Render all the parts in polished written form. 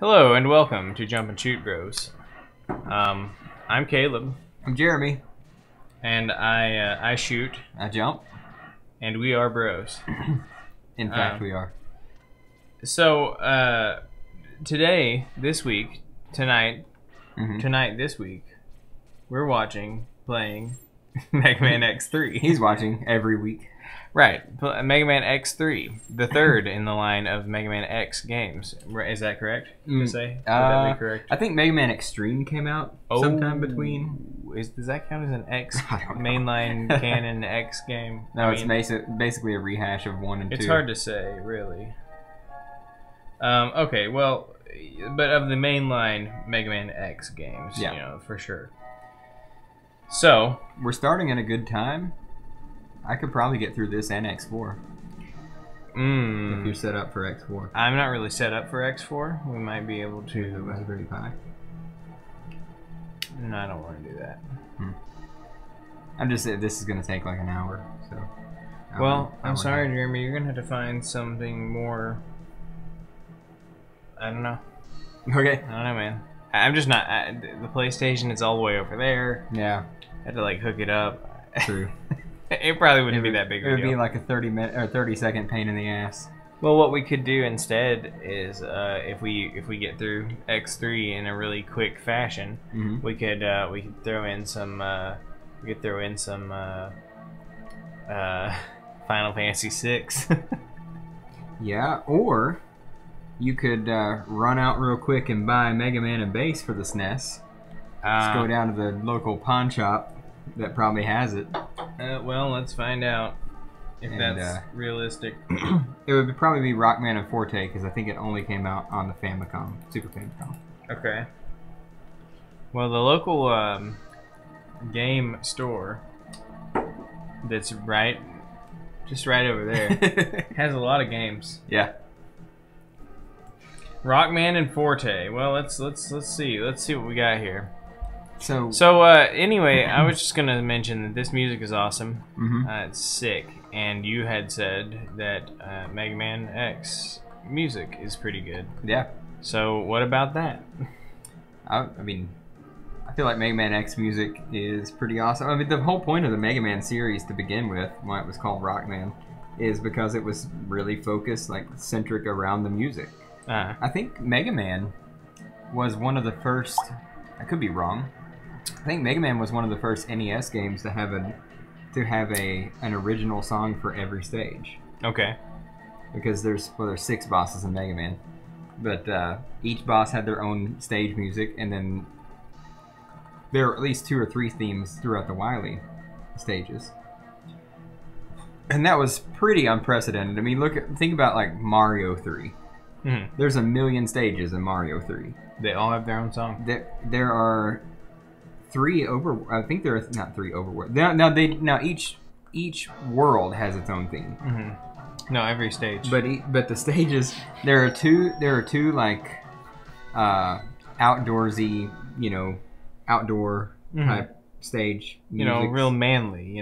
Hello and welcome to Jump and Shoot Bros. I'm Caleb, I'm Jeremy. and I shoot, I jump. and we are bros. In fact, we are. So today, this week, tonight, this week, we're playing Mega Man X3. He's watching every week. Right, Mega Man X3, the third in the line of Mega Man X games. Is that correct to say? Would that be correct? I think Mega Man Extreme came out sometime between. Does that count as an X mainline canon X game? No, it's basically a rehash of 1 and 2. It's hard to say, really. Okay, well, but of the mainline Mega Man X games, yeah, you know, for sure. So we're starting at a good time. I could probably get through this and X4. If you're set up for X4. I'm not really set up for X4. We might be able to. The Raspberry Pi. No, I don't want to do that. I'm just saying this is going to take like an hour. So. I'm sorry, Jeremy. You're going to have to find something more. I don't know. Okay. I don't know, man. I'm just not. The PlayStation is all the way over there. Yeah. I had to like hook it up. True. It probably wouldn't be that big of a deal. It would be like a 30-second pain in the ass. Well, what we could do instead is if we get through X3 in a really quick fashion, we could throw in some Final Fantasy VI. Yeah, or you could run out real quick and buy Mega Man and Base for the SNES. Just go down to the local pawn shop that probably has it. Well, let's find out if that's realistic. It would probably be Rockman and Forte because I think it only came out on the Famicom, Super Famicom. Okay. Well, the local game store that's just right over there has a lot of games. Yeah. Rockman and Forte. Well, let's see. Let's see what we got here. So anyway, I was just gonna mention that this music is awesome. It's sick, and you had said that Mega Man X music is pretty good. Yeah. So what about that? I mean, I feel like Mega Man X music is pretty awesome. I mean, the whole point of the Mega Man series to begin with, why it was called Rockman, is because it was really focused, like centric around the music. I think Mega Man was one of the first. I could be wrong. I think Mega Man was one of the first NES games to have an original song for every stage. Okay. Because there's 6 bosses in Mega Man, but each boss had their own stage music, and then there are at least 2 or 3 themes throughout the Wily stages. And that was pretty unprecedented. I mean, think about like Mario 3. There's 1 million stages in Mario 3. They all have their own song. There are 3 over. I think there are not 3 overworld. Now each world has its own theme. No, every stage. But the stages, there are two like outdoorsy, outdoor type stage music. Real manly.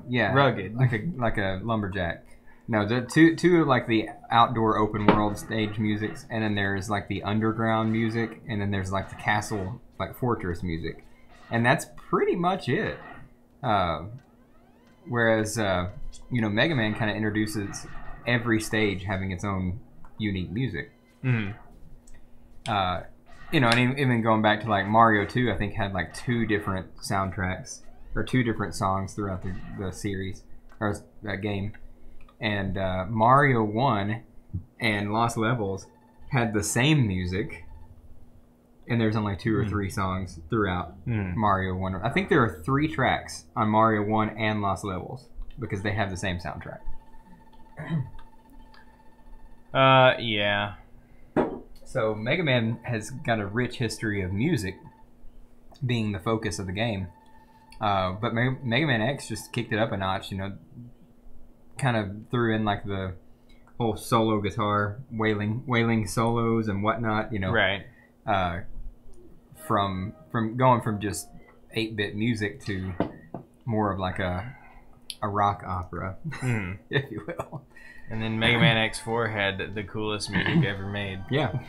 Yeah, rugged, like a lumberjack. No, the two of like the outdoor open world stage musics, and then there's like the underground music, and then there's like the castle, like fortress music, and that's pretty much it. Whereas Mega Man kind of introduces every stage having its own unique music. And even going back to like Mario 2, I think had like 2 different soundtracks or 2 different songs throughout the series or that game. And Mario 1 and Lost Levels had the same music, and there's only 2 or 3 songs throughout Mario 1. I think there are 3 tracks on Mario 1 and Lost Levels because they have the same soundtrack. Yeah. So Mega Man has got a rich history of music being the focus of the game. But Mega Man X just kicked it up a notch, kind of threw in like the whole solo guitar wailing solos and whatnot, Right. From going from just 8-bit music to more of like a rock opera, if you will. And then Mega Man X4 had the coolest music ever made. Yeah.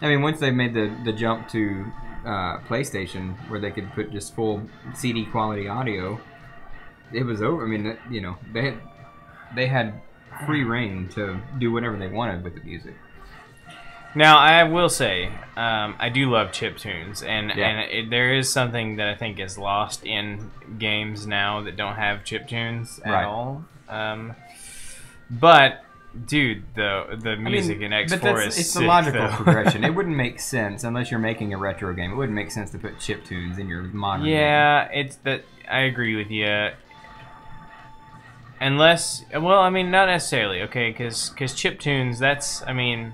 I mean, once they made the jump to PlayStation, where they could put just full CD quality audio, it was over. I mean, you know, they had free reign to do whatever they wanted with the music. Now, I will say, I do love chiptunes, and there is something that I think is lost in games now that don't have chiptunes at all. But, dude, the music in X4 is it's sick, a logical though. progression. It wouldn't make sense unless you're making a retro game. It wouldn't make sense to put chiptunes in your modern game. Yeah, it's that. I agree with you. Unless, well, I mean, not necessarily, okay, because chiptunes, that's, I mean,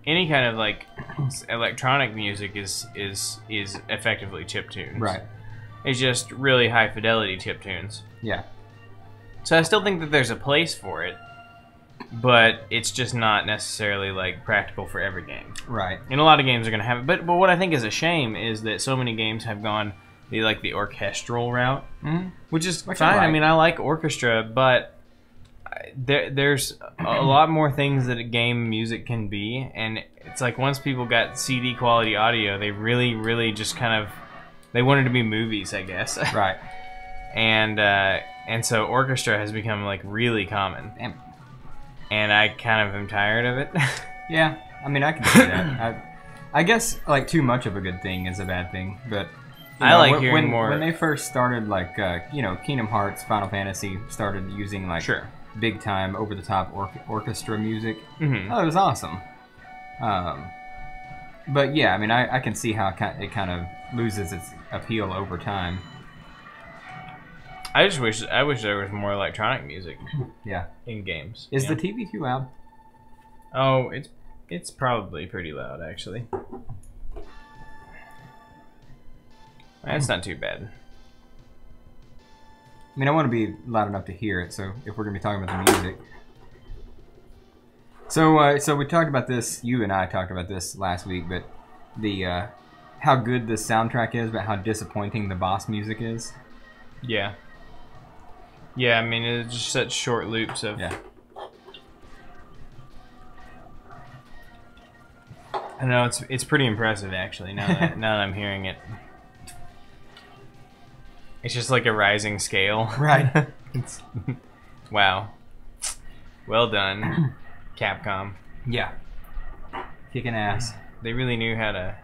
any kind of like electronic music is effectively chiptunes. Right. It's just really high fidelity chiptunes. Yeah. So I still think that there's a place for it, but it's just not necessarily like practical for every game. Right. And a lot of games are gonna have it, but what I think is a shame is that so many games have gone the orchestral route, which is fine. I mean, I like orchestra, but there's a lot more things that a game music can be, and it's like once people got CD quality audio, they really just kind of they wanted to be movies, I guess. Right. And so orchestra has become like really common. Damn. And I kind of am tired of it. Yeah, I mean, I can see that. I guess like too much of a good thing is a bad thing, but I like hearing more. When they first started, like Kingdom Hearts, Final Fantasy started using like big time over the top orchestra music. Oh, it was awesome. But yeah, I mean, I can see how it kind of loses its appeal over time. I wish there was more electronic music. Yeah. In games. Is the TV too loud? Oh, it's probably pretty loud, actually. That's not too bad. I mean, I want to be loud enough to hear it, so if we're going to be talking about the music. So we talked about this, you and I talked about this last week, but the how good the soundtrack is, but how disappointing the boss music is. Yeah. Yeah, I mean, it's just such short loops of... Yeah. I know, it's pretty impressive, actually, now that I'm hearing it. It's just like a rising scale. Right. Wow. Well done, Capcom. Yeah. Kicking ass. They really knew how to,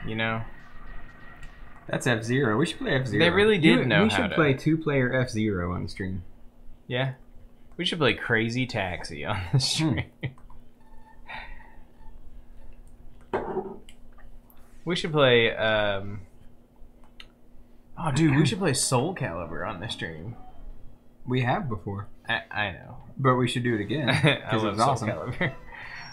you know... That's F-Zero. We should play F-Zero. They really did know how to. We should play 2-player F-Zero on stream. Yeah. We should play Crazy Taxi on the stream. We should play, oh, dude, we should play Soul Calibur on the stream. We have before. I know. But we should do it again. I love Soul awesome. Calibur.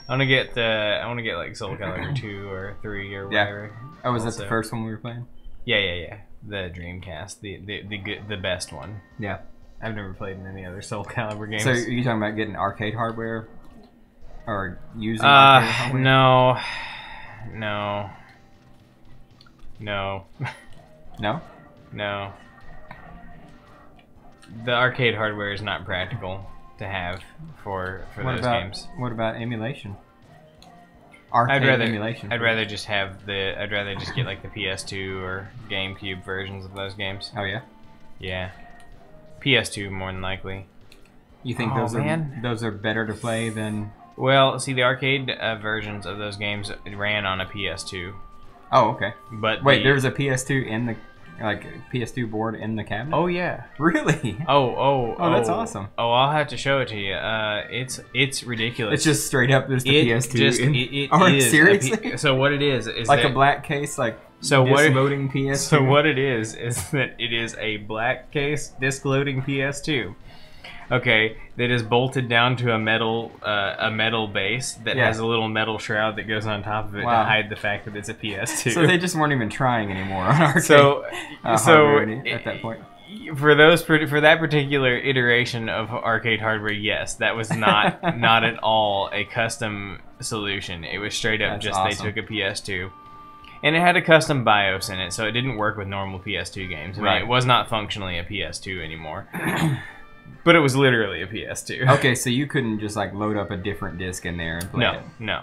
I want to get like Soul Calibur 2 or 3 or whatever. Oh, was that the first one we were playing? Yeah. The Dreamcast, the best one. Yeah. I've never played in any other Soul Calibur games. So are you talking about getting arcade hardware? Or using arcade hardware? No. No? No. The arcade hardware is not practical to have for those games. What about emulation? Emulation. I'd rather just get like the PS2 or GameCube versions of those games. Oh yeah? Yeah. PS2 more than likely. You think those are better to play than... Well, see, the arcade versions of those games ran on a PS2. Oh, okay. But wait, there's a PS2 in the PS2 board in the cabinet? Oh yeah. Really? Oh, that's awesome. Oh, I'll have to show it to you. It's ridiculous. It's just straight up there's the PS2. It is seriously? So what it is like a black case, like disc-loading PS2. So what it is that it is a black case disc-loading PS2. Okay, that is bolted down to a metal base that has a little metal shroud that goes on top of it to hide the fact that it's a PS2. So they just weren't even trying anymore on arcade. So at that point, for that particular iteration of arcade hardware, yes, that was not at all a custom solution. It was straight up They took a PS2. And it had a custom BIOS in it, so it didn't work with normal PS2 games. I mean, it was not functionally a PS2 anymore. But it was literally a PS2. Okay, so you couldn't just like load up a different disc in there and play it? No.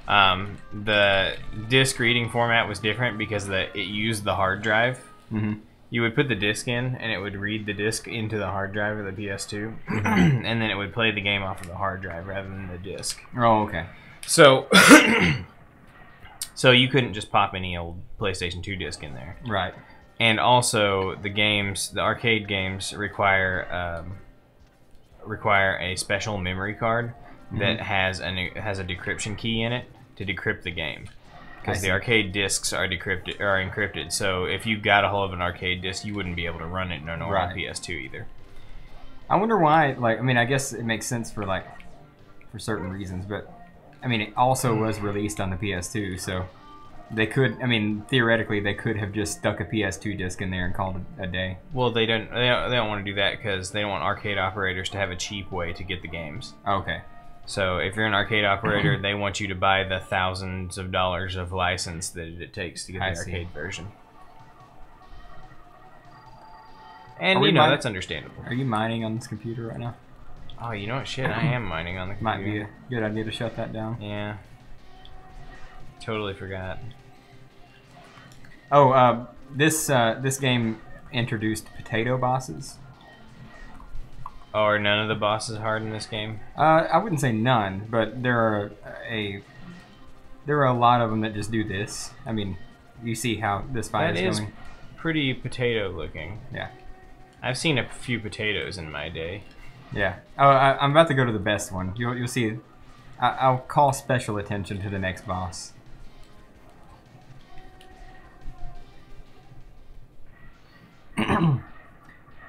The disc reading format was different because it used the hard drive. Mm-hmm. You would put the disc in, and it would read the disc into the hard drive of the PS2, and then it would play the game off of the hard drive rather than the disc. Oh, okay. So, so you couldn't just pop any old PlayStation 2 disc in there. Right. And also, the arcade games require a special memory card that has a decryption key in it to decrypt the game. Because the arcade discs are encrypted, so if you got a hold of an arcade disc, you wouldn't be able to run it in a normal PS2 either. I wonder why. Like, I mean, I guess it makes sense for certain reasons, but I mean, it also was released on the PS2, so they could. I mean, theoretically, they could have just stuck a PS2 disc in there and called it a day. Well, they don't. They don't want to do that because they don't want arcade operators to have a cheap way to get the games. Okay. So if you're an arcade operator, they want you to buy the thousands of dollars of license that it takes to get the arcade version. And, that's understandable. Are you mining on this computer right now? Oh, you know what? Shit, I am mining on the computer. Might be a good idea to shut that down. Yeah. Totally forgot. Oh, this game introduced potato bosses. Oh, are none of the bosses hard in this game? I wouldn't say none, but there are a lot of them that just do this. I mean, you see how this fight is going. Pretty potato looking. Yeah. I've seen a few potatoes in my day. Yeah. Oh, I'm about to go to the best one. You'll see. I'll call special attention to the next boss.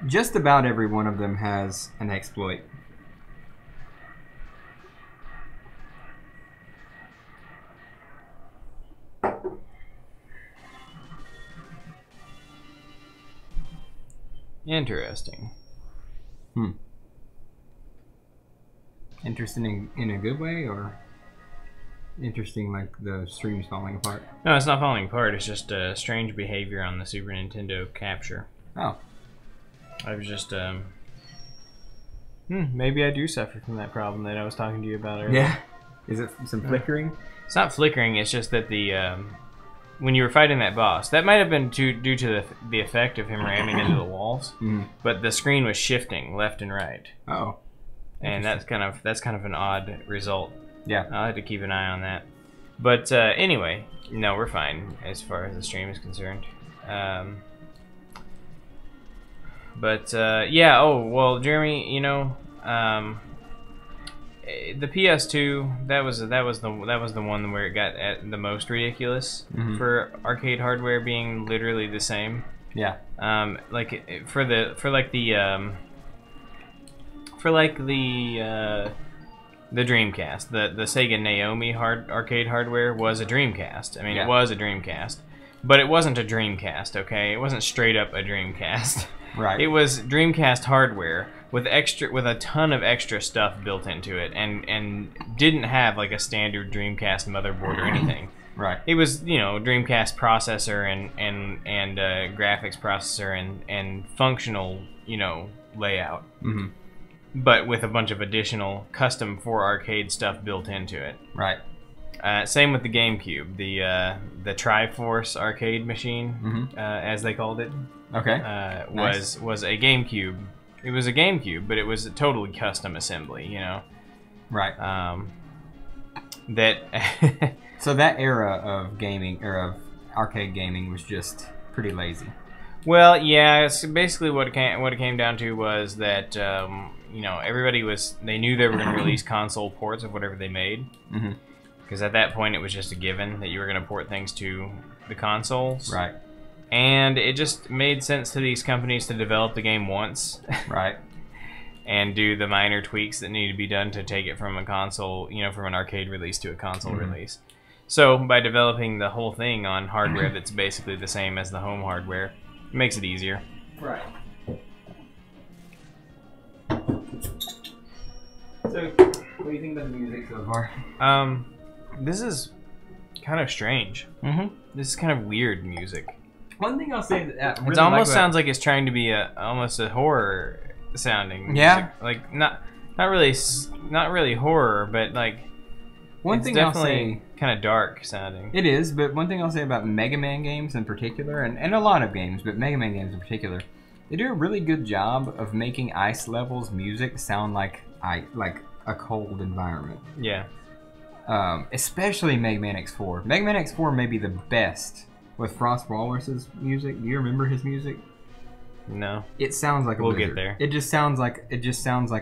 Just about every one of them has an exploit. Interesting. Interesting in a good way, or interesting like the stream's falling apart? No, it's not falling apart. It's just strange behavior on the Super Nintendo capture. Oh. I was just, maybe I do suffer from that problem that I was talking to you about earlier. Yeah. Is it some flickering? It's not flickering, it's just that the, when you were fighting that boss, that might have been due to the effect of him ramming into the walls, but the screen was shifting left and right. Oh. And that's kind of an odd result. Yeah. I'll have to keep an eye on that. But, anyway, no, we're fine as far as the stream is concerned. But yeah. Oh well, Jeremy. The PS2. That was the one where it got at the most ridiculous for arcade hardware being literally the same. Yeah. For the Dreamcast, the Sega Naomi arcade hardware was a Dreamcast. I mean, it was a Dreamcast, but it wasn't a Dreamcast. Okay, it wasn't straight up a Dreamcast. Right. It was Dreamcast hardware with a ton of extra stuff built into it, and didn't have like a standard Dreamcast motherboard or anything. Right. It was Dreamcast processor and graphics processor and functional layout. But with a bunch of additional custom for arcade stuff built into it. Right. Same with the GameCube, the Triforce arcade machine, as they called it. Okay. Was a GameCube. It was a GameCube, but it was a totally custom assembly. Right. That. So that era of gaming or of arcade gaming was just pretty lazy. Well, yeah. It's basically what it came down to was that everybody they knew they were going to release console ports of whatever they made. Because at that point, it was just a given that you were going to port things to the consoles. Right. And it just made sense to these companies to develop the game once. Right. And do the minor tweaks that need to be done to take it from a console, from an arcade release to a console release. So, by developing the whole thing on hardware that's basically the same as the home hardware, it makes it easier. Right. So, what do you think about the music so far? This is kind of strange. This is kind of weird music. One thing I'll say that really it almost sounds like it's trying to be almost a horror sounding music. Yeah. Like not really horror, but like One thing I'll say, kind of dark sounding. It is, but one thing I'll say about Mega Man games in particular, and a lot of games, but Mega Man games in particular, they do a really good job of making ice levels music sound like a cold environment. Yeah. Especially Mega Man X4. Mega Man X4 may be the best with Frost Walrus's music. Do you remember his music? No. It sounds like a blizzard. We'll get there. It just sounds like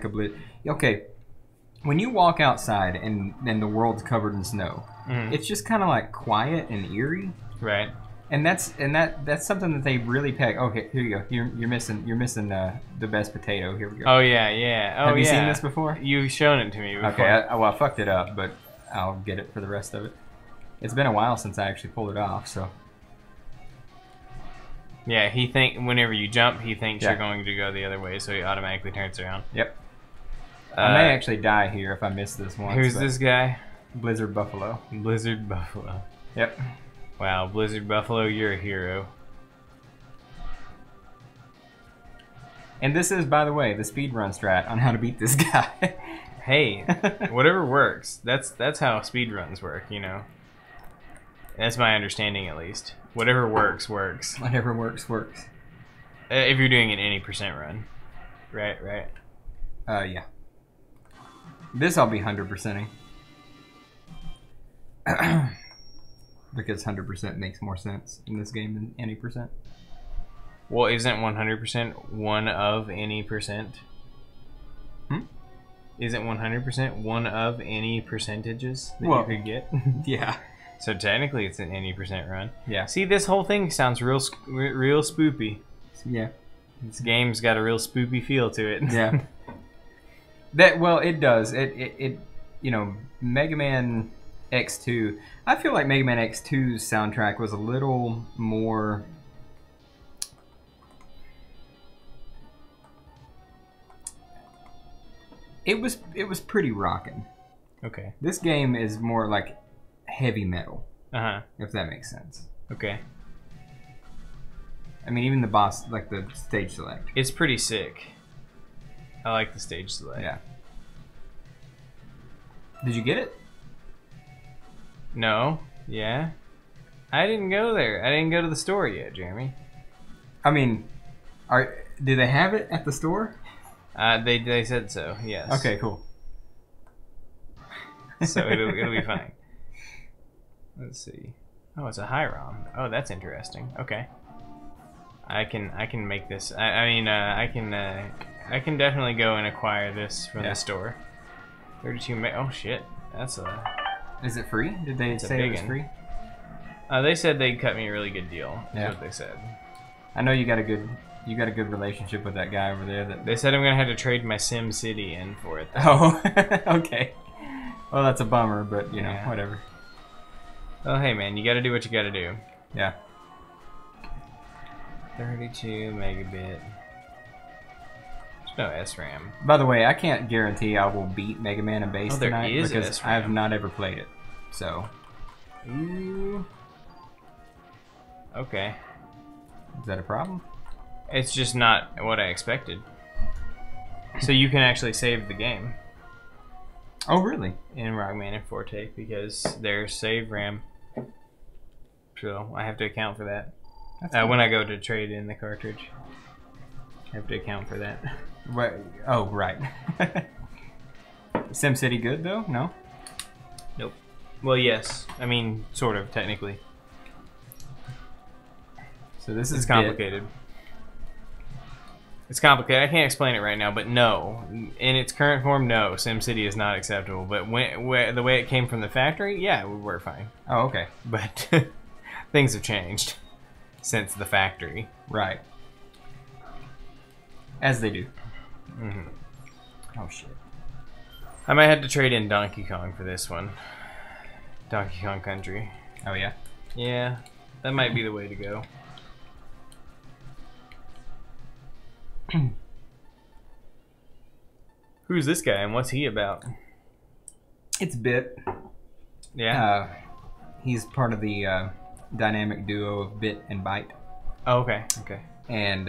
a blizzard. Okay. When you walk outside and the world's covered in snow, it's just kind of like quiet and eerie. Right. And that's something that they really pack. Okay, here you go. You're missing the best potato. Here we go. Oh yeah. Oh, Have you seen this before? You've shown it to me before. Okay, I fucked it up, but I'll get it for the rest of it. It's been a while since I actually pulled it off, so. Yeah, whenever you jump, he thinks you're going to go the other way, so he automatically turns around. Yep. I may actually die here if I miss this one. Who's this guy? Blizzard Buffalo. Blizzard Buffalo. Yep. Wow, Blizzard Buffalo, you're a hero. And this is, by the way, the speedrun strat on how to beat this guy. Hey, whatever works. That's how speedruns work, you know. That's my understanding, at least. Whatever works, works. Whatever works, works. If you're doing an any % run. Right. Yeah. This I'll be 100%ing. Because 100% makes more sense in this game than any %. Well, isn't 100% one of any %? Isn't 100% one of any percentages that you could get? Yeah. So technically it's an any % run. Yeah. See, this whole thing sounds real spoopy. Yeah. This game's got a real spoopy feel to it. Yeah. It does. It you know, Mega Man X2. I feel like Mega Man X2's soundtrack was a little more. It was pretty rockin'. Okay. This game is more like heavy metal. If that makes sense. Okay. I mean, even the boss, like the stage select. It's pretty sick. I like the stage select. Yeah. Did you get it? No. Yeah. I didn't go there. I didn't go to the store yet, Jeremy. I mean, do they have it at the store? They said so. Yes. Okay. Cool. So it'll be fine. Let's see. Oh, it's a high ROM. Oh, that's interesting. Okay. I can make this. I can definitely go and acquire this from the store. 32 meg. Oh shit, that's a. Is it free? Did they say it was free? They said they'd cut me a really good deal. That's what they said. I know you got a good relationship with that guy over there. They said I'm gonna have to trade my Sim City in for it. Though. Oh, okay. Well, that's a bummer, but you know, whatever. Well, hey man, you gotta do what you gotta do. Yeah. 32 megabit. There's no SRAM. By the way, I can't guarantee I will beat Mega Man and Bass tonight because SRAM. I have not ever played it. So. Ooh. Okay. Is that a problem? It's just not what I expected. So you can actually save the game. Oh, really? In Rockman and Forte because there's save RAM. So I have to account for that. Cool. When I go to trade in the cartridge, I have to account for that. What? Oh, right. SimCity good though? No. Nope. Well, yes. I mean, sort of, technically. So this is complicated. It's complicated. I can't explain it right now, but no. In its current form, no. SimCity is not acceptable. But the way it came from the factory, yeah, it would work fine. Oh, okay. But things have changed since the factory. Right. As they do. Mm-hmm. Oh, shit. I might have to trade in Donkey Kong for this one. Donkey Kong Country. Oh, yeah? Yeah. That might be the way to go. Who's this guy and what's he about? It's Bit. Yeah. He's part of the dynamic duo of Bit and Byte. Oh, okay. Okay. And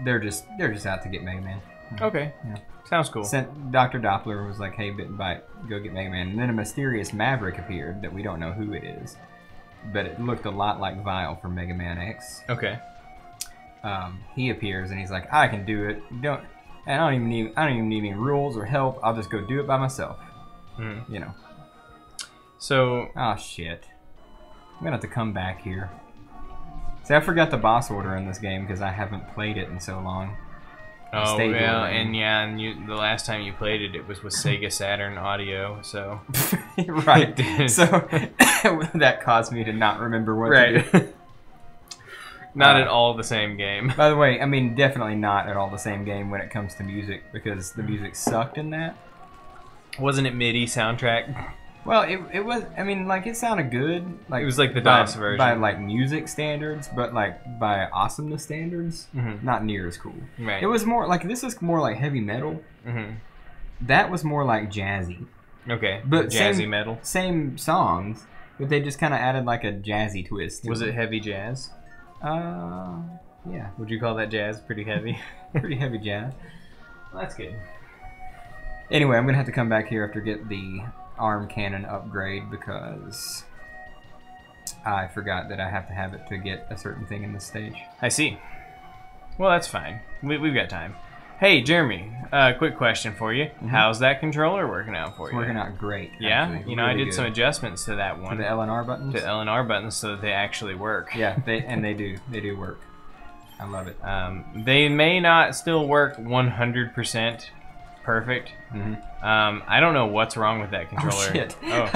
they're just out to get Mega Man. Okay. Yeah. Sounds cool. Sent Dr. Doppler was like, "Hey, Bit and Byte, go get Mega Man." And then a mysterious Maverick appeared that we don't know who it is, but it looked a lot like Vile from Mega Man X. Okay. He appears and he's like, "I can do it. I don't even need any rules or help. I'll just go do it by myself." You know. So. Oh shit! I'm gonna have to come back here. See, I forgot the boss order in this game because I haven't played it in so long. Oh well, and the last time you played it, it was with Sega Saturn Audio, so right. So that caused me to not remember what to do. Not at all the same game. By the way, I mean definitely not at all the same game when it comes to music because the music sucked in that. Wasn't it MIDI soundtrack? Well, it was. I mean, like it sounded good. Like it was like the DOS version by like music standards, but like by awesomeness standards, not near as cool. Right. It was more like this is more like heavy metal. That was more like jazzy. Okay. But jazzy metal. Same songs, but they just kind of added like a jazzy twist. Was it heavy jazz? Yeah. Would you call that jazz pretty heavy? Pretty heavy jazz. Well, that's good. Anyway, I'm gonna have to come back here after get the arm cannon upgrade because I forgot that I have to have it to get a certain thing in this stage. I see. Well, that's fine. We've got time. Hey, Jeremy, quick question for you. How's that controller working out for you? It's working out great. Yeah? Actually. You know, really I did good. some adjustments to that one. To the L and R buttons? To L and R buttons so that they actually work. Yeah, they do. They do work. I love it. They may not still work 100% perfect. I don't know what's wrong with that controller. Oh, shit. Oh.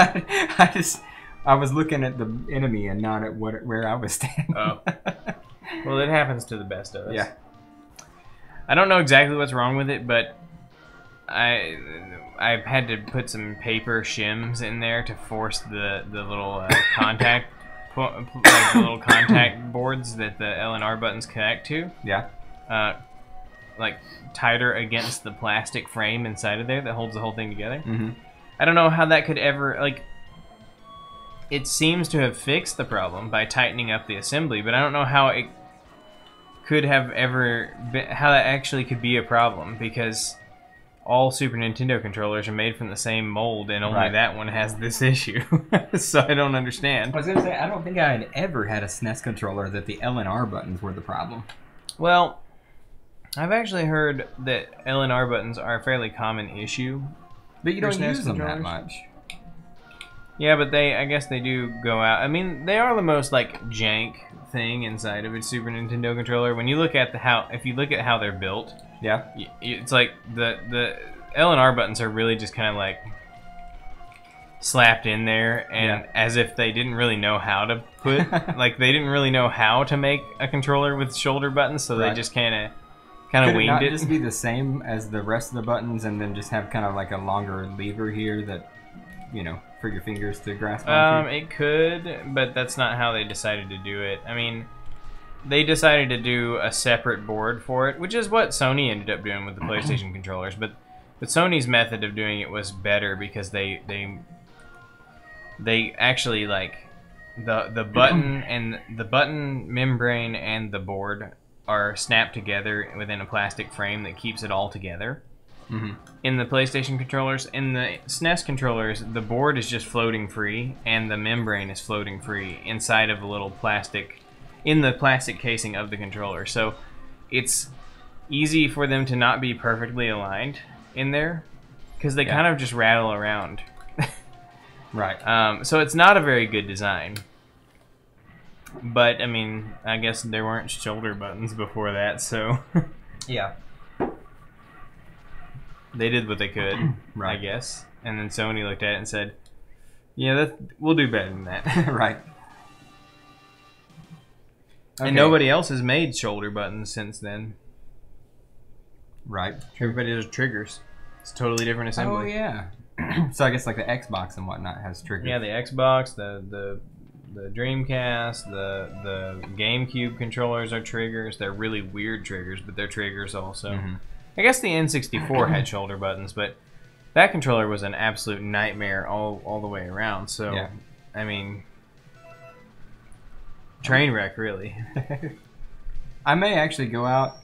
I was looking at the enemy and not at where I was standing. Oh. Well, it happens to the best of us. Yeah. I don't know exactly what's wrong with it, but I've had to put some paper shims in there to force the little contact like the little contact boards that the L and R buttons connect to. Yeah. Like tighter against the plastic frame inside of there that holds the whole thing together. I don't know how that could ever like. It seems to have fixed the problem by tightening up the assembly, but I don't know how it could have ever been, how that actually could be a problem because all Super Nintendo controllers are made from the same mold and only that one has this issue. So I don't understand. I was gonna say I don't think I had ever had a SNES controller that the L and R buttons were the problem. Well, I've actually heard that L and R buttons are a fairly common issue. But you don't use them that much. Yeah, but I guess they do go out. I mean, they are the most like jank thing inside of a Super Nintendo controller. When you look at if you look at how they're built, yeah, it's like the L and R buttons are really just kind of like slapped in there, and as if they didn't really know how to put, like they didn't really know how to make a controller with shoulder buttons, so they just kind of winged it. Could it just be the same as the rest of the buttons, and then just have kind of like a longer lever here that, you know, for your fingers to grasp onto? It could, but that's not how they decided to do it. I mean, they decided to do a separate board for it, which is what Sony ended up doing with the PlayStation controllers. But Sony's method of doing it was better because they actually like the button and the button membrane and the board are snapped together within a plastic frame that keeps it all together. In the PlayStation controllers. In the SNES controllers, the board is just floating free and the membrane is floating free inside of a little plastic, in the plastic casing of the controller. So it's easy for them to not be perfectly aligned in there because they kind of just rattle around. So it's not a very good design. But I mean, I guess there weren't shoulder buttons before that, so yeah. They did what they could, I guess. And then Sony looked at it and said, yeah, we'll do better than that. Right. Okay. And nobody else has made shoulder buttons since then. Right. Everybody does triggers. It's a totally different assembly. Oh, yeah. So I guess like the Xbox and whatnot has triggers. Yeah, the Xbox, the Dreamcast, the GameCube controllers are triggers. They're really weird triggers, but they're triggers also. I guess the N64 had shoulder buttons, but that controller was an absolute nightmare all the way around. So, I mean, train wreck, really. I may actually go out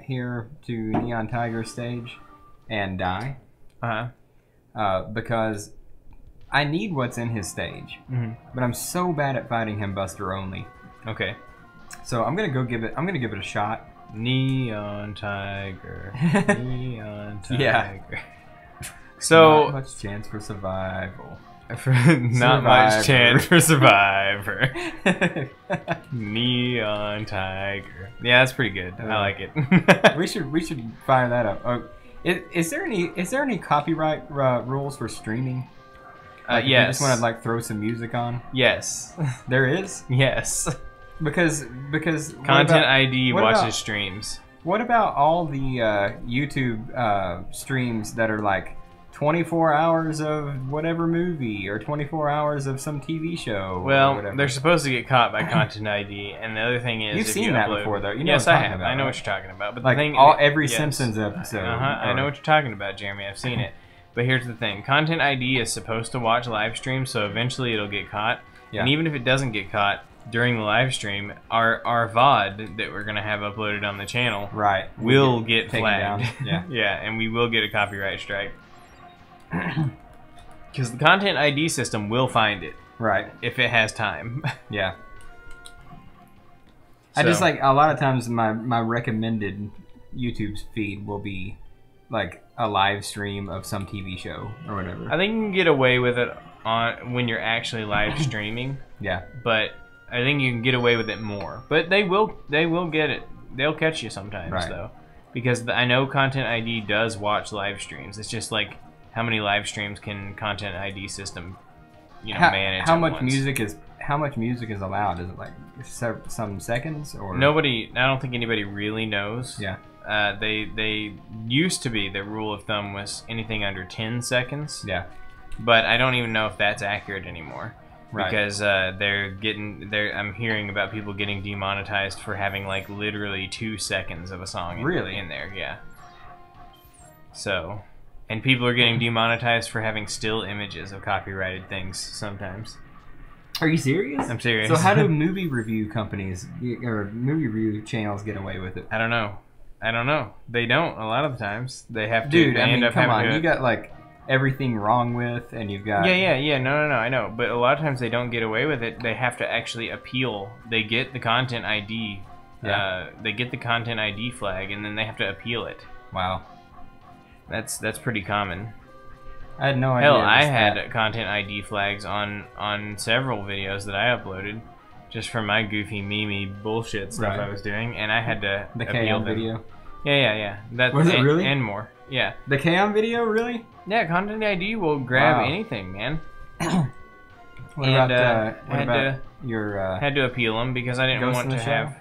here to Neon Tiger's stage and die. Because I need what's in his stage, but I'm so bad at fighting him Buster only. Okay. So I'm gonna give it a shot. Neon Tiger. Neon Tiger. Yeah. So not much chance for survival. Not much chance for Survivor. Neon Tiger. Yeah, that's pretty good. I like it. we should fire that up. Oh, is there any copyright rules for streaming? Like, yes. If you just want to like throw some music on. Yes. There is. Yes. Because Content ID watches streams. What about all the YouTube streams that are like 24 hours of whatever movie or 24 hours of some TV show? Well, they're supposed to get caught by Content ID, and the other thing is, you've seen that before, though. You know yes, what I'm I have. about, I know right? what you're talking about. But like the thing, every yes. Simpsons episode. I know what you're talking about, Jeremy. I've seen it. But here's the thing: Content ID is supposed to watch live streams, so eventually it'll get caught. Yeah. And even if it doesn't get caught during the live stream, our VOD that we're gonna have uploaded on the channel, right, will get flagged. Down. Yeah, yeah, and we will get a copyright strike. Because the Content ID system will find it. Right. If it has time. Yeah. So, I just like, a lot of times my recommended YouTube feed will be like a live stream of some TV show or whatever. I think you can get away with it when you're actually live streaming. Yeah. But I think you can get away with it more. But they will get it. They'll catch you sometimes, though. Because I know Content ID does watch live streams. It's just like, how many live streams can Content ID system, manage? How much music is allowed? Is it like some seconds or nobody? I don't think anybody really knows. Yeah. They used to be, the rule of thumb was anything under 10 seconds. Yeah. But I don't even know if that's accurate anymore. Right. Because I'm hearing about people getting demonetized for having like literally 2 seconds of a song in there. Yeah. So. And people are getting demonetized for having still images of copyrighted things sometimes. Are you serious? I'm serious. So how do movie review companies or movie review channels get away with it? I don't know. They don't a lot of the times. They have to. Dude, I mean, come on. You got like everything wrong with, and you've got. Yeah. No. I know, but a lot of times they don't get away with it. They have to actually appeal. They get the Content ID. Yeah. They get the Content ID flag, and then they have to appeal it. Wow. That's pretty common. I had no idea. Hell, I had Content ID flags on several videos that I uploaded, just from my goofy meme bullshit stuff I was doing, and I had to appeal them. Video. Yeah. Was it really? And more. Yeah. The Cam video, really? Yeah, Content ID will grab anything, man. What about your had to appeal them because I didn't Ghost want in the to Shell? have.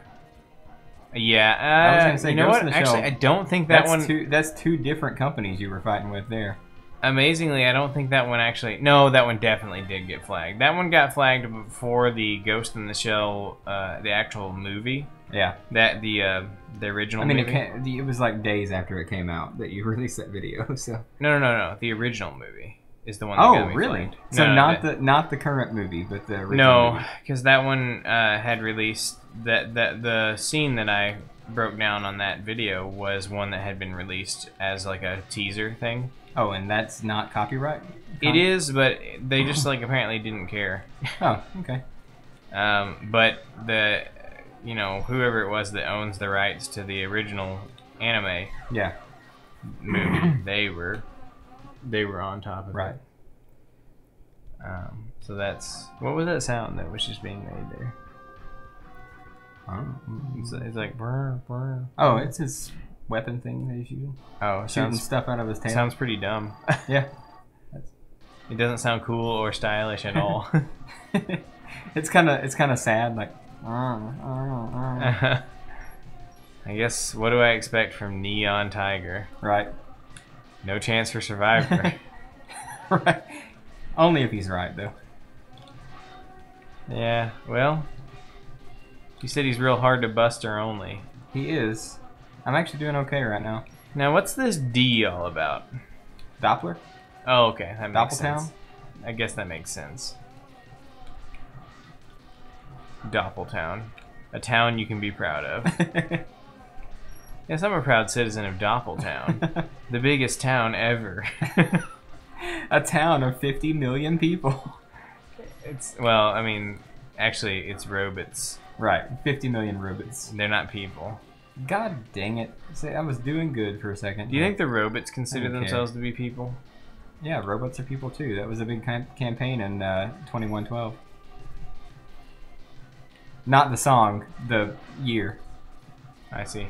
Yeah, I was gonna say, you know Ghost what? in the Actually, Shell, I don't think that that's two different companies you were fighting with there. Amazingly, I don't think that one actually. No, that one definitely did get flagged. That one got flagged before the Ghost in the Shell, the actual movie. Yeah. That the original. movie. It was like days after it came out that you released that video. So. No. The original movie is the one. That got me really? flagged. So no, not the current movie, but the original. No, because that one had released that the scene that I broke down on that video was one that had been released as like a teaser thing. Oh, and that's not copyright? It is, but they just like apparently didn't care. Oh, okay. But the whoever it was that owns the rights to the original anime movie, they were on top of it. So that's what was that sound that was just being made there? It's like brr, brr. Oh, it's his weapon thing that he's using. Oh, shooting stuff out of his tail. Sounds pretty dumb. Yeah. It doesn't sound cool or stylish at all. It's kind of sad, like. I guess, what do I expect from Neon Tiger? Right. No chance for Survivor. Right. Only if he's right, though. Yeah, well, you said he's real hard to Buster only. He is. I'm actually doing okay right now. Now, what's this D all about? Doppler? Oh, okay. That makes Doppeltown? sense. I guess that makes sense. Doppeltown. A town you can be proud of. Yes, I'm a proud citizen of Doppeltown, the biggest town ever. A town of 50 million people. Well, I mean, actually, it's robots. Right, 50 million robots. They're not people. God dang it. See, I was doing good for a second. Do you think the robots consider themselves to be people? Yeah, robots are people too. That was a big campaign in 2112. Not the song, the year. I see.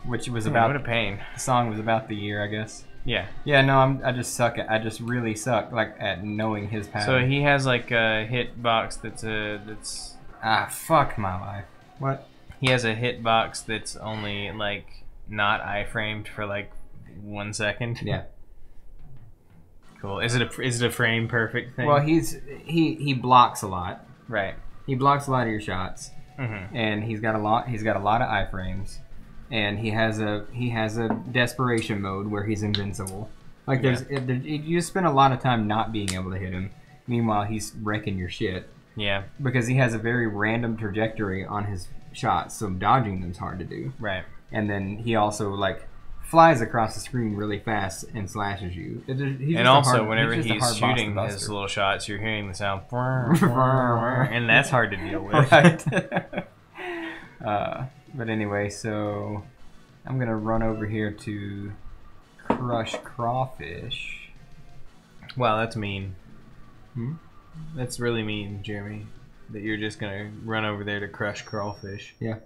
Which was about... What a pain. The song was about the year, I guess. Yeah. Yeah, no, I just suck at... I just really suck, like, at knowing his pattern. So he has, like, a hitbox that's... Ah, fuck my life. What? He has a hitbox that's only, like, not iframed for, like, 1 second. Yeah. Cool. Is it a frame perfect thing? Well, he blocks a lot. Right. He blocks a lot of your shots. Mm-hmm. And he's got a lot of iframes. And he has a desperation mode where he's invincible. Like you spend a lot of time not being able to hit him. Meanwhile, he's wrecking your shit. Yeah. Because he has a very random trajectory on his shots, so dodging them's hard to do. Right. And then he also like flies across the screen really fast and slashes you. And also, whenever he's shooting his little shots, you're hearing the sound, and that's hard to deal with. Right. But anyway, so I'm gonna run over here to crush crawfish. Wow, that's mean. Hmm? That's really mean, Jeremy. That you're just gonna run over there to crush crawfish. Yeah.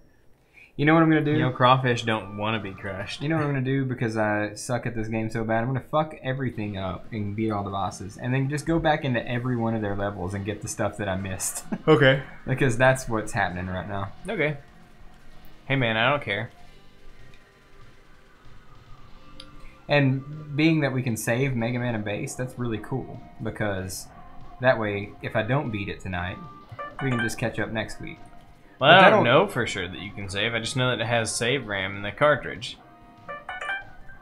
You know what I'm gonna do? You know, crawfish don't want to be crushed. You know what I'm gonna do because I suck at this game so bad? I'm gonna fuck everything up and beat all the bosses, and then just go back into every one of their levels and get the stuff that I missed. Okay. Because that's what's happening right now. Okay. Hey man, I don't care. And being that we can save Mega Man and Base, that's really cool. Because that way, if I don't beat it tonight, we can just catch up next week. Well, I don't know for sure that you can save. I just know that it has save RAM in the cartridge.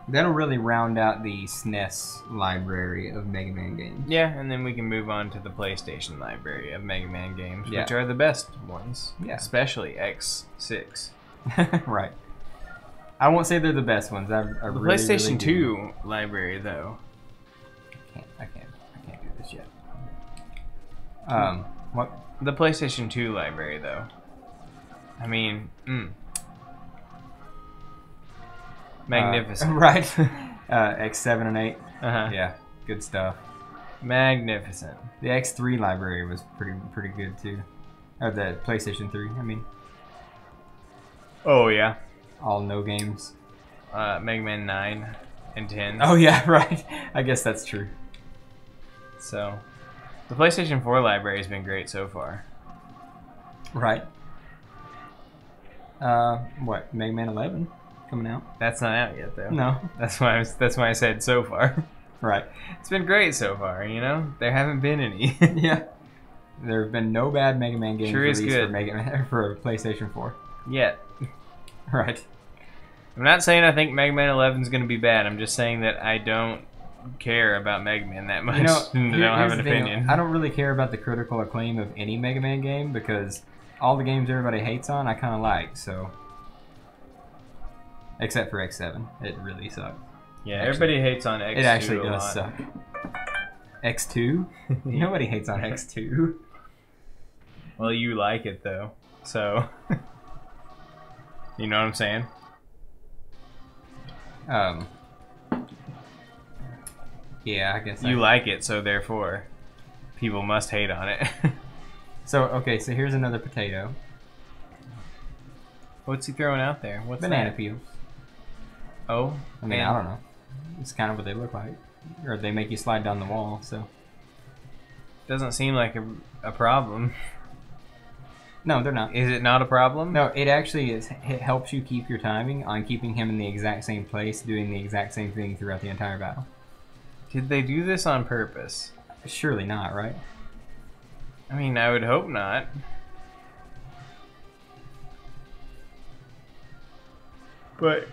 That'll really round out the SNES library of Mega Man games. Yeah, and then we can move on to the PlayStation library of Mega Man games, which are the best ones. Yeah. Especially X6. Right. I won't say they're the best ones. I The really, PlayStation really 2 library, though. I can't do this yet. What? The PlayStation 2 library, though. I mean, magnificent. Right. X7 and 8. Uh-huh. Yeah, good stuff. Magnificent. The X3 library was pretty good too. Or the PlayStation 3, I mean. Oh, yeah. All no games. Mega Man 9 and 10. Oh, yeah, right. I guess that's true. So, the PlayStation 4 library has been great so far. Right. What? Mega Man 11 coming out? That's not out yet, though. No. That's why I said so far. Right. It's been great so far, you know? There haven't been any. Yeah. There have been no bad Mega Man games released good. for PlayStation 4. Yet. Right. I'm not saying I think Mega Man 11 is going to be bad. I'm just saying that I don't care about Mega Man that much. You know, and I don't have an opinion. I don't really care about the critical acclaim of any Mega Man game because all the games everybody hates on, I kind of like, so. Except for X7. It really sucked. Yeah, everybody hates on X2. It actually a does lot. suck. X2? Nobody hates on X2. Well, you like it, though. So. You know what I'm saying? Yeah, I guess you like it, so therefore, people must hate on it. So, okay, so here's another potato. What's he throwing out there? What's Banana that? peels. Oh? I mean, I don't know. It's kind of what they look like. Or they make you slide down the wall, so. Doesn't seem like a problem. No, they're not. Is it not a problem? No, it actually is. It helps you keep your timing on keeping him in the exact same place, doing the exact same thing throughout the entire battle. Did they do this on purpose? Surely not, right? I mean, I would hope not. But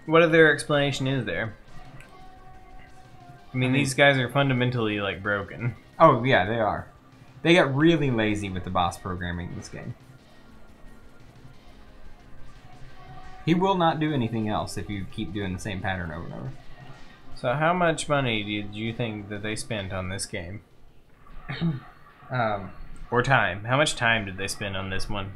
what other explanation is there? I mean, these guys are fundamentally, like, broken. Oh, yeah, they are. They got really lazy with the boss programming in this game. He will not do anything else if you keep doing the same pattern over and over. So how much money did you think that they spent on this game? Or time? How much time did they spend on this one?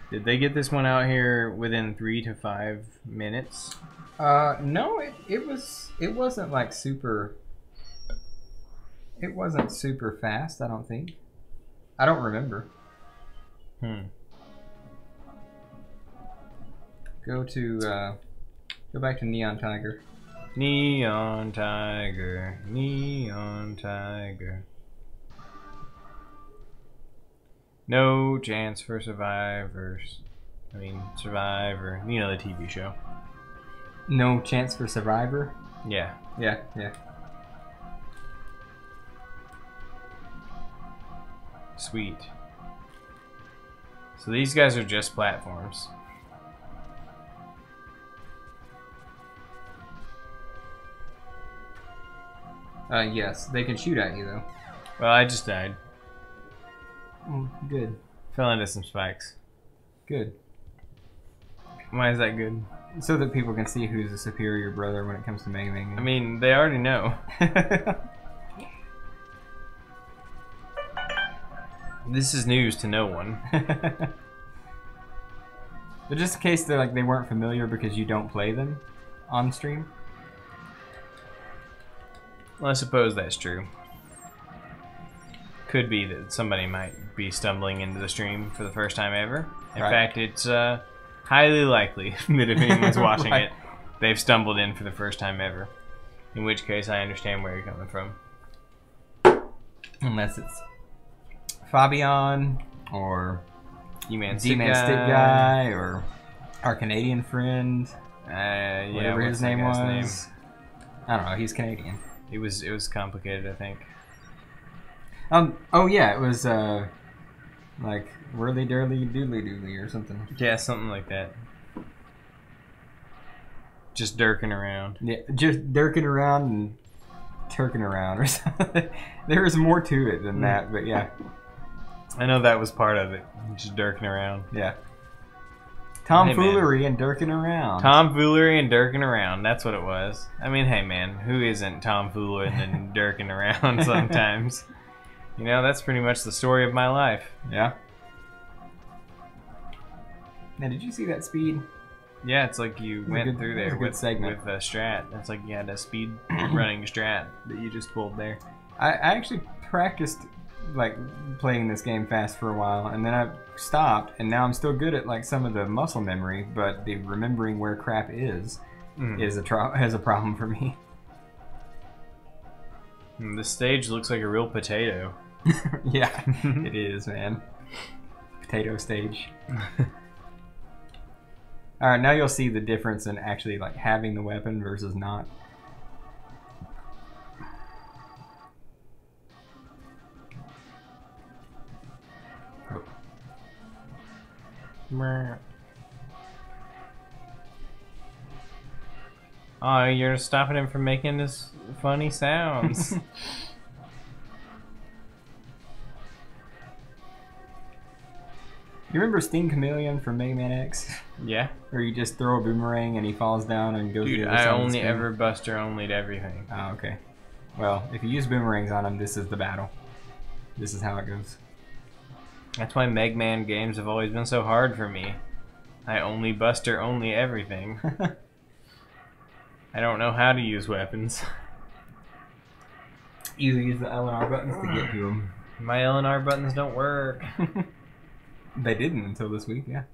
Did they get this one out here within 3 to 5 minutes? No, it wasn't like super. It wasn't super fast. I don't think. I don't remember. Go back to Neon Tiger. Neon Tiger, Neon Tiger. No chance for survivors. I mean, Survivor. You know, the TV show. No chance for Survivor? Yeah. Yeah. Sweet. So these guys are just platforms. Yes. They can shoot at you, though. Well, I just died. Good. Fell into some spikes. Good. Why is that good? So that people can see who's a superior brother when it comes to Mega Man. I mean, they already know. This is news to no one. But just in case they weren't familiar because you don't play them on stream. Well, I suppose that's true. Could be that somebody might be stumbling into the stream for the first time ever. In fact, it's highly likely that if anyone's watching it, they've stumbled in for the first time ever. In which case, I understand where you're coming from. Unless it's Fabian or D-Man Stick Guy or our Canadian friend, whatever his name was. I don't know. He's Canadian. It was complicated, I think. Oh yeah, it was like whirly dirly doodly doodly or something. Yeah, something like that. Just dirking around. Yeah, just dirking around and turking around or something. There was more to it than that, but yeah. I know that was part of it. Just dirking around. Yeah. Tomfoolery and dirking around. Tomfoolery and dirking around. That's what it was. I mean, hey man, who isn't tomfooling and dirking around sometimes? You know, that's pretty much the story of my life. Yeah. Now, did you see that speed? Yeah, it's like you went through there with a strat. It's like you had a speed running strat that you just pulled there. I actually practiced like playing this game fast for a while, and then I stopped, and now I'm still good at like some of the muscle memory, but the remembering where crap is a problem for me. This stage looks like a real potato. Yeah, it is, man. Potato stage. Alright, now you'll see the difference in actually like having the weapon versus not. Oh, you're stopping him from making this funny sounds. You remember Sting Chameleon from Mega Man X? Yeah. Where you just throw a boomerang and he falls down and goes. Dude, I only ever Buster only'd everything. Oh, okay. Well, if you use boomerangs on him, this is the battle. This is how it goes. That's why Mega Man games have always been so hard for me. I only Buster only everything. I don't know how to use weapons. You use the L and R buttons to get to them. My L and R buttons don't work. They didn't until this week, yeah.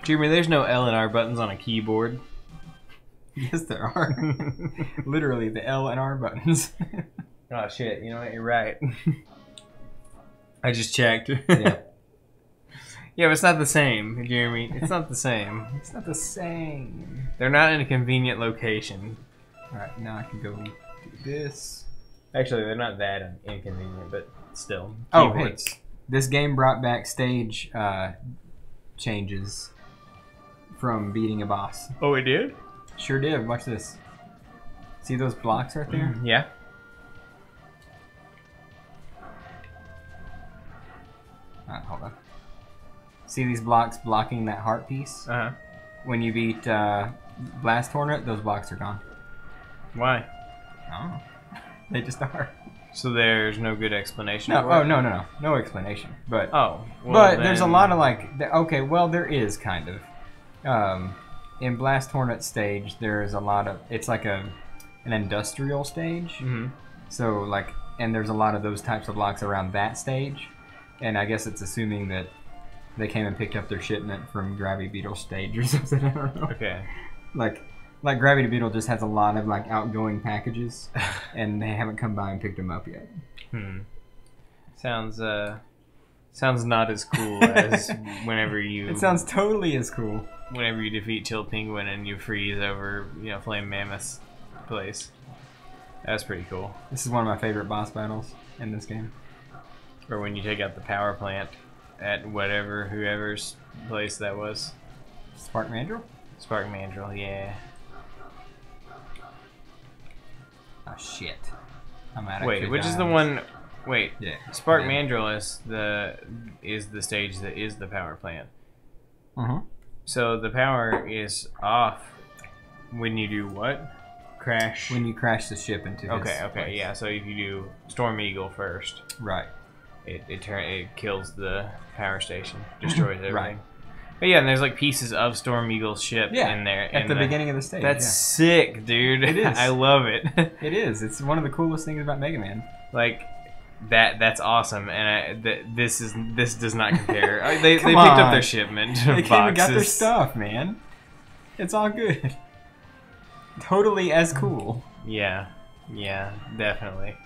Jeremy, there's no L and R buttons on a keyboard. Yes, there are. Literally, the L and R buttons. Oh, shit. You know what? You're right. I just checked. Yeah. Yeah, but it's not the same, Jeremy. It's not the same. It's not the same. They're not in a convenient location. Alright, now I can go do this. Actually, they're not that inconvenient, but still. Oh, hey. This game brought back stage changes from beating a boss. Oh, it did? Sure did. Watch this. See those blocks right there? Yeah. Hold on. See these blocks blocking that heart piece? Uh huh. When you beat Blast Hornet, those blocks are gone. Why? Oh, they just are. So there's no good explanation. No, for it? no explanation. But well, but there's a lot of like. Okay, well there is kind of. In Blast Hornet stage, there is a lot of. It's like an industrial stage. Mm-hmm. So like, and there's a lot of those types of blocks around that stage, and I guess it's assuming that they came and picked up their shipment from Gravity Beetle stage or something. I don't know. Okay. Like Gravity Beetle just has a lot of like outgoing packages, and they haven't come by and picked them up yet. Sounds not as cool as whenever you. It sounds totally as cool. Whenever you defeat Chill Penguin and you freeze over, Flame Mammoth's place. That's pretty cool. This is one of my favorite boss battles in this game. Or when you take out the power plant at whoever's place that was. Spark Mandrill? Spark Mandrill, yeah. Oh shit. I'm out of Wait, which is the one? Wait, yeah. Spark Mandrill is the stage that is the power plant. So the power is off when you do what? Crash. When you crash the ship into this place. Yeah. So if you do Storm Eagle first, right, it kills the power station, destroys everything. Right. But yeah, and there's like pieces of Storm Eagle's ship in there at the beginning of the stage. That's sick, dude. It is. I love it. It is. It's one of the coolest things about Mega Man. Like that's awesome, and this does not compare. They picked on. up their shipment. They boxes. came and got their stuff, man. It's all good. Totally as cool. Yeah, definitely.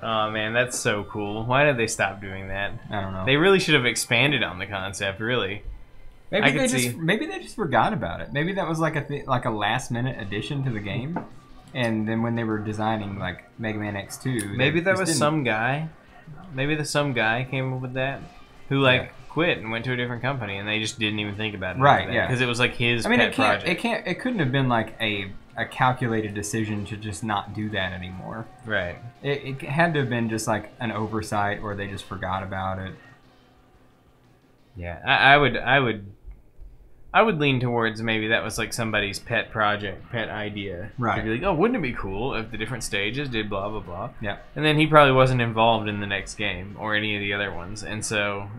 Oh man, that's so cool. Why did they stop doing that? I don't know. They really should have expanded on the concept, really. Maybe they just forgot about it. Maybe that was like a last minute addition to the game. And then when they were designing like Mega Man X2, maybe there was some guy. Maybe some guy came up with that who quit and went to a different company, and they just didn't even think about it. Right? Yeah. Because it was like his pet project. It couldn't have been like a calculated decision to just not do that anymore. Right. It had to have been just like an oversight, or they just forgot about it. Yeah, I would lean towards maybe that was like somebody's pet project, pet idea. Right. To be like, oh, wouldn't it be cool if the different stages did blah, blah, blah. Yeah. And then he probably wasn't involved in the next game or any of the other ones. And so,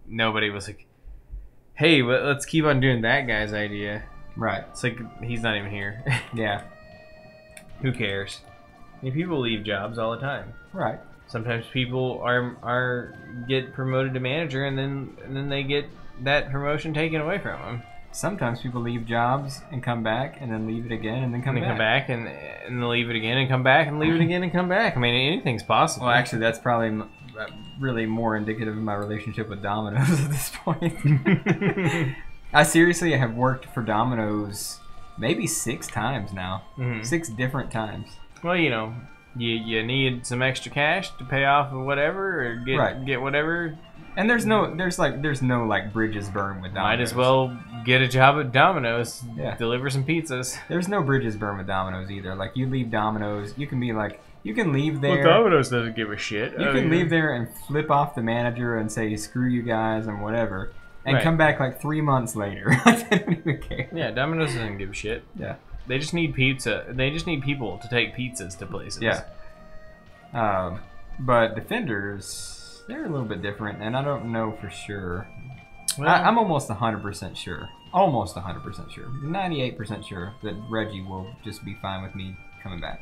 nobody was like, hey, let's keep on doing that guy's idea. Right. It's like, he's not even here. Yeah. Who cares? I mean, people leave jobs all the time. Right. Sometimes people get promoted to manager, and then they get that promotion taken away from them. Sometimes people leave jobs and come back, and then leave it again, and then come back, and then leave it again, and come back, and leave it again, and come back. I mean, anything's possible. Well, actually, that's probably really more indicative of my relationship with Domino's at this point. I seriously have worked for Domino's maybe 6 times now. 6 different times. Well, you need some extra cash to pay off of whatever, or get whatever. And there's no bridges burned with Domino's. Might as well get a job at Domino's. Yeah. Deliver some pizzas. There's no bridges burned with Domino's either. Like, you leave Domino's, you can be like, you can leave there. Well, Domino's doesn't give a shit. You can leave there and flip off the manager and say, screw you guys and whatever. And come back like 3 months later. They don't even care. Yeah, Domino's doesn't give a shit. Yeah. They just need pizza. They just need people to take pizzas to places. Yeah. But Defenders, they're a little bit different, and I don't know for sure. Well, I'm almost 100% sure. Almost 100% sure. 98% sure that Reggie will just be fine with me coming back.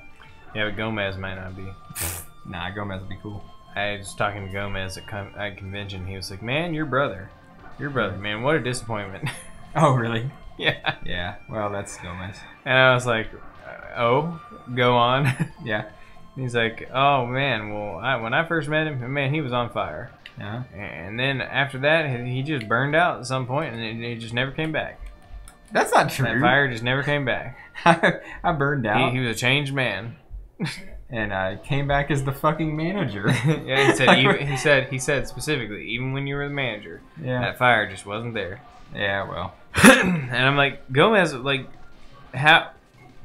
Yeah, but Gomez might not be. Nah, Gomez would be cool. I was talking to Gomez at convention. He was like, man, your brother, man, what a disappointment. Oh, really? Yeah. Yeah, well, that's Gomez. And I was like, oh, go on. Yeah. He's like, oh, man, well, when I first met him, man, he was on fire. Yeah. And then after that, he just burned out at some point, and he just never came back. That's not true. That fire just never came back. I burned out. He was a changed man. And I came back as the fucking manager. Yeah, he said specifically, even when you were the manager, that fire just wasn't there. Yeah, well. And I'm like, Gomez, like, how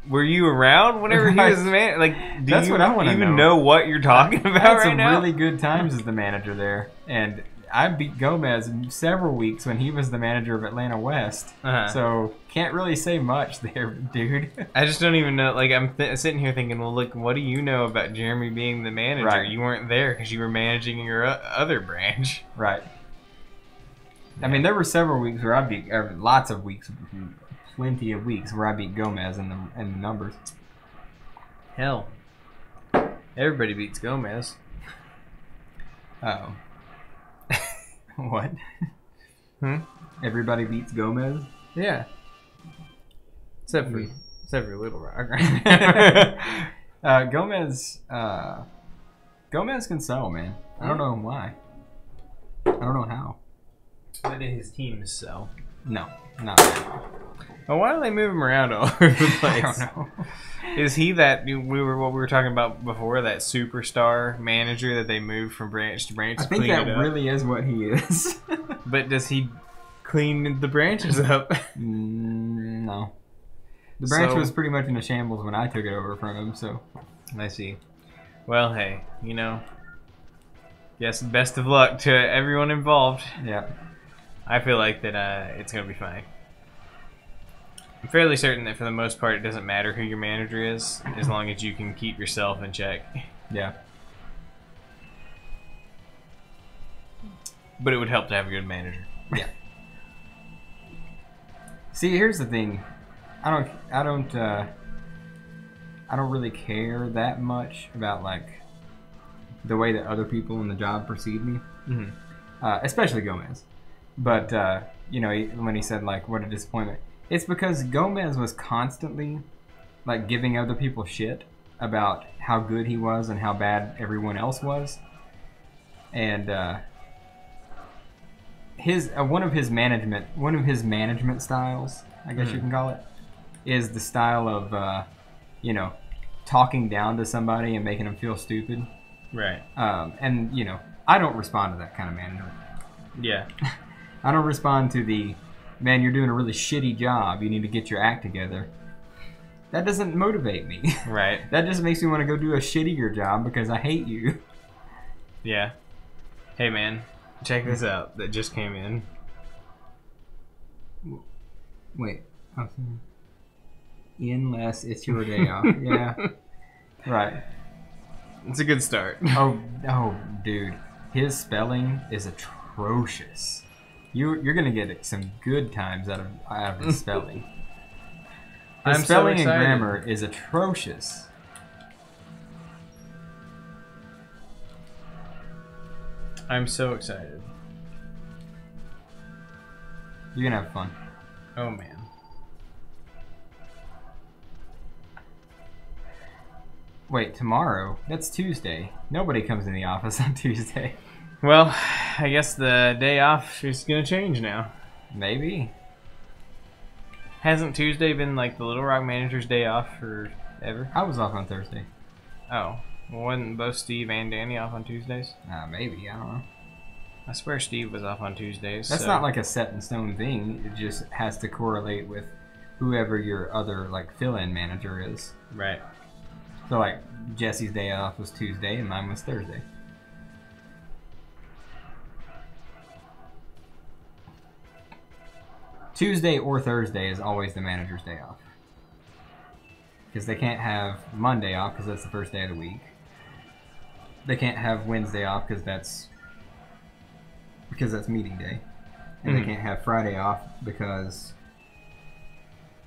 Were you around whenever he was the man? Like, do That's you what I want to even know what you're talking about I had right some now? really good times as the manager there, and I beat Gomez several weeks when he was the manager of Atlanta West. So can't really say much there, dude. I just don't even know. Like, I'm sitting here thinking, well, look, what do you know about Jeremy being the manager? Right. You weren't there because you were managing your other branch. Right. I mean, there were several weeks where I beat, lots of weeks, plenty of weeks where I beat Gomez in the numbers. Hell, everybody beats Gomez. Oh. What? Hmm? Everybody beats Gomez? Yeah. Except for Little Rock, right? Gomez can sell, man. I don't know why. I don't know how. What did his teams sell? No, not really. Well, why do they move him around all over the place? I don't know. we were talking about before, that superstar manager that they moved from branch to branch? I think that really is what he is. But does he clean the branches up? No. The branch was pretty much in a shambles when I took it over from him, so. I see. Well, hey, yes, best of luck to everyone involved. Yeah. I feel like that it's going to be fine. I'm fairly certain that for the most part it doesn't matter who your manager is, as long as you can keep yourself in check. Yeah. But it would help to have a good manager. Yeah. See, here's the thing. I don't really care that much about like the way that other people in the job perceive me, especially Gomez. But when he said like, "What a disappointment," it's because Gomez was constantly like giving other people shit about how good he was and how bad everyone else was, and one of his management styles, I guess you can call it, is the style of talking down to somebody and making them feel stupid. Right. And I don't respond to that kind of management. Yeah. I don't respond to the, man, you're doing a really shitty job, you need to get your act together. That doesn't motivate me. Right. That just makes me want to go do a shittier job because I hate you. Yeah. Hey, man, check this out that just came in. Wait. Unless it's your day off. Yeah. Right. It's a good start. Oh, dude. His spelling is atrocious. You're gonna get some good times out of his spelling. His spelling and grammar is atrocious. I'm so excited. You're gonna have fun. Oh, man. Wait, tomorrow? That's Tuesday. Nobody comes in the office on Tuesday. Well, I guess the day off is going to change now. Maybe. Hasn't Tuesday been like the Little Rock manager's day off forever? I was off on Thursday. Oh. Well, wasn't both Steve and Danny off on Tuesdays? Maybe. I don't know. I swear Steve was off on Tuesdays. That's not like a set in stone thing. It just has to correlate with whoever your other like fill-in manager is. Right. So like Jesse's day off was Tuesday and mine was Thursday. Tuesday or Thursday is always the manager's day off. Because they can't have Monday off because that's the first day of the week. They can't have Wednesday off because that's meeting day. And they can't have Friday off because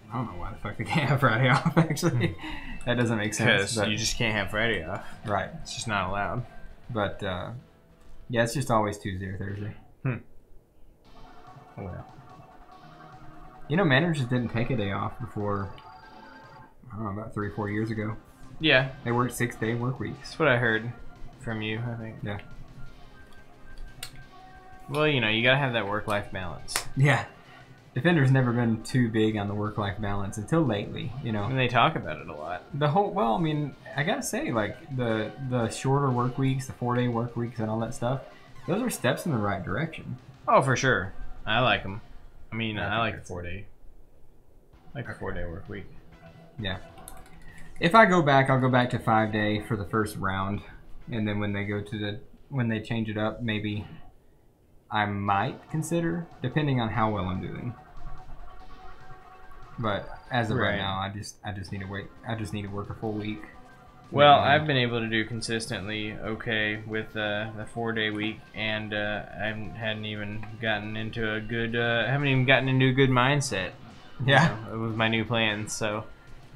I don't know why the fuck they can't have Friday off actually. That doesn't make sense. Because you just can't have Friday off. Right. It's just not allowed. But yeah, it's just always Tuesday or Thursday. Oh, well. Managers didn't take a day off before, I don't know, about 3 or 4 years ago. Yeah. They worked 6-day work weeks. That's what I heard from you, I think. Yeah. Well, you gotta have that work-life balance. Yeah. Defender's never been too big on the work-life balance until lately, And they talk about it a lot. I gotta say, like, the shorter work weeks, the 4-day work weeks and all that stuff, those are steps in the right direction. Oh, for sure. I like them. I like a 4-day. Like a 4-day work week. Yeah. If I go back, I'll go back to 5-day for the first round, and then when they change it up, maybe I might consider, depending on how well I'm doing. But as of right now, I just need to wait. I just need to work a full week. Well, I've been able to do consistently okay with the 4-day week, and I hadn't even gotten into a good mindset. Yeah, with my new plans. So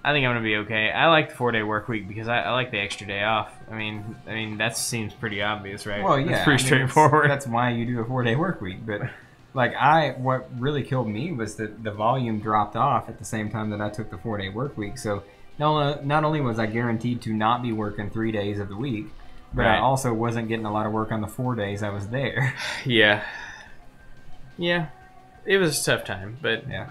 I think I'm gonna be okay. I like the 4-day work week because I like the extra day off. I mean that seems pretty obvious, right? Well, yeah, it's pretty straightforward. That's why you do a 4-day work week. But like what really killed me was that the volume dropped off at the same time that I took the 4-day work week. So not only was I guaranteed to not be working 3 days of the week, but I also wasn't getting a lot of work on the 4 days I was there. Yeah. It was a tough time, but yeah,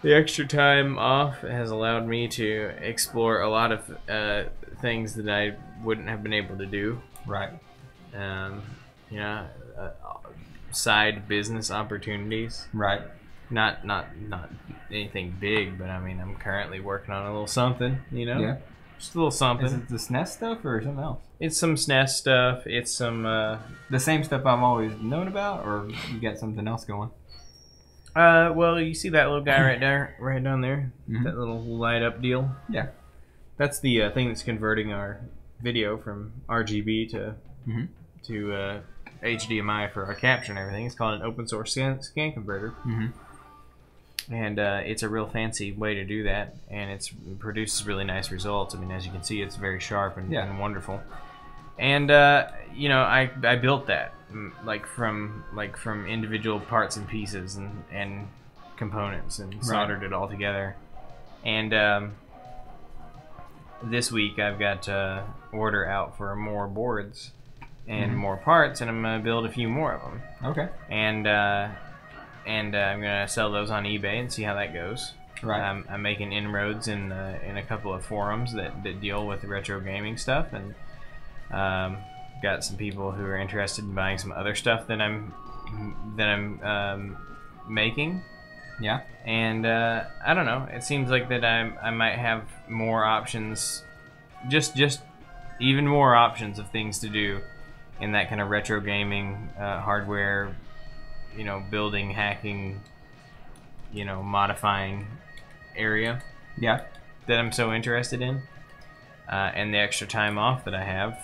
the extra time off has allowed me to explore a lot of things that I wouldn't have been able to do. Right. Side business opportunities. Right. Not anything big, but I mean, I'm currently working on a little something, Yeah. Just a little something. Is it the SNES stuff or something else? It's some SNES stuff. It's some the same stuff I've always known about, or you got something else going? Well, you see that little guy right down there, that little light up deal. Yeah, that's the thing that's converting our video from RGB to HDMI for our capture and everything. It's called an open source scan converter. And it's a real fancy way to do that, and it produces really nice results. I mean, as you can see, it's very sharp and wonderful. And I built that from individual parts and pieces and components and soldered it all together. And this week I've got order out for more boards and more parts, and I'm gonna build a few more of them. Okay. And I'm gonna sell those on eBay and see how that goes. Right. I'm making inroads in a couple of forums that deal with retro gaming stuff, and got some people who are interested in buying some other stuff that I'm making. Yeah. And I don't know. It seems like that I might have more options, just even more options of things to do in that kind of retro gaming hardware. Building, hacking, modifying area. Yeah. That I'm so interested in. And the extra time off that I have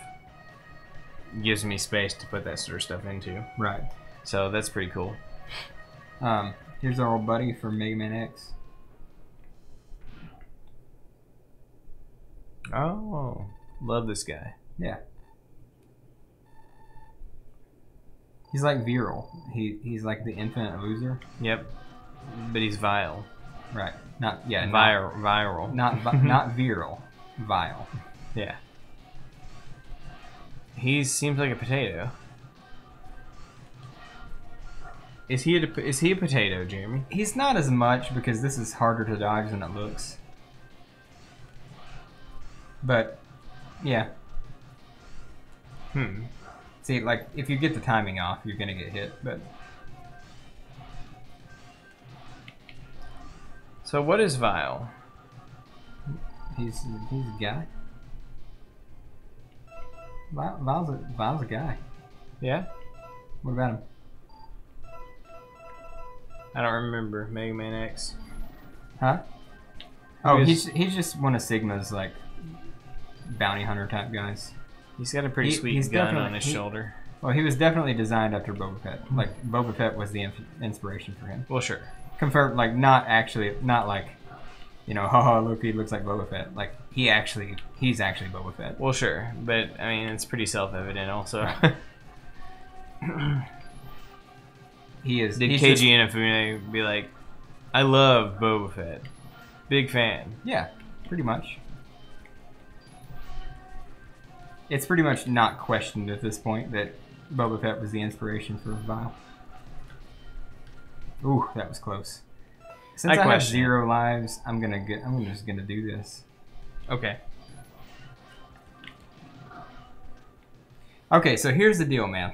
gives me space to put that sort of stuff into. Right. So that's pretty cool. Here's our old buddy from Mega Man X. Oh, love this guy. Yeah. He's like virile. He's like the infinite loser. Yep. But he's vile. Right. Viral. Not virile. Vile. Yeah. He seems like a potato. Is he a potato, Jeremy? He's not as much because this is harder to dodge than it looks. But yeah. See, like, if you get the timing off, you're gonna get hit, but... So what is vile? He's a guy. Vile's a guy. Yeah? What about him? I don't remember Mega Man X. Huh? Oh, he's just one of Sigma's, like, bounty hunter type guys. He's got a pretty sweet gun on his shoulder. Well, he was definitely designed after Boba Fett. Like, Boba Fett was the inspiration for him. Well, sure. Confirmed, like, not like, haha, look, he looks like Boba Fett. Like, he's actually Boba Fett. Well, sure. But, I mean, it's pretty self-evident also. He is. Did KG Inafune be like, I love Boba Fett. Big fan. Yeah, pretty much. It's pretty much not questioned at this point that Boba Fett was the inspiration for Vile. Ooh, that was close. Since I have 0 lives, I'm just gonna do this. Okay. Okay, so here's the deal, man.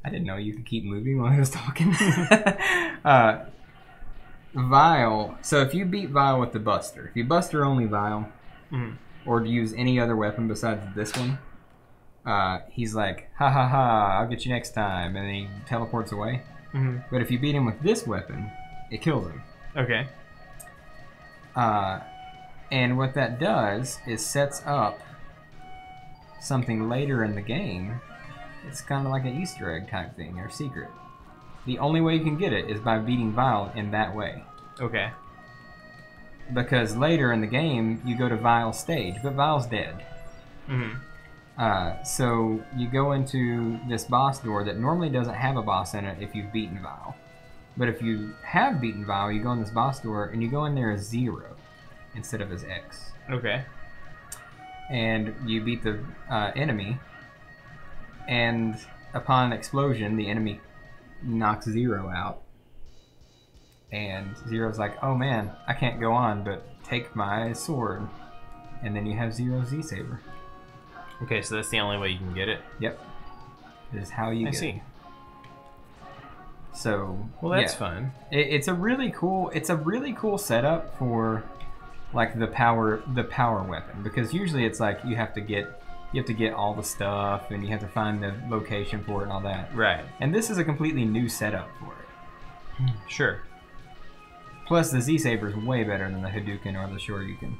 I didn't know you could keep moving while I was talking. Vile. So if you beat Vile with the Buster, if you Buster only Vile, Mhm. or use any other weapon besides this one, he's like, ha ha ha, I'll get you next time, and then he teleports away. Mm-hmm. But if you beat him with this weapon, it kills him. Okay. And what that does is sets up something later in the game. It's kind of like an Easter egg type thing, or secret. The only way you can get it is by beating Vile in that way. Okay. Because later in the game, you go to Vile's stage, but Vile's dead. Mm-hmm. So you go into this boss door that normally doesn't have a boss in it if you've beaten Vile. But if you have beaten Vile, you go in this boss door and you go in there as 0 instead of as X. Okay. And you beat the enemy, and upon explosion, the enemy knocks 0 out. And 0's like, oh man, I can't go on, but take my sword. And then you have 0 Z-Saber. Okay, so that's the only way you can get it? Yep. This is how you get it. So, well, that's fun. It's a really cool setup for like the power weapon, because usually it's like you have to get all the stuff and you have to find the location for it and all that. Right. And this is a completely new setup for it. Sure. Plus, the Z-Saber is way better than the Hadouken or the Shoryuken,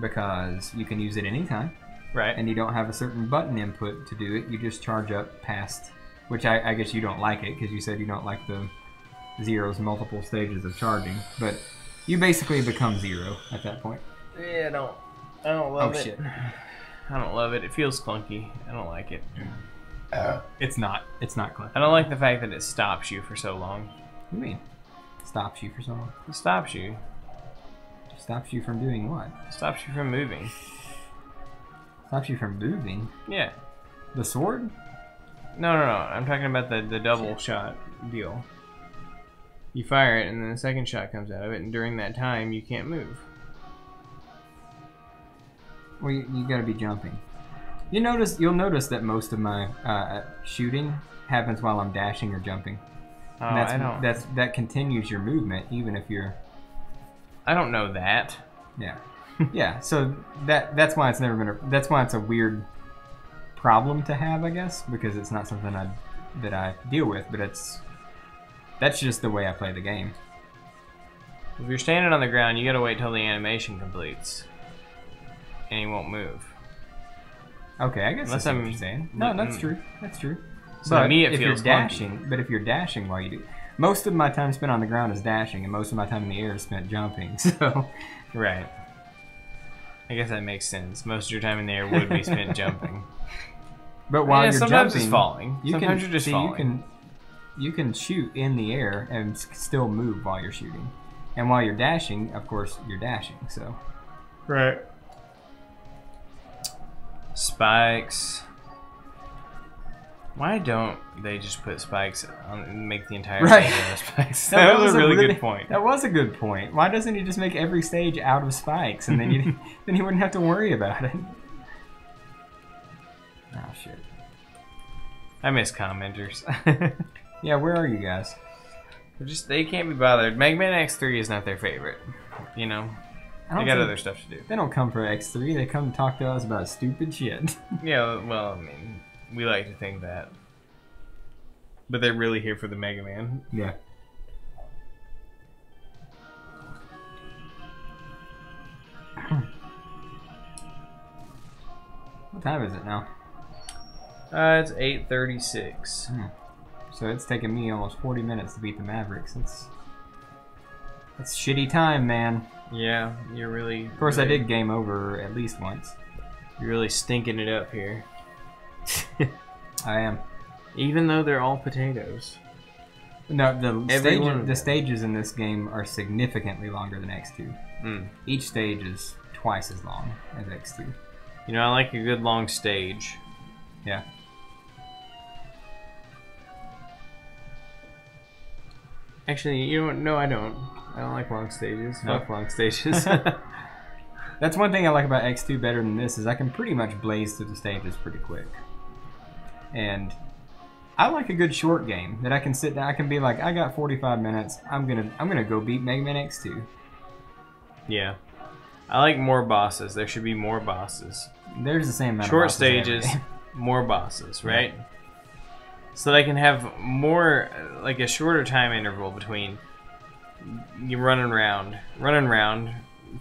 because you can use it anytime. Right. And you don't have a certain button input to do it. You just charge up past, which I guess you don't like it, because you said you don't like the 0's multiple stages of charging. But you basically become 0 at that point. Yeah, I don't love it. Oh shit. I don't love it. It feels clunky. I don't like it. It's not clunky. I don't like the fact that it stops you for so long. What do you mean? Stops you for so long? It stops you. Stops you from doing what? Stops you from moving. Stops you from moving? Yeah. The sword? No. I'm talking about the double shot deal. You fire it, and then the second shot comes out of it, and during that time, you can't move. Well, you gotta be jumping. You'll notice that most of my shooting happens while I'm dashing or jumping. Oh, I don't. That continues your movement, even if you're... I don't know that. Yeah. Yeah, so that's why it's never been that's why it's a weird problem to have, I guess, because it's not something that I deal with, but that's just the way I play the game. If you're standing on the ground, you gotta wait till the animation completes, and you won't move. Okay, I guess that's what you're saying. No, that's true. That's true. So to me, it feels dashing. But if you're dashing while you do, most of my time spent on the ground is dashing, and most of my time in the air is spent jumping. So, right. I guess that makes sense. Most of your time in the air would be spent jumping. But while you're sometimes jumping, it's falling. Sometimes you're just falling. You can shoot in the air and still move while you're shooting. And while you're dashing, of course, you're dashing. So, right. Spikes. Why don't they just put spikes on and make the entire stage out of spikes? That was a really good point. That was a good point. Why doesn't he just make every stage out of spikes, and then you wouldn't have to worry about it? Oh shit! I miss commenters. Yeah, where are you guys? They can't be bothered. Mega Man X3 is not their favorite. You know, they got other stuff to do. They don't come for X3. They come to talk to us about stupid shit. Yeah, well, I mean, we like to think that. But they're really here for the Mega Man. Yeah. What time is it now? It's 8:36. So it's taken me almost 40 minutes to beat the Mavericks. That's shitty time, man. Yeah, you're really... Of course, I did game over at least once. You're really stinking it up here. I am. Even though they're all potatoes. No, the stages in this game are significantly longer than X2. Each stage is twice as long as X2. You know, I like a good long stage. Yeah. Actually, you know what? No, I don't. I don't like long stages. No. Fuck long stages. That's one thing I like about X2 better than this, is I can pretty much blaze through the stages pretty quick. And I like a good short game that I can sit down. I can be like, I got 45 minutes. I'm gonna go beat Mega Man X2. Yeah, I like more bosses. There should be more bosses. There's the same amount short of bosses stages, more bosses, right? Yeah. So they can have more, like a shorter time interval between you running around,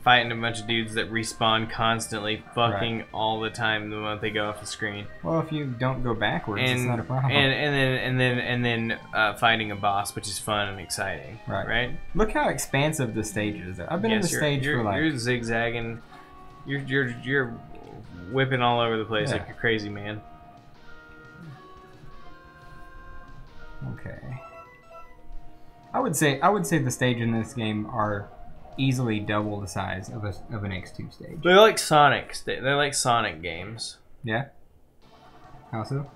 fighting a bunch of dudes that respawn constantly, fucking all the time the moment they go off the screen. Well, if you don't go backwards, it's not a problem. And then fighting a boss, which is fun and exciting. Right. Look how expansive the stage is. I've been in the stage for like. You're zigzagging. You're whipping all over the place like a crazy man. Okay. I would say the stages in this game are easily double the size of an X2 stage. They're like Sonic. They're like Sonic games. Yeah. How so?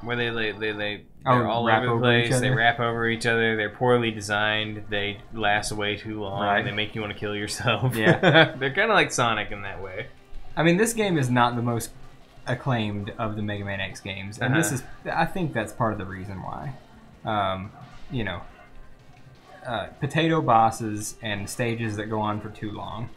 Where they're all over the place. They wrap over each other. They're poorly designed. They last way too long. Right. They make you want to kill yourself. Yeah. They're kind of like Sonic in that way. I mean, this game is not the most acclaimed of the Mega Man X games, and this is. I think that's part of the reason why. You know. Potato bosses and stages that go on for too long.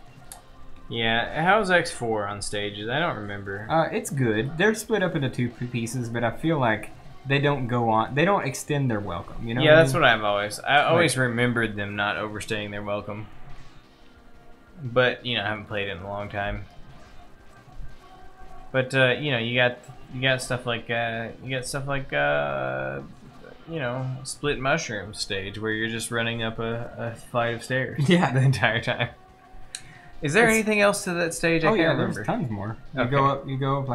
Yeah, how's X4 on stages? I don't remember. It's good. They're split up into two pieces, but I feel like they don't go on. They don't extend their welcome. You know? Yeah, that's what I've always. I always remembered them not overstaying their welcome. But I haven't played it in a long time. But you got stuff like split mushroom stage where you're just running up a flight of stairs. Yeah, the entire time. Is there anything else to that stage? I can't remember. There's tons more. You go up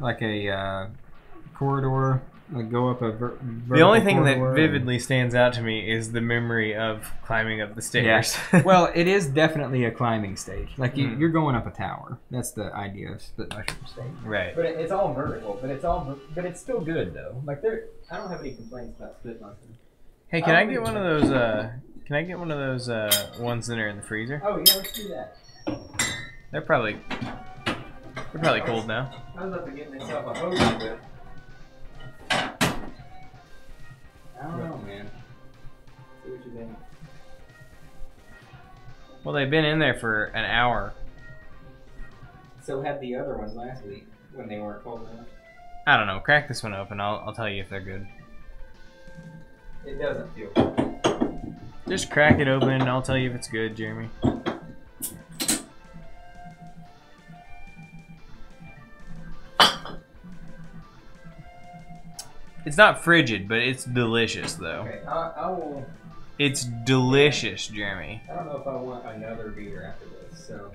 like a corridor. Like go up a the only thing that vividly stands out to me is the memory of climbing up the stairs. Yeah. Well, it is definitely a climbing stage. Like you're going up a tower. That's the idea of split mushroom stage. Right. But it's all vertical. But it's still good though. Like I don't have any complaints about split mushroom. Hey, can I get one of those? Can I get one of those ones that are in the freezer? Oh yeah, let's do that. They're probably cold now. I was about to get myself a hose whip. I don't know, man. See what you think. Well, they've been in there for an hour. So had the other ones last week when they weren't cold enough. I don't know. Crack this one open. I'll tell you if they're good. It doesn't feel good. Just crack it open and I'll tell you if it's good, Jeremy. It's not frigid, but it's delicious, though. Okay, I will... It's delicious, Jeremy. I don't know if I want another beer after this, so...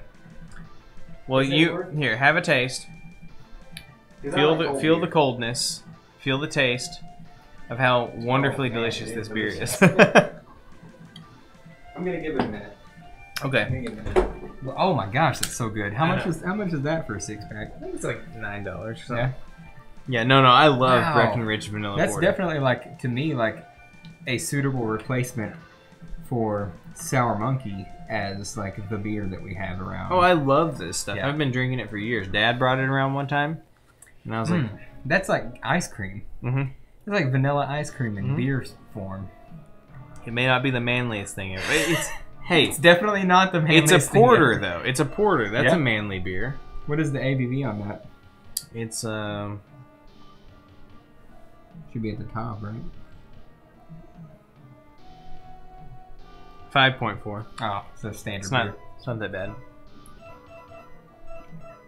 Well, here, have a taste. Feel the coldness. Feel the taste of how wonderfully delicious this beer is. I'm gonna give it a minute. Okay. Oh my gosh, that's so good. How much is that for a 6-pack? I think it's like $9 or something. Yeah. Yeah, no, I love Breckenridge Vanilla Porter. That's definitely, like, to me, like, a suitable replacement for Sour Monkey as, like, the beer that we have around. Oh, I love this stuff. Yeah. I've been drinking it for years. Dad brought it around one time, and I was like... That's like ice cream. Mm-hmm. It's like vanilla ice cream in beer form. It may not be the manliest thing ever. It's definitely not the manliest thing. It's a porter, though. It's a porter. That's a manly beer. What is the ABV on that? It's, should be at the top, right? 5.4. Oh, so standard beer. It's not that bad.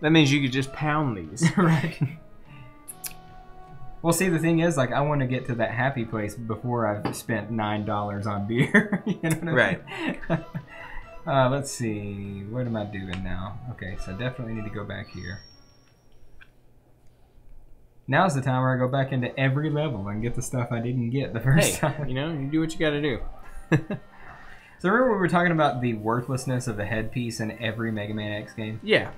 That means you could just pound these. Right. Well, see, the thing is, like, I want to get to that happy place before I've spent $9 on beer. You know what I mean? Right. Let's see. What am I doing now? Okay, so definitely need to go back here. Now's the time where I go back into every level and get the stuff I didn't get the first time. You do what you gotta do. So remember we were talking about the worthlessness of the headpiece in every Mega Man X game? Yeah.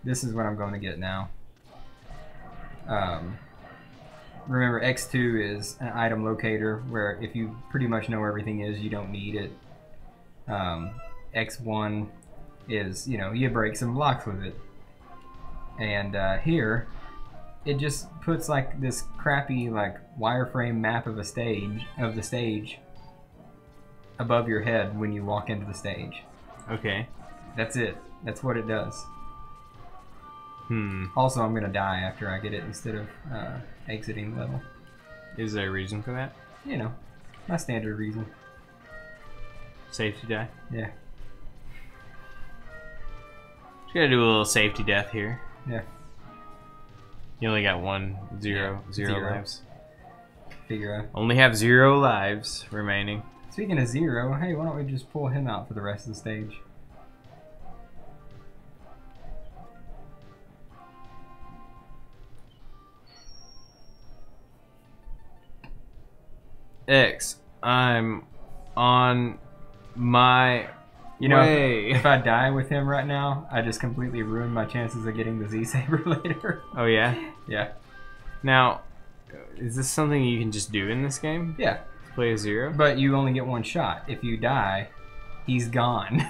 This is what I'm going to get now. Remember, X2 is an item locator where if you pretty much know where everything is, you don't need it. X1 is, you break some blocks with it. And here, it just puts like this crappy like wireframe map of the stage above your head when you walk into the stage. Okay. That's it. That's what it does. Also, I'm gonna die after I get it instead of exiting the level. Is there a reason for that? You know, my standard reason. Safety die? Yeah. Just gotta do a little safety death here. Yeah. You only got zero lives. Figure out. Only have 0 lives remaining. Speaking of 0, hey, why don't we just pull him out for the rest of the stage? X, I'm on my way. If I die with him right now, I just completely ruin my chances of getting the Z-Saber later. Oh, yeah? Yeah. Now, is this something you can just do in this game? Yeah. Play a 0? But you only get 1 shot. If you die, he's gone.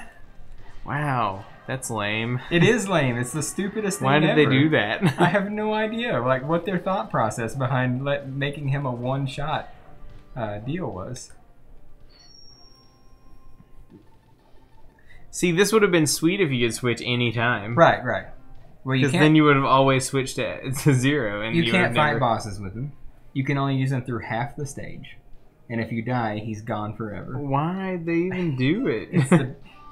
Wow, that's lame. It is lame. It's the stupidest thing Why did ever. they do that? I have no idea, like, what their thought process behind making him a 1-shot deal was. See, this would have been sweet if you could switch any time. Right, right. Well, you because can't. then you would have always switched to 0. And You can't fight bosses with him. You can only use him through half the stage. And if you die, he's gone forever. Why'd they even do it?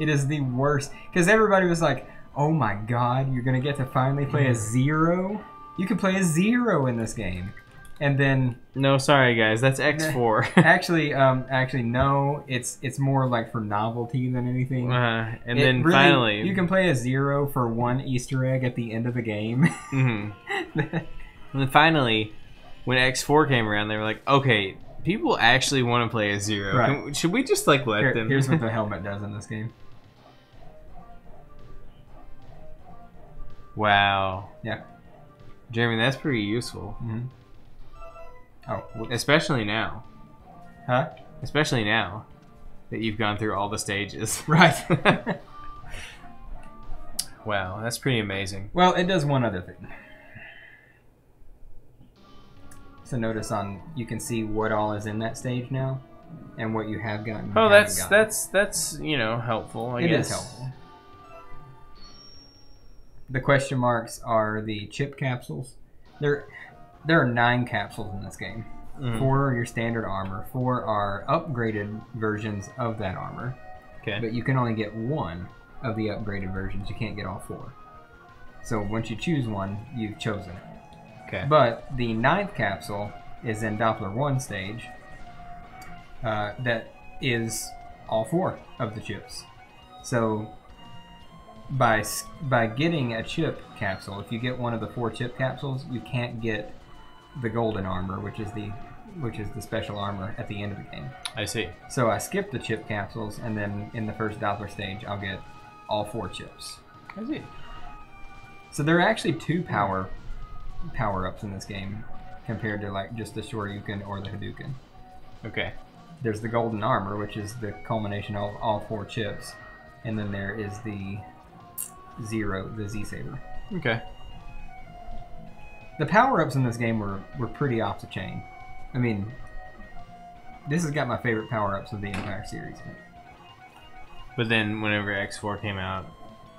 It is the worst. Because everybody was like, oh my god, you're going to get to finally play a 0? You can play a 0 in this game. And then... No, sorry guys, that's X4. actually, no. It's more like for novelty than anything. And then really, finally... You can play a 0 for 1 Easter egg at the end of the game. Mm-hmm. And then finally, when X4 came around, they were like, okay, people actually want to play a 0. Right. Should we just like let them... Here's what the helmet does in this game. Wow. Yeah. Jeremy, that's pretty useful. Mm-hmm. Oh, whoops. Especially now. Huh? Especially now that you've gone through all the stages. Right. Wow, that's pretty amazing. Well, it does one other thing. So notice you can see what all is in that stage now, and what you have gotten. Oh, that's helpful. I guess. It is helpful. The question marks are the chip capsules. There are 9 capsules in this game. 4 are your standard armor. 4 are upgraded versions of that armor. Okay. But you can only get 1 of the upgraded versions. You can't get all 4. So once you choose one, you've chosen it. Okay. But the 9th capsule is in Doppler 1 stage. That is all 4 of the chips. So by getting a chip capsule, if you get one of the 4 chip capsules, you can't get the golden armor, which is the special armor at the end of the game. I see. So I skip the chip capsules, and then in the first Doppler stage, I'll get all 4 chips. I see. So there are actually 2 power-ups in this game compared to like just the Shoryuken or the Hadouken. Okay. There's the golden armor, which is the culmination of all 4 chips, and then there is the Z-Saber. Okay. The power-ups in this game were pretty off the chain. I mean, this has got my favorite power-ups of the entire series. But then whenever X4 came out,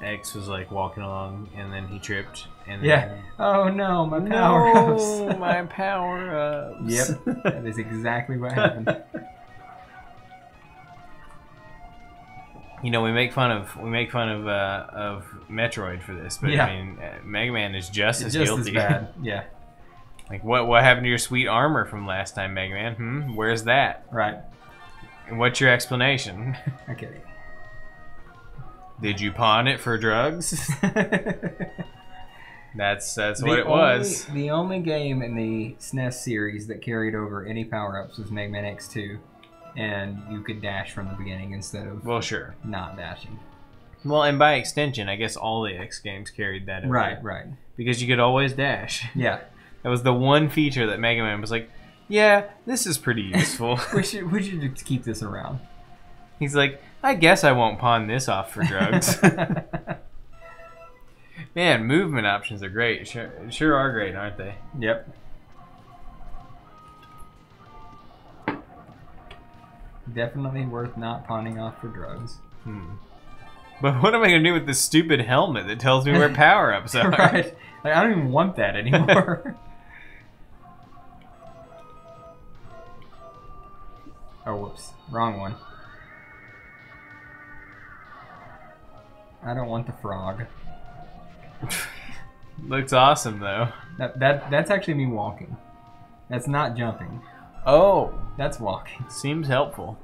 X was like walking along, and then he tripped. And yeah. Oh no, my power-ups. No, my power-ups. Yep, that is exactly what happened. You know, we make fun of Metroid for this, but yeah. I mean, Mega Man is just as guilty. Just as bad. Yeah. Like what happened to your sweet armor from last time, Mega Man? Where's that? Right. And what's your explanation? Okay. Did you pawn it for drugs? That's what it was. The only game in the SNES series that carried over any power-ups was Mega Man X2, and you could dash from the beginning instead of not dashing. Well, and by extension, I guess all the X games carried that over. Right. Because you could always dash. Yeah. That was the one feature that Mega Man was like, yeah, this is pretty useful. we should just keep this around. He's like, I guess I won't pawn this off for drugs. Man, movement options are great. Sure are great, aren't they? Yep. Definitely worth not pawning off for drugs. But what am I going to do with this stupid helmet that tells me where power-ups are? Right. Like, I don't even want that anymore. Oh, whoops. Wrong one. I don't want the frog. Looks awesome, though. That's actually me walking. That's not jumping. Oh. That's walking. Seems helpful.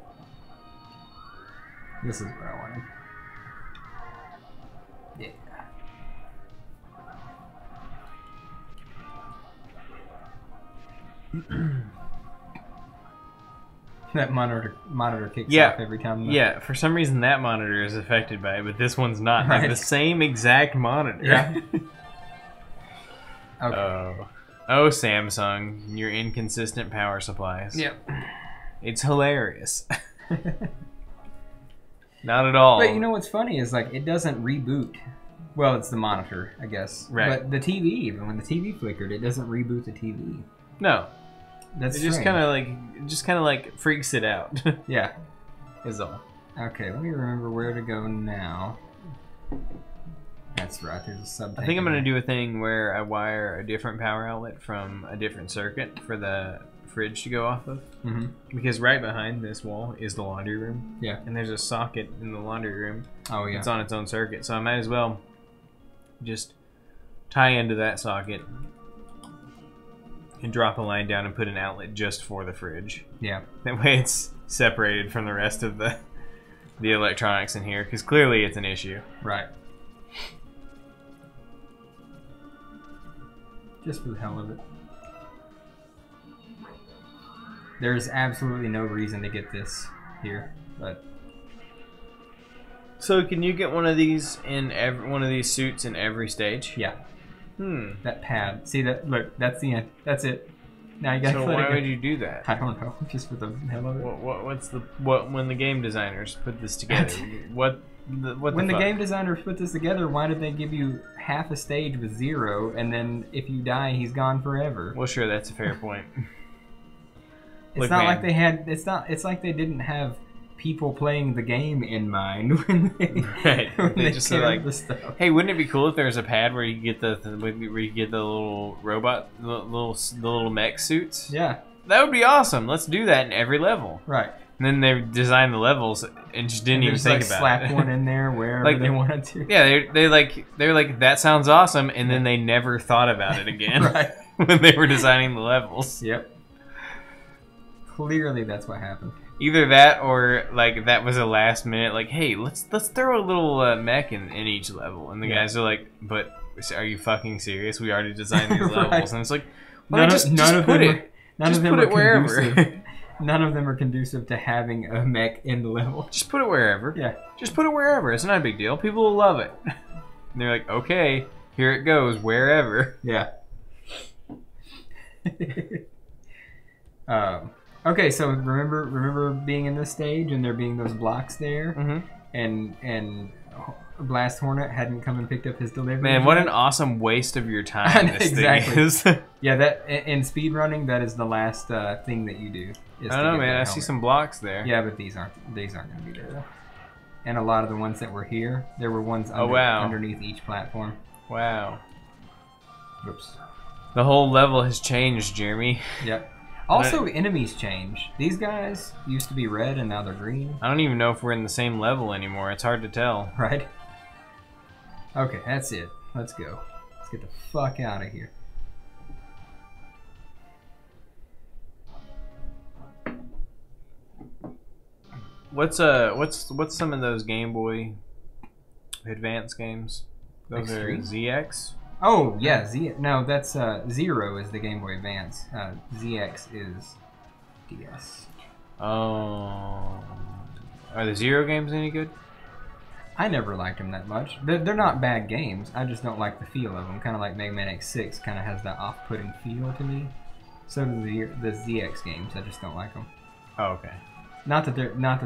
This is what I wanted. Yeah. That monitor kicks off every time. Yeah, for some reason that monitor is affected by it, but this one's not. Right. Like the same exact monitor. Yeah. Okay. Oh, Samsung, your inconsistent power supplies. Yep. It's hilarious. Not at all. But you know what's funny is like it doesn't reboot. Well, it's the monitor, I guess. Right. But the TV, even when the TV flickered, it doesn't reboot the TV. No. That's it just kind of like freaks it out. Yeah. Is all. Okay, let me remember where to go now. That's right. There's a sub. I think I'm gonna do a thing where I wire a different power outlet from a different circuit for the fridge to go off of. Mm-hmm. Because right behind this wall is the laundry room. Yeah. And there's a socket in the laundry room. Oh yeah. It's on its own circuit, so I might as well just tie into that socket and drop a line down and put an outlet just for the fridge. Yeah. That way it's separated from the rest of the electronics in here, because clearly it's an issue. Right. Just for the hell of it. There's absolutely no reason to get this here, but... So can you get one of these in one of these suits in every stage? Yeah. That pad. See that? Look, that's the end. That's it. Now you gotta So let it why go. would you do that? I don't know. Just for the hell of it. When the game designers put this together? When the game designers put this together, why did they give you half a stage with 0, and then if you die, he's gone forever? Well, sure, that's a fair point. It's not like they had. It's not. It's like they didn't have people playing the game in mind when they just said like, the stuff. Hey, wouldn't it be cool if there was a pad where you get the little robot, the little mech suits? Yeah, that would be awesome. Let's do that in every level. Right. And then they designed the levels and just didn't even think about slap it. One in there wherever like, they wanted to. Yeah, they were like that sounds awesome, and then they never thought about it again. Right. When they were designing the levels. Yep. Clearly, that's what happened. Either that, or like that was a last minute. Like, hey, let's throw a little mech in each level, and the guys are like, "But are you fucking serious? We already designed these levels." Right. And it's like, well, just put it wherever. None of them are conducive to having a mech in the level. Just put it wherever. Yeah. Just put it wherever. It's not a big deal. People will love it. And they're like, okay, here it goes, wherever. Yeah. Okay, so remember being in this stage and there being those blocks there, and Blast Hornet hadn't come and picked up his delivery. Man, what an awesome waste of your time this exactly. thing is. Yeah, that in speedrunning, that is the last thing that you do. I don't know, man. I see some blocks there. Yeah, but these aren't going to be there though. And a lot of the ones that were here, there were ones underneath each platform. Wow. Oops. The whole level has changed, Jeremy. Yep. Also, enemies change. These guys used to be red and now they're green. I don't even know if we're in the same level anymore. It's hard to tell. Right? Okay, that's it. Let's go. Let's get the fuck out of here. What's some of those Game Boy Advance games? Those Extreme? are ZX? Oh, yeah, no, that's Zero is the Game Boy Advance. ZX is DS. Oh. Are the Zero games any good? I never liked them that much. They're not bad games. I just don't like the feel of them. Kind of like Mega Man X6 kind of has that off-putting feel to me. So do the ZX games. I just don't like them. Oh, okay. Not that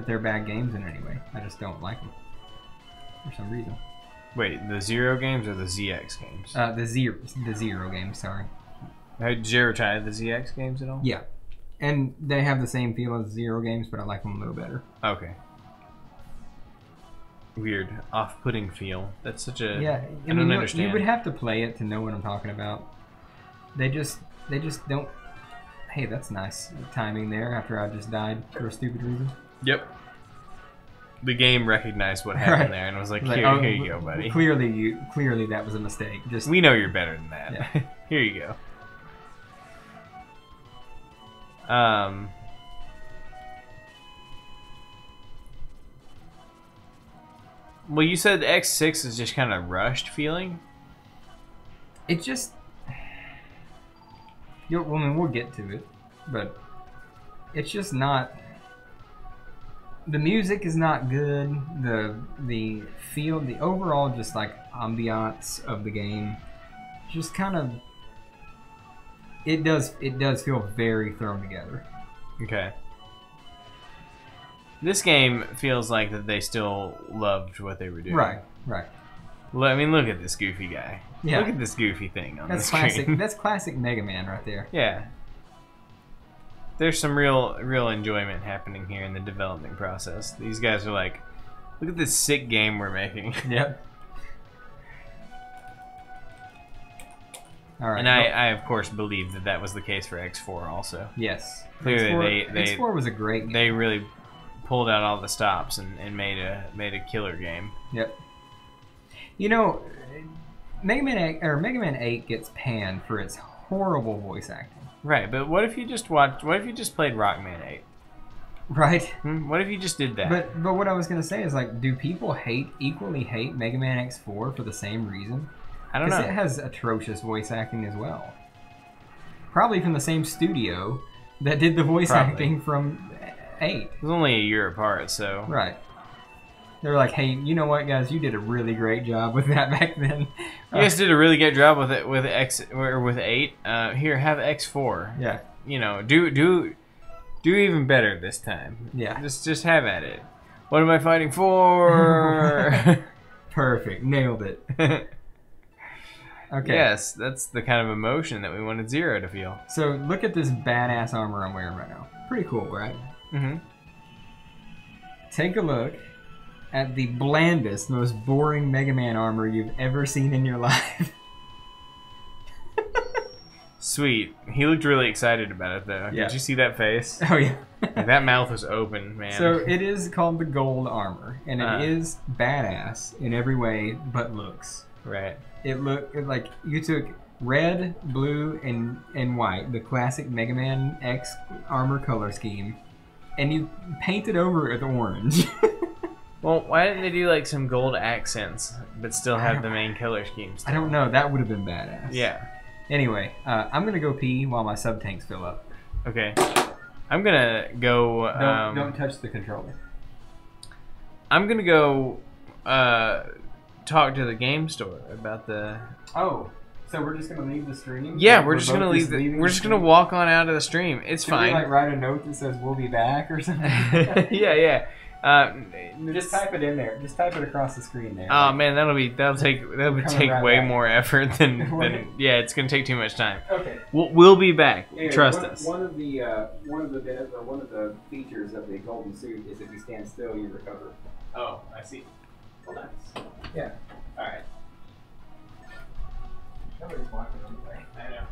they're bad games in any way. I just don't like them for some reason. Wait, the Zero games or the ZX games? The Zero games. Sorry. Did you ever try the ZX games at all? Yeah, and they have the same feel as Zero games, but I like them a little better. Okay. Weird, off-putting feel. That's such a... Yeah, I don't understand. You would have to play it to know what I'm talking about. They just don't... Hey, that's nice timing there after I just died for a stupid reason. Yep. The game recognized what happened there and was like, here you go, buddy. Clearly that was a mistake. We know you're better than that. Yeah. Here you go. Well, you said X6 is just kind of rushed feeling. It just... I mean, we'll get to it, but it's just not... The music is not good. The feel, the overall just like ambiance of the game, just kind of... It does feel very thrown together. Okay. This game feels like that they still loved what they were doing. Right. I mean, look at this goofy guy. Yeah. Look at this goofy thing on the classic. screen. That's classic Mega Man right there. Yeah. There's some real enjoyment happening here in the development process. These guys are like, look at this sick game we're making. Yep. All right. And I of course believe that was the case for X4 also. Yes. Clearly X4 was a great game. They really pulled out all the stops and made a killer game. Yep. You know, Mega Man 8 gets panned for its horrible voice acting. Right, but what if you just played Rockman 8? Right. What if you just did that? But what I was gonna say is, like, do people equally hate Mega Man X4 for the same reason? I don't know. Because it has atrocious voice acting as well. Probably from the same studio that did the voice acting from 8. It was only a year apart, so... Right. They were like, hey, you know what, guys? You did a really great job with that back then. You guys did a really good job with it with 8. Here, have X4. Yeah. You know, do even better this time. Yeah. Just have at it. What am I fighting for? Perfect. Nailed it. Okay. Yes, that's the kind of emotion that we wanted Zero to feel. So look at this badass armor I'm wearing right now. Pretty cool, right? Mm-hmm. Take a look at the blandest, most boring Mega Man armor you've ever seen in your life. Sweet. He looked really excited about it, though. Yeah. Did you see that face? Oh, yeah. Like, that mouth was open, man. So it is called the gold armor, and it is badass in every way but looks. Right. It looked like you took red, blue, and white, the classic Mega Man X armor color scheme, and you painted over it with orange. Well, why didn't they do like some gold accents, but still have the main color schemes? I don't know. That would have been badass. Yeah. Anyway, I'm gonna go pee while my sub tanks fill up. Okay. I'm gonna go. Don't touch the controller. I'm gonna go talk to the game store about the. Oh, so we're just gonna leave the stream? Yeah, we're just gonna leave. We're just gonna walk on out of the stream. It's fine. Should we, like, write a note that says "We'll be back" or something? Yeah. Just type it in there. Just type it across the screen there. Oh man, that'll take right way back. more effort than yeah. It's gonna take too much time. Okay. We'll be back. Anyway, Trust us. One of the features of the golden suit is if you stand still, you recover. Oh, I see. Well, nice. Yeah. All right. Nobody's watching anyway. I know.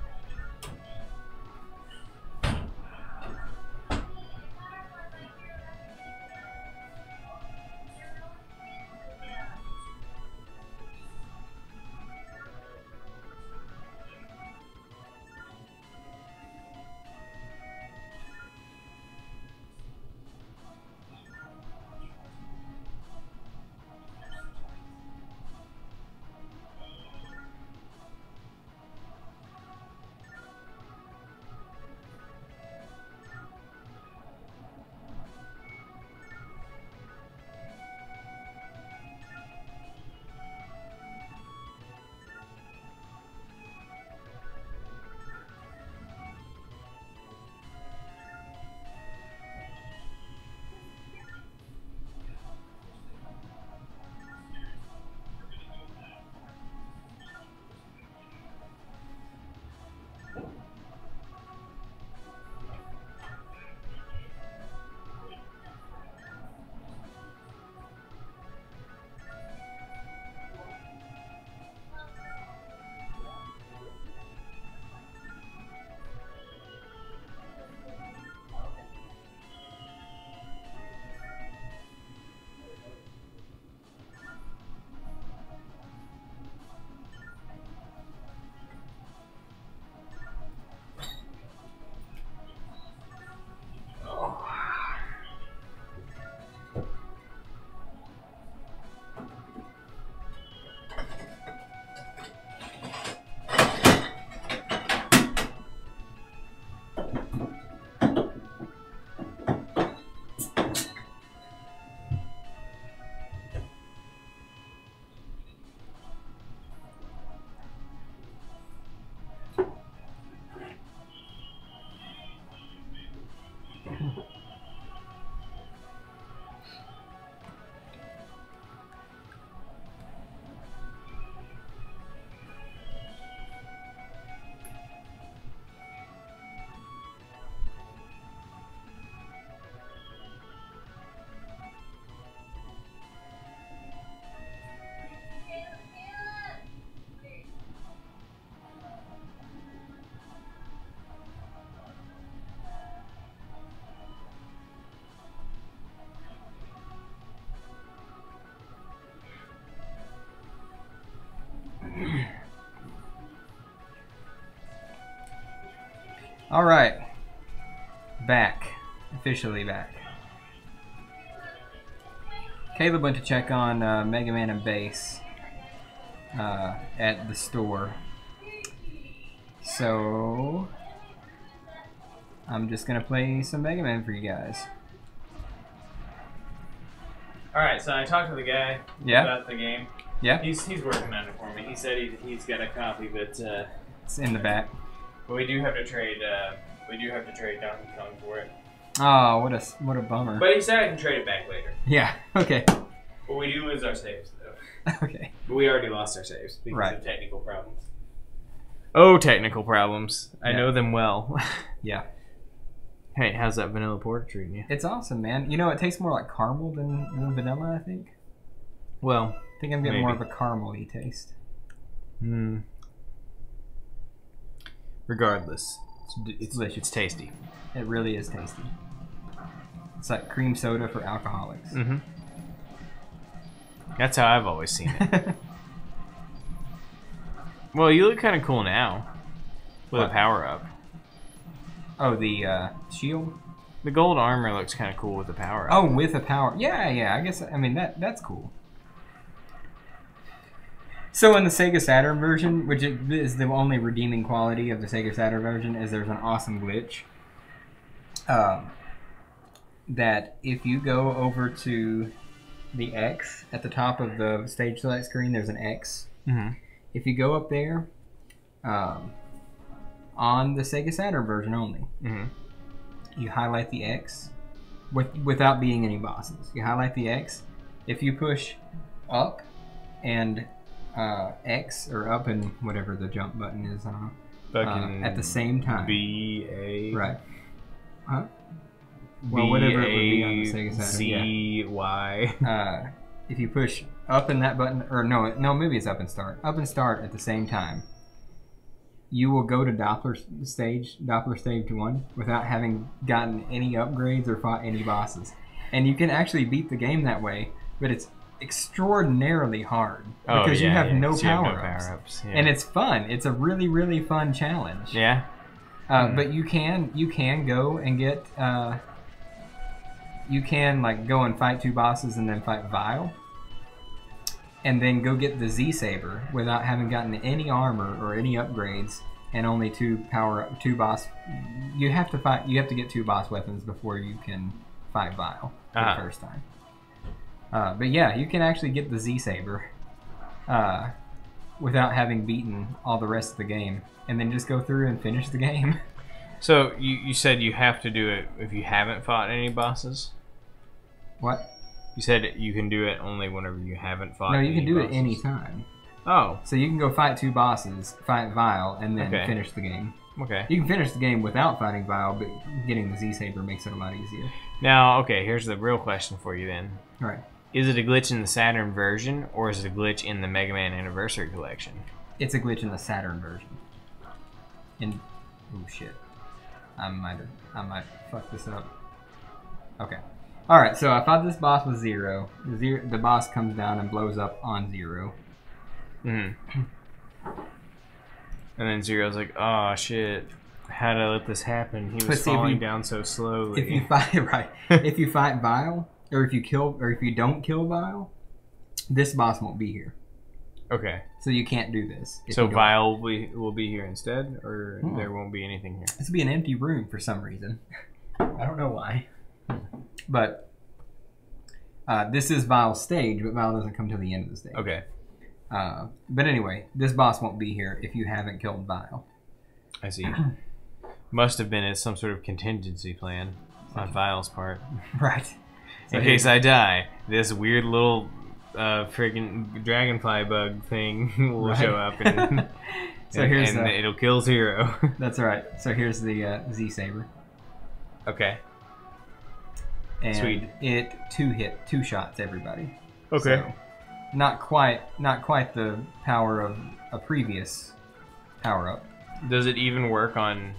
All right, back, officially back. Caleb went to check on Mega Man and Bass at the store, so I'm just gonna play some Mega Man for you guys. All right, so I talked to the guy about the game. Yeah, he's working on it for me. He said he's got a copy, but it's in the back. But we do have to trade. We do have to trade Donkey Kong for it. Oh, what a bummer. But he said I can trade it back later. Yeah. Okay. But we do lose our saves, though. Okay. But we already lost our saves because of technical problems. Oh, technical problems. I know them well. Yeah. Hey, how's that vanilla porter treating you? It's awesome, man. You know, it tastes more like caramel than vanilla, I think. Well, I think I'm getting more of a caramel-y taste. Hmm. Regardless, it's delicious. It's tasty. It really is tasty. It's like cream soda for alcoholics. Mm-hmm. That's how I've always seen it. Well, you look kind of cool now with a power-up. Oh, the shield? The gold armor looks kind of cool with the power-up. Oh, with a power. Yeah. I guess. I mean, that's cool. So in the Sega Saturn version, which is the only redeeming quality of the Sega Saturn version, is there's an awesome glitch. That if you go over to the X at the top of the stage select screen, there's an X. Mm-hmm. If you go up there, on the Sega Saturn version only, you highlight the X without beating any bosses. You highlight the X. If you push up and X or up and whatever the jump button is, I don't know, at the same time. B-A... Right. Huh? Well, whatever it would be on the Sega Saturn. C-Y. Yeah. If you push up in that button, or no, maybe it's up and start. Up and start at the same time. You will go to Doppler stage 1 without having gotten any upgrades or fought any bosses. And you can actually beat the game that way, but it's extraordinarily hard because you have no power-ups. Yeah. And it's fun. It's a really, really fun challenge. Yeah. But you can go and get you can like go and fight 2 bosses and then fight Vile, and then go get the Z Saber without having gotten any armor or any upgrades, and only 2 boss. You have to get 2 boss weapons before you can fight Vile for the first time. But yeah, you can actually get the Z Saber without having beaten all the rest of the game, and then just go through and finish the game. So you said you have to do it if you haven't fought any bosses? What? You said you can do it only whenever you haven't fought any bosses? No, you can do it any time. Oh. So you can go fight 2 bosses, fight Vile, and then finish the game. Okay. You can finish the game without fighting Vile, but getting the Z Saber makes it a lot easier. Now, okay, here's the real question for you then. All right. Is it a glitch in the Saturn version, or is it a glitch in the Mega Man Anniversary Collection? It's a glitch in the Saturn version. And oh shit, I might fuck this up. Okay. All right. So I fought this boss with Zero. The boss comes down and blows up on Zero. Mm-hmm. And then Zero's like, "Oh shit, how did I let this happen? He was falling down so slowly." If you fight if you fight Vile, or if you don't kill Vile, this boss won't be here. Okay. So you can't do this. So Vile will be here instead, or there won't be anything here? This will be an empty room for some reason. I don't know why. But this is Vile's stage, but Vile doesn't come to the end of the stage. Okay. But anyway, this boss won't be here if you haven't killed Vile. I see. Must have been as some sort of contingency plan. On Vile's part. Right. So in case I die, this weird little friggin' dragonfly bug thing will show up and, and it'll kill Zero. That's right. So here's the Z-Saber. Okay. And Sweet. it two shots everybody. Okay. So not quite the power of a previous power-up. Does it even work on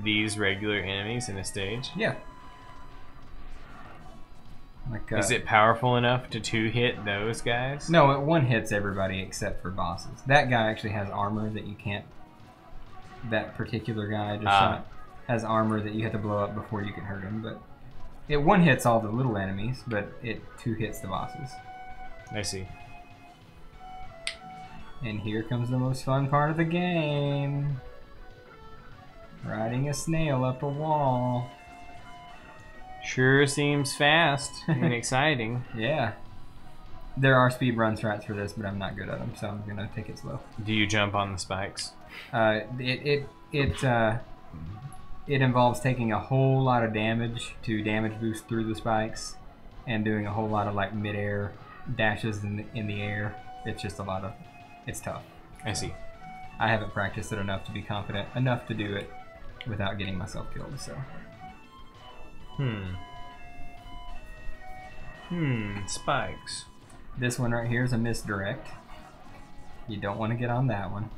these regular enemies in a stage? Yeah. Like, is it powerful enough to two-hit those guys? No, it one-hits everybody except for bosses. That guy actually has armor that you can't... That particular guy just shot has armor that you have to blow up before you can hurt him, but it one-hits all the little enemies, but it two-hits the bosses. I see. And here comes the most fun part of the game. Riding a snail up a wall. Sure seems fast and exciting. Yeah. There are speedrun strats for this, but I'm not good at them, so I'm gonna take it slow. Do you jump on the spikes? It involves taking a whole lot of damage to damage boost through the spikes, and doing a whole lot of like mid-air dashes in the air. It's just a lot of... It's tough. I see. I haven't practiced it enough to be confident enough to do it without getting myself killed, so... Spikes. This one right here is a misdirect. You don't want to get on that one.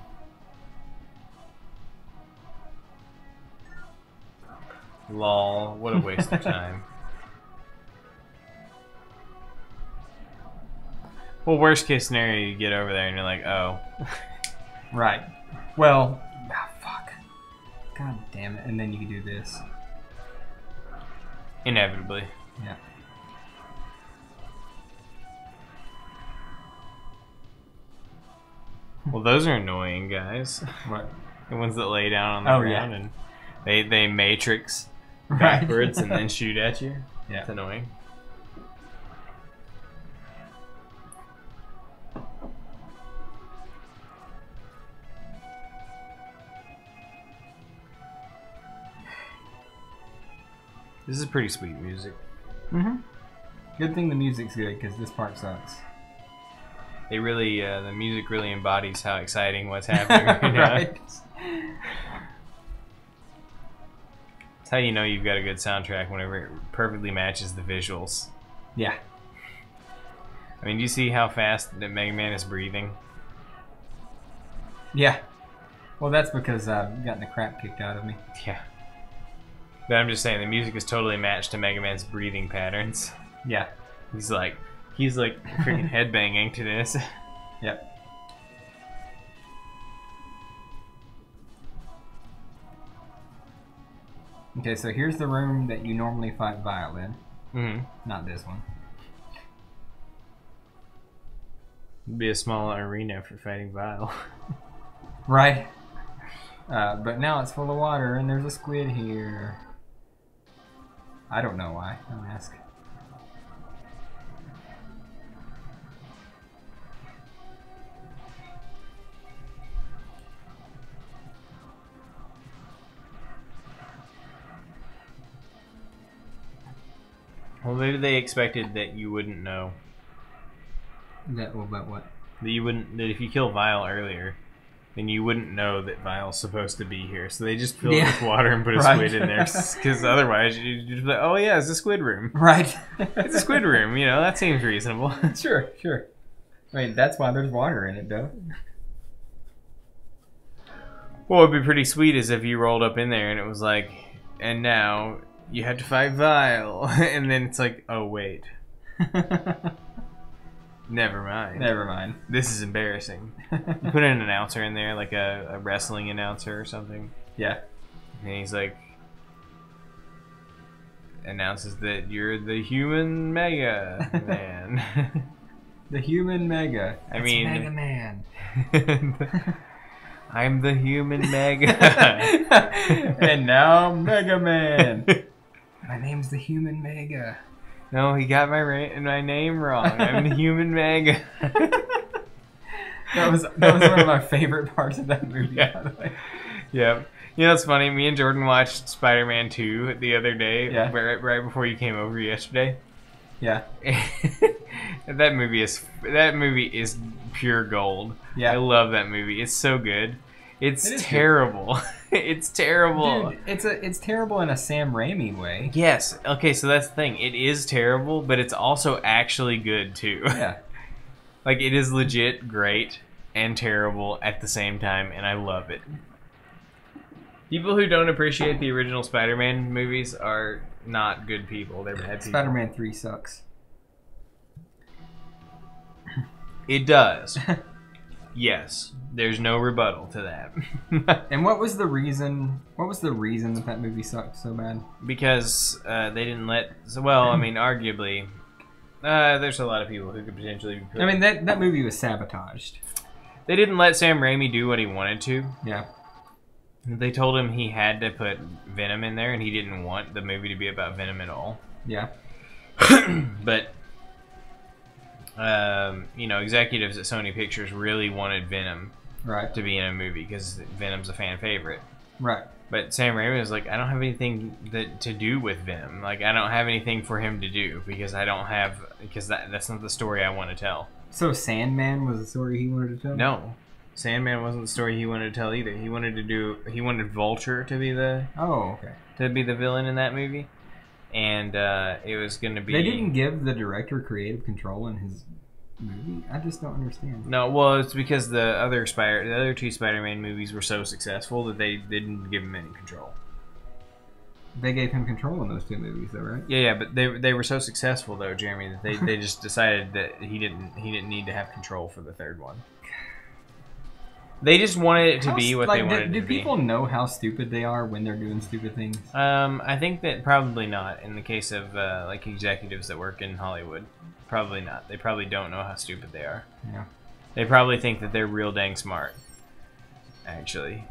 Lol, what a waste of time. Well, worst case scenario, you get over there and you're like, oh. Right. Well, fuck. God damn it. And then you can do this. Inevitably. Yeah. Well, those are annoying, guys. What? The ones that lay down on the ground and they matrix backwards and then shoot at you. Yeah. It's annoying. This is pretty sweet music. Mm-hmm. Good thing the music's good, because this part sucks. They really, the music really embodies how exciting what's happening right now. Right. It's how you know you've got a good soundtrack whenever it perfectly matches the visuals. Yeah. I mean, do you see how fast that Mega Man is breathing? Yeah. Well, that's because I've gotten the crap kicked out of me. Yeah. But I'm just saying, the music is totally matched to Mega Man's breathing patterns. Yeah. He's like freaking headbanging to this. Yep. Okay, so here's the room that you normally fight Vile in. Mm-hmm. Not this one. It'd be a small arena for fighting Vile. Right. But now it's full of water and there's a squid here. I don't know why. Don't ask. Well, maybe they expected that you wouldn't know. About what? That if you kill Vile earlier, then you wouldn't know that Vile's supposed to be here. So they just filled it with water and put a squid in there. Because otherwise, you'd just be like, oh yeah, it's a squid room. Right. It's a squid room, you know, that seems reasonable. Sure. I mean, that's why there's water in it, though. What would be pretty sweet is if you rolled up in there and it was like, and now you have to fight Vile. And then it's like, oh wait. Never mind. This is embarrassing. You put an announcer in there, like a wrestling announcer or something. Yeah. And he's like, announces that you're the human Mega Man. The human Mega. I mean, Mega Man. I'm the human Mega. And now Mega Man. My name's the human Mega. No, he got my name wrong. I'm the human Mega. That was one of my favorite parts of that movie, by the way. Yep. You know, it's funny. Me and Jordan watched Spider-Man 2 the other day, Yeah. right before you came over yesterday. Yeah. That movie is pure gold. Yeah. I love that movie. It's so good. It's terrible. It's terrible. Dude, it's terrible in a Sam Raimi way. Yes. Okay, so that's the thing. It is terrible, but it's also actually good too. Yeah. Like, it is legit great and terrible at the same time, and I love it. People who don't appreciate the original Spider-Man movies are not good people. They're bad people. Spider-Man 3 sucks. It does. Yes. There's no rebuttal to that. And what was the reason that movie sucked so bad? Because they didn't let... Well, I mean, arguably... there's a lot of people who could potentially be put... I mean, that movie was sabotaged. They didn't let Sam Raimi do what he wanted to. Yeah. They told him he had to put Venom in there, and he didn't want the movie to be about Venom at all. Yeah. But, you know, executives at Sony Pictures really wanted Venom to be in a movie because Venom's a fan favorite. Right. But Sam Raimi was like, I don't have anything to do with Venom. Like, I don't have anything for him to do because that's not the story I want to tell. So Sandman was the story he wanted to tell? No. Sandman wasn't the story he wanted to tell either. He wanted Vulture to be the villain in that movie. And it was going to be... They didn't give the director creative control in his movie? I just don't understand. No, well, it's because the other two Spider-Man movies were so successful that they didn't give him any control. They gave him control in those two movies, though, right? Yeah, but they were so successful, though, Jeremy, that they just decided that he didn't need to have control for the third one. They just wanted it to be what they wanted it to be. Do people know how stupid they are when they're doing stupid things? I think that probably not in the case of like executives that work in Hollywood. Probably not. They probably don't know how stupid they are. Yeah. They probably think that they're real dang smart, actually.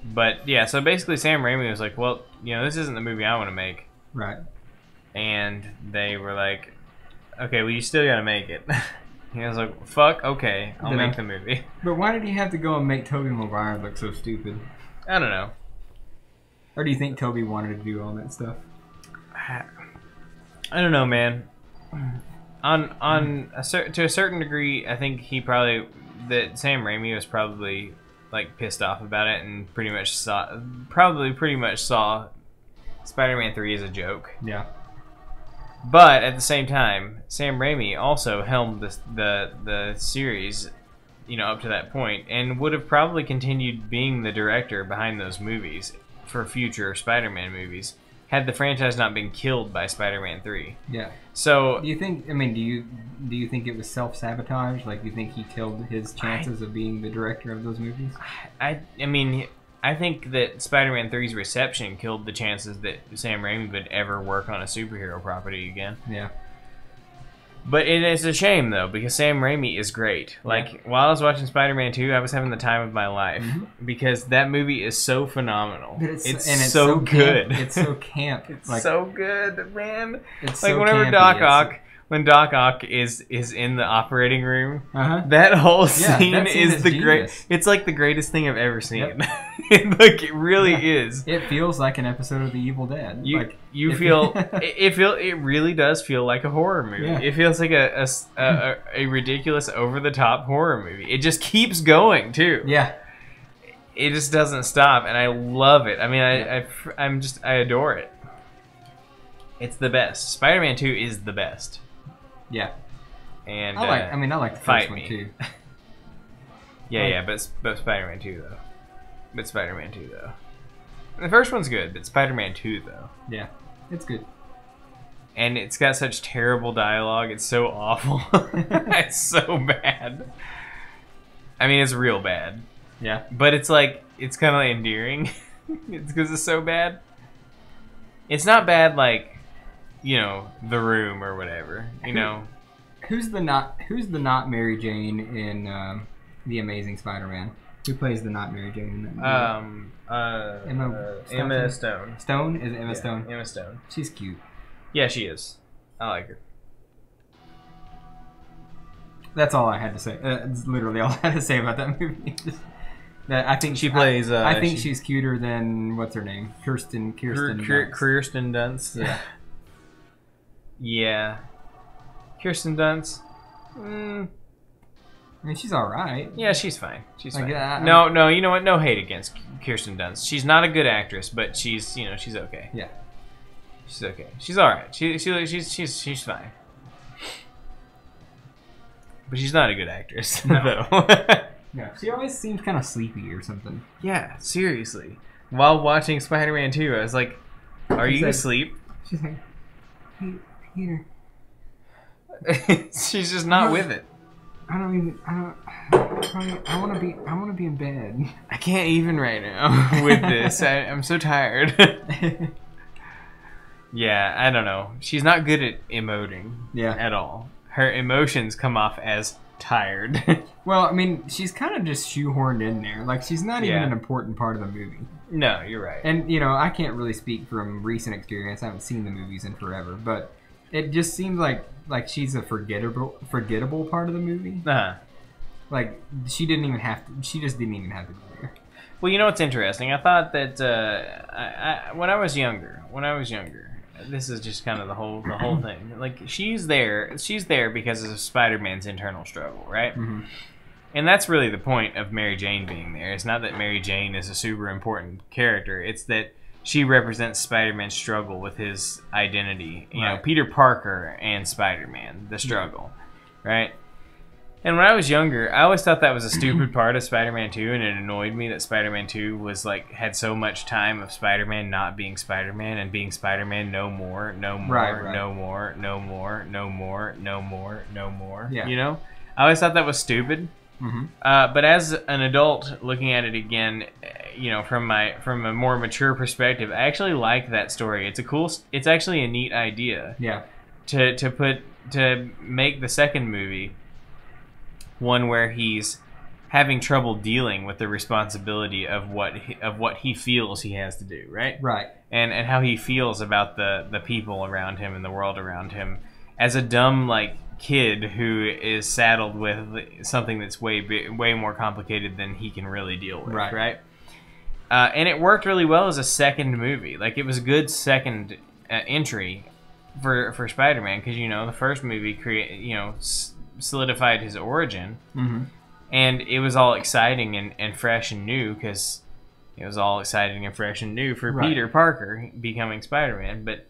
But yeah, so basically Sam Raimi was like, well, you know, this isn't the movie I want to make. Right. And they were like, okay, well, you still got to make it. He was like, fuck, okay, I'll make the movie. But why did he have to go and make Tobey Maguire look so stupid? I don't know. Or do you think Tobey wanted to do all that stuff? I don't know, man. To a certain degree, I think Sam Raimi was probably like pissed off about it and pretty much saw Spider-Man 3 as a joke. Yeah. But at the same time, Sam Raimi also helmed the series, you know, up to that point, and would have probably continued being the director behind those movies for future Spider-Man movies had the franchise not been killed by Spider-Man 3. Yeah. So do you think it was self-sabotage? Like, do you think he killed his chances of being the director of those movies? I mean, I think that Spider-Man 3's reception killed the chances that Sam Raimi would ever work on a superhero property again. Yeah. But it is a shame, though, because Sam Raimi is great. Like, while I was watching Spider-Man 2, I was having the time of my life. Mm-hmm. Because that movie is so phenomenal. It's so good. It's so camp. It's like, so good, man. It's like, so whenever campy. When Doc Ock is in the operating room, that whole scene is the great. It's like the greatest thing I've ever seen. Yep. It really is. It feels like an episode of The Evil Dead. It really does feel like a horror movie. Yeah. It feels like a ridiculous, over the top horror movie. It just keeps going too. Yeah. It just doesn't stop, and I love it. I mean, I adore it. It's the best. Spider-Man 2 is the best. Yeah, and I like the first one too. But Spider-Man 2 though. And the first one's good, but Spider-Man 2 though. Yeah, it's good. And it's got such terrible dialogue. It's so awful. It's so bad. I mean, it's real bad. Yeah, but it's like it's kind of endearing. It's because it's so bad. It's not bad like, you know, The Room or whatever, you know. Who's the not Mary Jane in The Amazing Spider-Man? Who plays the not Mary Jane in that movie? Emma Stone. Stone? Is it Emma Stone? Emma Stone. She's cute. Yeah, she is. I like her. That's all I had to say. That's literally all I had to say about that movie. I think she plays. I think she's cuter than what's her name, Kirsten Dunst. Kirsten Dunst. Yeah. Yeah. Kirsten Dunst. I mean, she's all right. Yeah, she's fine. She's fine. Yeah, no, you know what? No hate against Kirsten Dunst. She's not a good actress, but she's okay. Yeah, she's okay. She's all right. She's fine. But she's not a good actress. No. Yeah, she always seems kind of sleepy or something. Yeah, seriously. While watching Spider-Man 2, I was like, "Are you asleep?" She's like, "Hey, Peter." She's just not with it. I want to be in bed. I can't even right now with this. I'm so tired. Yeah, I don't know. She's not good at emoting. Yeah. At all. Her emotions come off as tired. Well, I mean, she's kind of just shoehorned in there. Like, she's not even an important part of the movie. No, you're right. And, you know, I can't really speak from recent experience. I haven't seen the movies in forever. But it just seems like she's a forgettable part of the movie. Uh-huh. Like, she just didn't even have to be there. Well, you know what's interesting? I thought that when I was younger, this is just kind of the whole thing. Like, she's there because of Spider-Man's internal struggle, right? Mm-hmm. And that's really the point of Mary Jane being there. It's not that Mary Jane is a super important character. It's that she represents Spider-Man's struggle with his identity. You know, Peter Parker and Spider-Man, the struggle, right? And when I was younger, I always thought that was a stupid part of Spider-Man 2, and it annoyed me that Spider-Man 2 was like had so much time of Spider-Man not being Spider-Man and being Spider-Man no more. Yeah. You know? I always thought that was stupid. Mm-hmm. But as an adult looking at it again, you know, from a more mature perspective, I actually like that story. It's actually a neat idea. Yeah. To make the second movie one where he's having trouble dealing with the responsibility of what he feels he has to do, right? Right. And how he feels about the people around him and the world around him as a dumb like kid who is saddled with something that's way more complicated than he can really deal with, right? And it worked really well as a second movie. Like, it was a good second entry for Spider-Man, because, you know, the first movie solidified his origin, and it was all exciting and fresh and new, because it was all exciting and fresh and new for Peter Parker becoming Spider-Man. But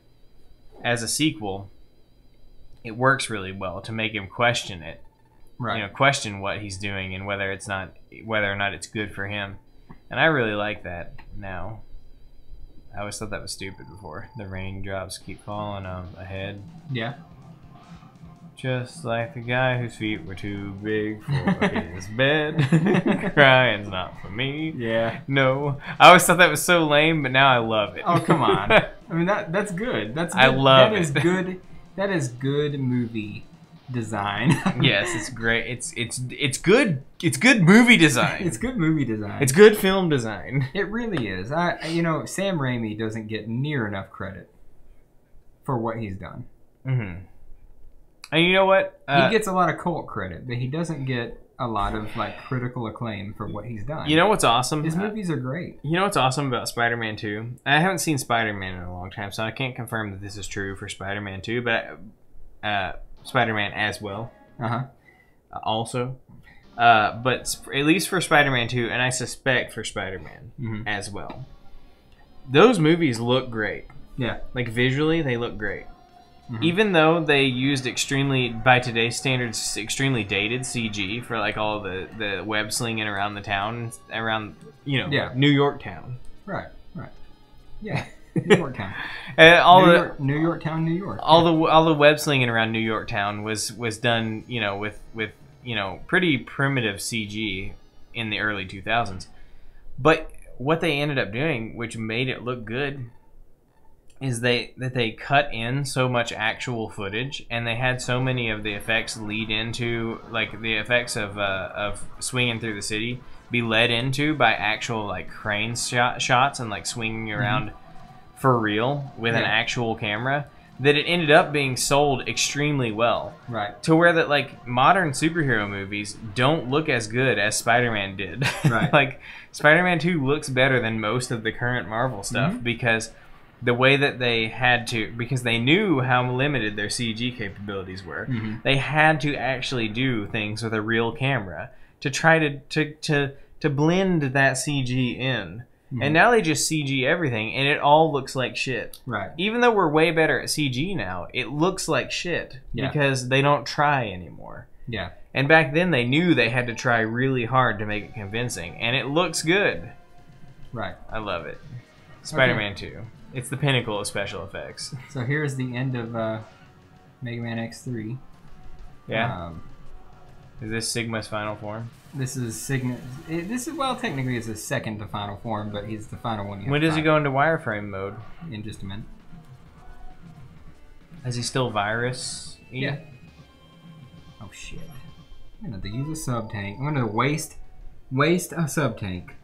as a sequel, it works really well to make him question it, you know, question what he's doing and whether or not it's good for him. And I really like that now. I always thought that was stupid before. The raindrops keep falling on my head. Yeah. Just like the guy whose feet were too big for his bed. Crying's not for me. Yeah. No. I always thought that was so lame, but now I love it. Oh, come on. I mean, that's good. That's good. I love it. That is good. That is good movie design. Yes, it's great. It's good. It's good movie design. It's good movie design. It's good film design. It really is. Sam Raimi doesn't get near enough credit for what he's done. Mm-hmm. And you know what? He gets a lot of cult credit, but he doesn't get a lot of critical acclaim for what he's done. You know what's awesome? His movies are great. You know what's awesome about Spider-Man 2? I haven't seen Spider-Man in a long time, so I can't confirm that this is true for Spider-Man 2, but Spider-Man as well. Also. But at least for Spider-Man 2, and I suspect for Spider-Man as well. Those movies look great. Yeah. Like, visually, they look great. Even though they used by today's standards, extremely dated CG for like all the web slinging around the town, around, you know, New York town. Right. Yeah, New York town. New York town, New York. All the web slinging around New York town was done, you know, with you know, pretty primitive CG in the early 2000s. But what they ended up doing, which made it look good, is that they cut in so much actual footage, and they had so many of the effects lead into, like, the effects of swinging through the city be led into by actual, like, crane shots and, like, swinging around for real with an actual camera, that it ended up being sold extremely well. Right. To where that, like, modern superhero movies don't look as good as Spider-Man did. Right. Like, Spider-Man 2 looks better than most of the current Marvel stuff because the way that they had to, because they knew how limited their CG capabilities were, they had to actually do things with a real camera to try to blend that CG in. And now they just CG everything, and it all looks like shit. Right. Even though we're way better at CG now, it looks like shit because they don't try anymore. Yeah. And back then, they knew they had to try really hard to make it convincing, and it looks good. Right. I love it. Spider-Man 2. It's the pinnacle of special effects. So here's the end of Mega Man X3. Yeah. Is this Sigma's final form? This is Sigma. Well, technically it's his second to final form, but he's the final one. When does he go into wireframe mode? In just a minute. Is he still virus? Yeah. Oh shit! I'm gonna have to use a sub tank. I'm gonna waste a sub tank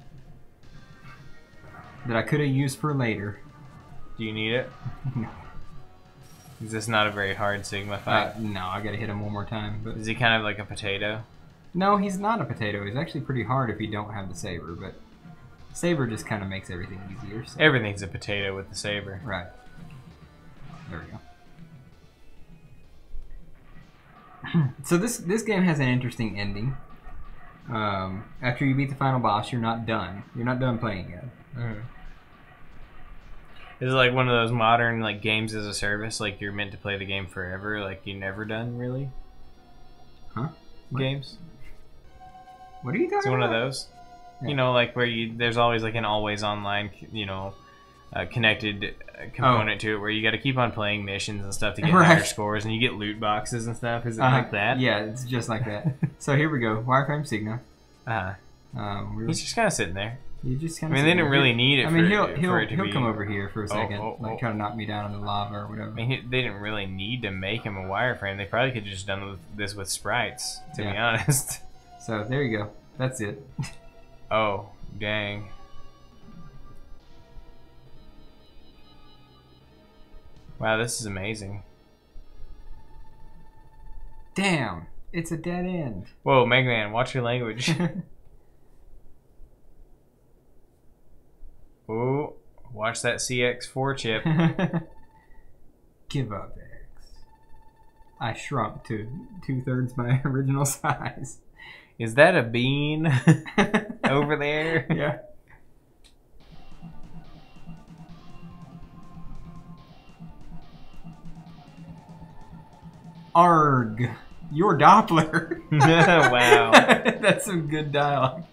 that I could have used for later. Do you need it? No. Is this not a very hard Sigma fight? No, I gotta hit him one more time. But is he kind of like a potato? No, he's not a potato. He's actually pretty hard if you don't have the saber, but saber just kind of makes everything easier. So. Everything's a potato with the saber. Right. There we go. So this game has an interesting ending. After you beat the final boss, you're not done. You're not done playing yet. Is it like one of those modern like games as a service? Like you're meant to play the game forever? Like you're never done, really? Huh? Games? What are you talking about? It's one of those. Yeah. You know, like where there's always like an always online, connected component to it where you got to keep on playing missions and stuff to get higher scores, and you get loot boxes and stuff. Is it like that? Yeah, it's just like that. So here we go. Wireframe Sigma. He's just kind of sitting there. You just kind of. I mean, they didn't really need it. I mean, he'll come over here for a second, like try to knock me down in the lava or whatever. I mean, they didn't really need to make him a wireframe. They probably could have just done this with sprites, to be honest. So there you go. That's it. Oh, dang. Wow, this is amazing. Damn, it's a dead end. Whoa, Mega Man, watch your language. Ooh, watch that CX4 chip. Give up, X. I shrunk to 2/3 my original size. Is that a bean over there? Yeah. Arg, your Doppler. Wow. That's some good dialogue.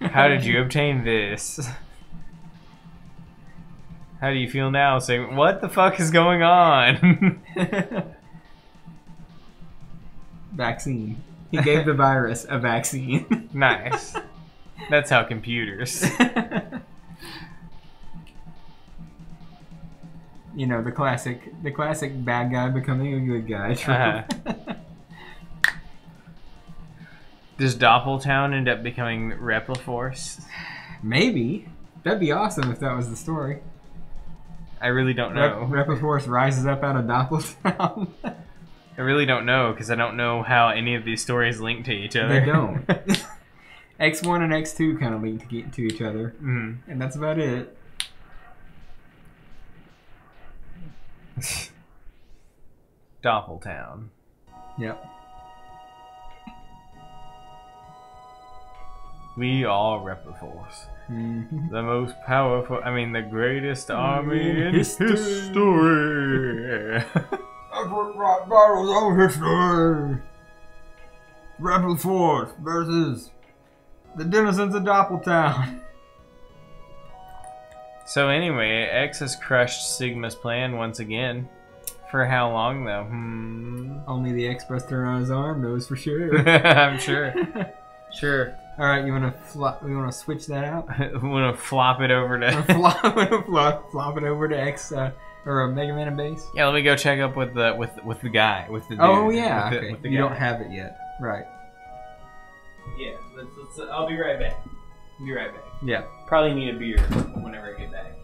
How did you obtain this? How do you feel now? Saying, what the fuck is going on? Vaccine. He gave the virus a vaccine. Nice. That's how computers. You know, the classic bad guy becoming a good guy. Does Doppeltown end up becoming Repliforce? Maybe. That'd be awesome if that was the story. I really don't know. Repliforce rises up out of Doppeltown. I really don't know, because I don't know how any of these stories link to each other. They don't. X1 and X2 kind of link to each other. And that's about it. Doppeltown. Yep. We are Repliforce. The most powerful, the greatest army in history. I've put rock battles on history. Repliforce versus the denizens of Doppeltown. So anyway, X has crushed Sigma's plan once again. For how long, though? Only the express turn on his arm knows for sure. I'm sure. Sure. All right, you want to switch that out? Want to flop it over to flop it over to X or Mega Man and base? Yeah, let me go check up with the guy, with the dude. Oh yeah, okay. You don't have it yet, right? Yeah, let's I'll be right back. Yeah. Probably need a beer whenever I get back.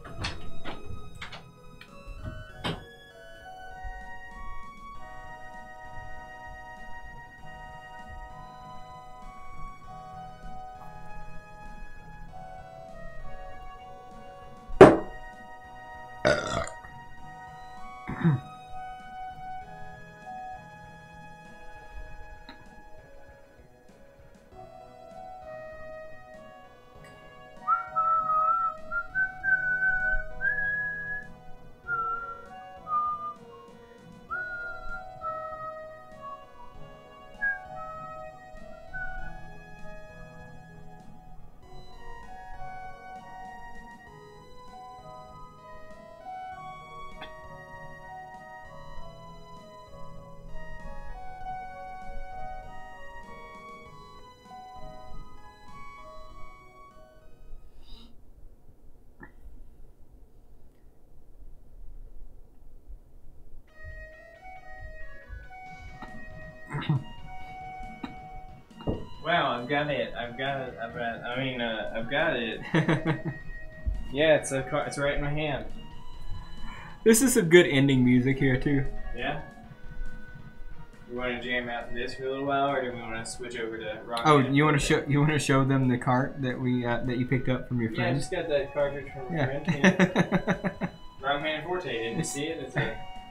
Wow, I've got it. I've got it. Yeah, it's right in my hand. This is some good ending music here too. Yeah. You want to jam out this for a little while, or do we want to switch over to rock? Oh, you want to show them the cart that we that you picked up from your friend? Yeah, I just got that cartridge from a friend. Yeah. Rockman Forte, didn't you see it?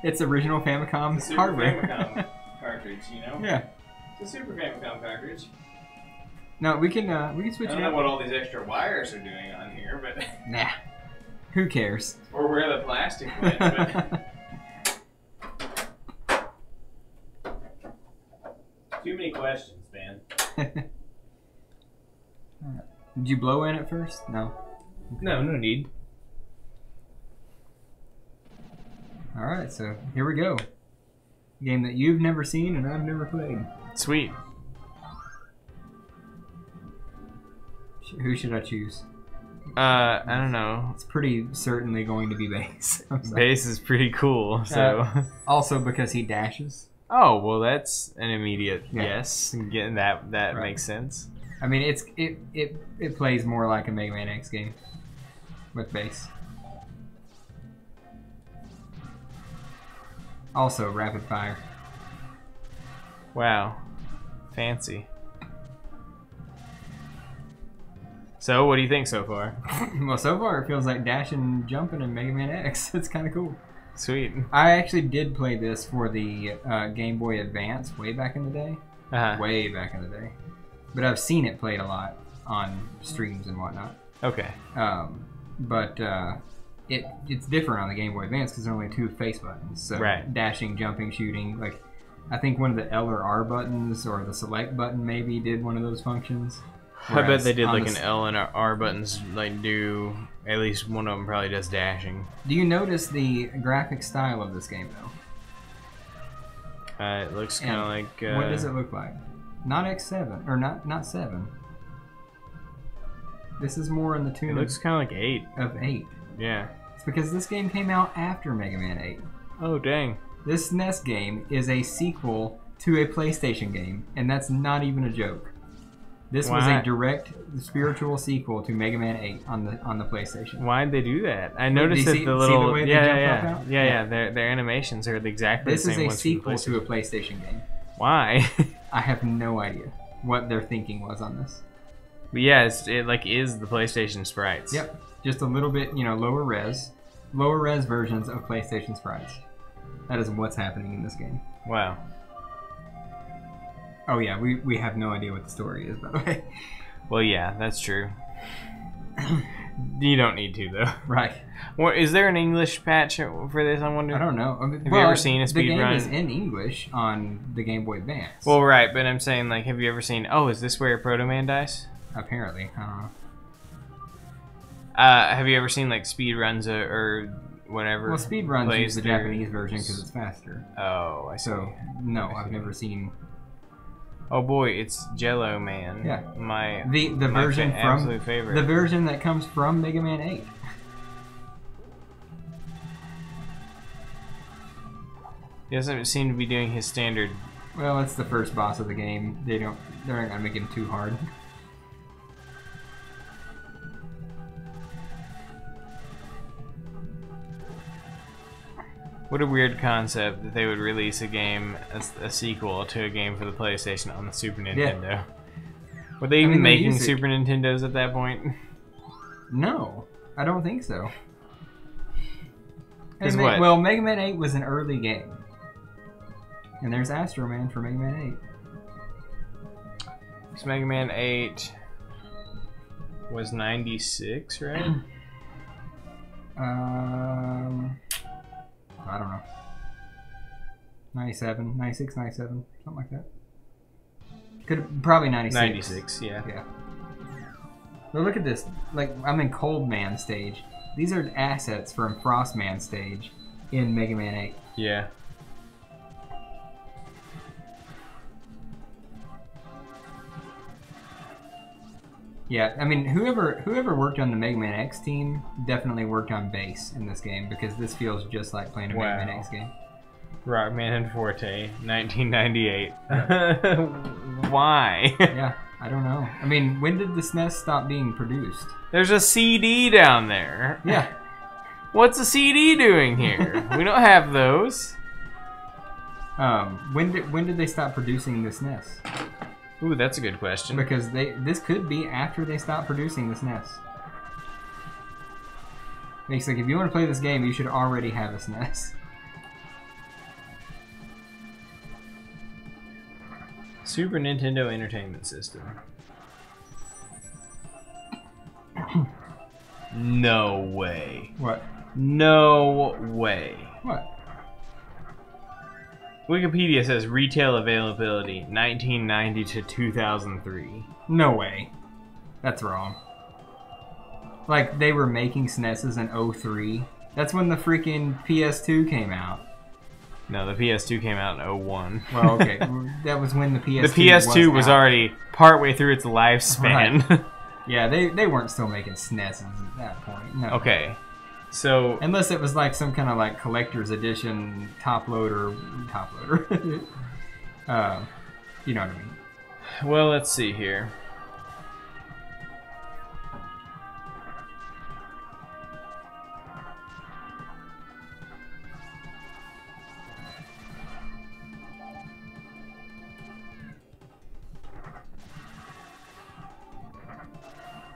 It's original Famicom Super hardware. Famicom cartridge, you know? Yeah. It's a Super Famicom cartridge. No, we can switch it I don't know what all these extra wires are doing on here, but nah. Who cares? Or where the plastic went, but too many questions, man. Did you blow in it first? No. No need. Alright, so here we go. Game that you've never seen and I've never played. Sweet. Who should I choose? I don't know. It's pretty certainly going to be Base. Base is pretty cool, so. Also because he dashes. Oh, well that's an immediate yes. Getting that right. Makes sense. I mean, it plays more like a Mega Man X game with Base. Also, rapid fire. Wow. Fancy. So, what do you think so far? Well, so far it feels like dashing and jumping in Mega Man X. It's kind of cool. Sweet. I actually did play this for the Game Boy Advance way back in the day. Way back in the day. But I've seen it played a lot on streams and whatnot. Okay. But it's different on the Game Boy Advance because there are only 2 face buttons. So right. Dashing, jumping, shooting. Like, I think one of the L or R buttons or the select button maybe did one of those functions. I bet they did like an L and R buttons like do, at least one of them probably does dashing. Do you notice the graphic style of this game though? It looks kind of like... what does it look like? Not X7, or not 7. This is more in the tune It looks kind of like 8. Of 8. Yeah. It's because this game came out after Mega Man 8. Oh, dang. This NES game is a sequel to a PlayStation game, and that's not even a joke. This was a direct spiritual sequel to Mega Man 8 on the PlayStation. Why'd they do that? I noticed that the little their animations are exactly the same. This is a sequel to a PlayStation game. Why? I have no idea what their thinking was on this. But yeah, it like is the PlayStation sprites. Yep, just a little bit, lower res versions of PlayStation sprites. That is what's happening in this game. Wow. Oh yeah, we have no idea what the story is, by the way. Well, yeah, that's true. You don't need to, though. Right. Well, is there an English patch for this, I wonder? I don't know. Have you ever seen a speed run? The game is in English on the Game Boy Advance. Well, right, but I'm saying, like, have you ever seen... Oh, is this where Proto Man dies? Apparently. I don't know. Have you ever seen, like, speed runs or whatever? Well, speed runs use the Japanese version because it's faster. Oh, I see. So, no, I've never seen... Oh boy, it's Jello Man. Yeah. The version from absolute favorite. The version that comes from Mega Man 8. He doesn't seem to be doing his standard. Well, it's the first boss of the game. They're not gonna make him too hard. What a weird concept that they would release a game, a sequel to a game for the PlayStation on the Super Nintendo. Yeah. Were they even making Super Nintendos at that point? No, I don't think so. What? Well, Mega Man 8 was an early game. And there's Astro Man for Mega Man 8. So Mega Man 8 was 96, right? I don't know. 97, 96, 97, something like that. Probably 96. 96, yeah. Yeah. But look at this. Like, I'm in Cold Man stage. These are assets from Frost Man stage in Mega Man 8. Yeah. Yeah, I mean, whoever worked on the Mega Man X team definitely worked on bass in this game, because this feels just like playing a Mega Man X game. Rockman and Forte, 1998. Why? Yeah, I don't know. I mean, when did the SNES stop being produced? There's a CD down there. Yeah. What's a CD doing here? We don't have those. When did they stop producing the SNES? Ooh, that's a good question. Because this could be after they stopped producing the SNES. It's like, if you want to play this game, you should already have a SNES. Super Nintendo Entertainment System. No way. What? No way. What? Wikipedia says retail availability 1990 to 2003. No way. That's wrong. Like, they were making SNESs in 03. That's when the freaking PS2 came out. No, the PS2 came out in 01. Well, okay. That was when the PS2 The PS2 was already partway through its lifespan. Right. Yeah, they weren't still making SNESs at that point. No. Okay. So unless it was like some kind of like collector's edition top loader. You know what I mean? Well, let's see here.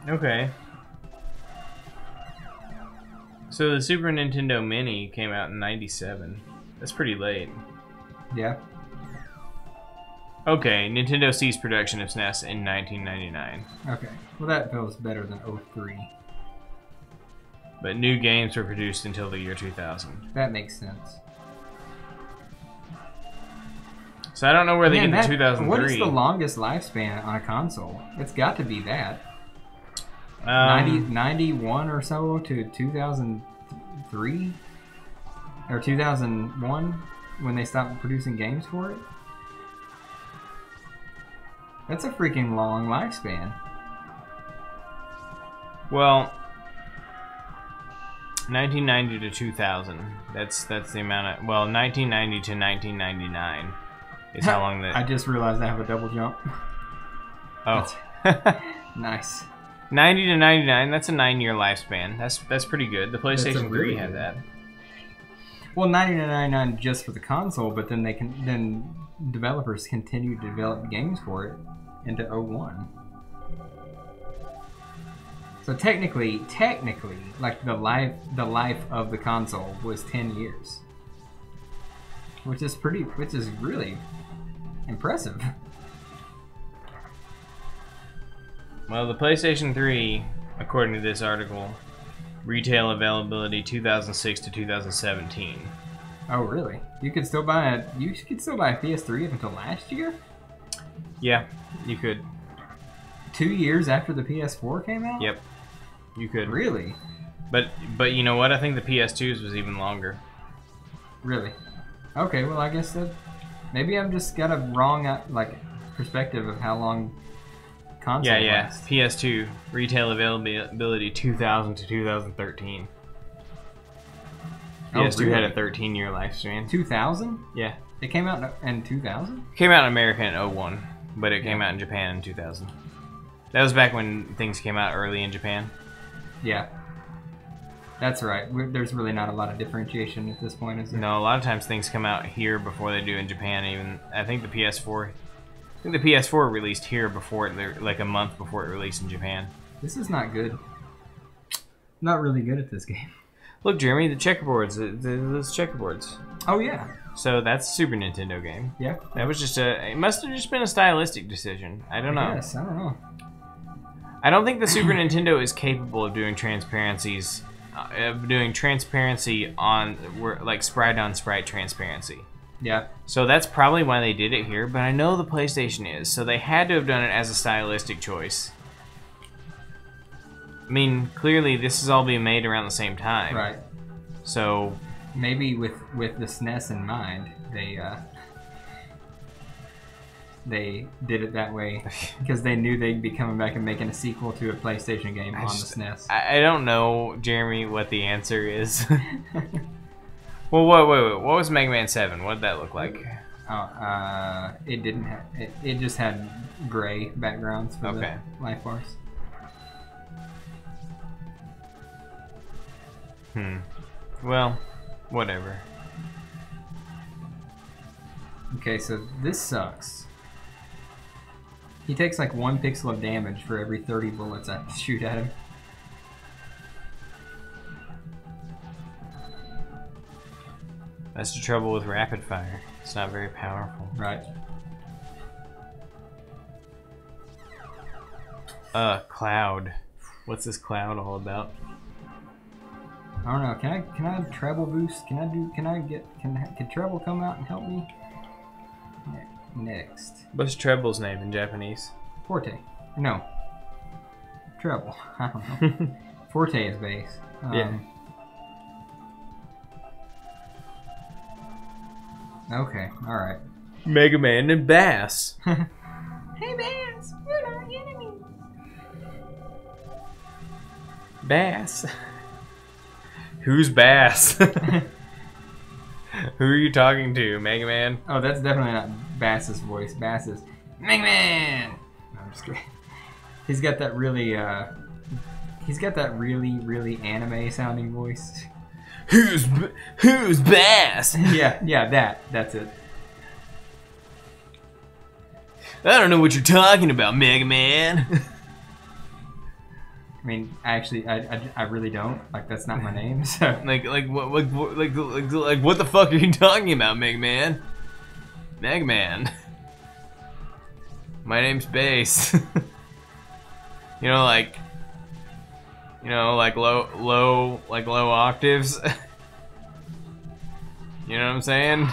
Okay. So the Super Nintendo Mini came out in 97. That's pretty late. Yeah. Okay, Nintendo ceased production of SNES in 1999. Okay. Well, that feels better than 03. But new games were produced until the year 2000. That makes sense. So I don't know where they get to 2003. What is the longest lifespan on a console? It's got to be that. 91 or so to 2003? Or 2001 when they stopped producing games for it? That's a freaking long lifespan. Well, 1990 to 2000. That's the amount of... Well, 1990 to 1999 is how long that... I just realized I have a double jump. Oh. Nice. 90 to 99, that's a 9-year lifespan. That's pretty good. The PlayStation 3 had that. Well, 90 to 99 just for the console, but then then developers continued to develop games for it into 01. So technically, like the life of the console was 10 years, which is really impressive. Well, the PlayStation 3, according to this article, retail availability 2006 to 2017. Oh, really? You could still buy a PS3 up until last year? Yeah, you could. 2 years after the PS4 came out? Yep, you could. Really? But you know what? I think the PS2's was even longer. Really? Okay, well, I guess that maybe I've just got a wrong perspective of how long console lasts. PS2 retail availability 2000 to 2013. PS2 really? had a 13-year lifespan. 2000? Yeah. It came out in 2000? Came out in America in 01, but it came out in Japan in 2000. That was back when things came out early in Japan. Yeah. That's right. There's really not a lot of differentiation at this point, is there? No, a lot of times things come out here before they do in Japan. Even I think the PS4 released here before it, like a month before it released in Japan. This is not good. Not really good at this game. Look, Jeremy, the checkerboards. Those checkerboards. Oh yeah. So that's a Super Nintendo game. Yeah. That was just it must have just been a stylistic decision. I don't know. Yes, I don't know. I don't think the Super Nintendo is capable of doing transparency on like sprite on sprite transparency. Yeah. So that's probably why they did it here, but I know the PlayStation is, so they had to have done it as a stylistic choice. I mean, clearly this is all being made around the same time. Right. So maybe with the SNES in mind, they did it that way because they knew they'd be coming back and making a sequel to a PlayStation game on the SNES. I don't know, Jeremy, what the answer is. Well, wait. What was Mega Man 7? What did that look like? Oh, it didn't have. It just had gray backgrounds for the life bars. Well, whatever. Okay, so this sucks. He takes like 1 pixel of damage for every 30 bullets I shoot at him. That's the trouble with rapid fire. It's not very powerful. Right. Cloud. What's this cloud all about? I don't know. Can I treble boost? Can treble come out and help me? Next. What's treble's name in Japanese? Forte. No. Treble. I don't know. Forte is bass. Yeah. Okay. All right. Mega Man and Bass. Hey Bass, you're our enemy. Bass. Who's Bass? Who are you talking to, Mega Man? Oh, that's definitely not Bass's voice. Bass is Mega Man. No, I'm just kidding. He's got that really anime sounding voice. Who's Bass? Yeah, that's it. I don't know what you're talking about, Mega Man. I mean, actually, I really don't. Like, that's not my name. So like what the fuck are you talking about, Mega Man? Mega Man. My name's Bass. like low octaves. You know what I'm saying?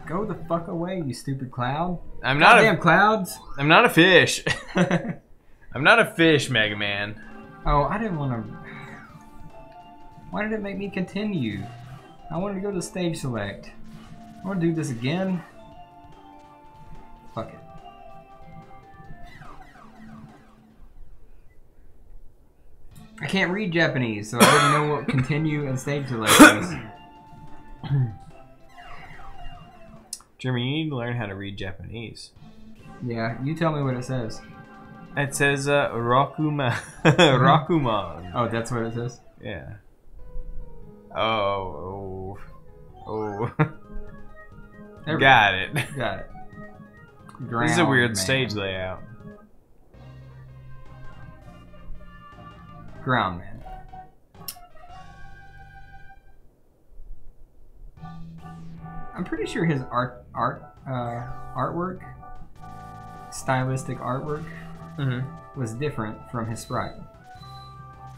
Go the fuck away, you stupid cloud. I'm not Goddamn clouds. I'm not a fish. I'm not a fish, Mega Man. Oh, I didn't want to. Why did it make me continue? I wanted to go to stage select. I want to do this again. Fuck it. I can't read Japanese, so I wouldn't know what continue and stage select is. Jeremy, you need to learn how to read Japanese. Yeah, you tell me what it says. It says Rokuma. Rokuman. Oh, that's what it says? Yeah. Oh. Got it. Got it. This is a weird stage layout. Ground Man. I'm pretty sure his artwork, stylistic artwork, was different from his sprite.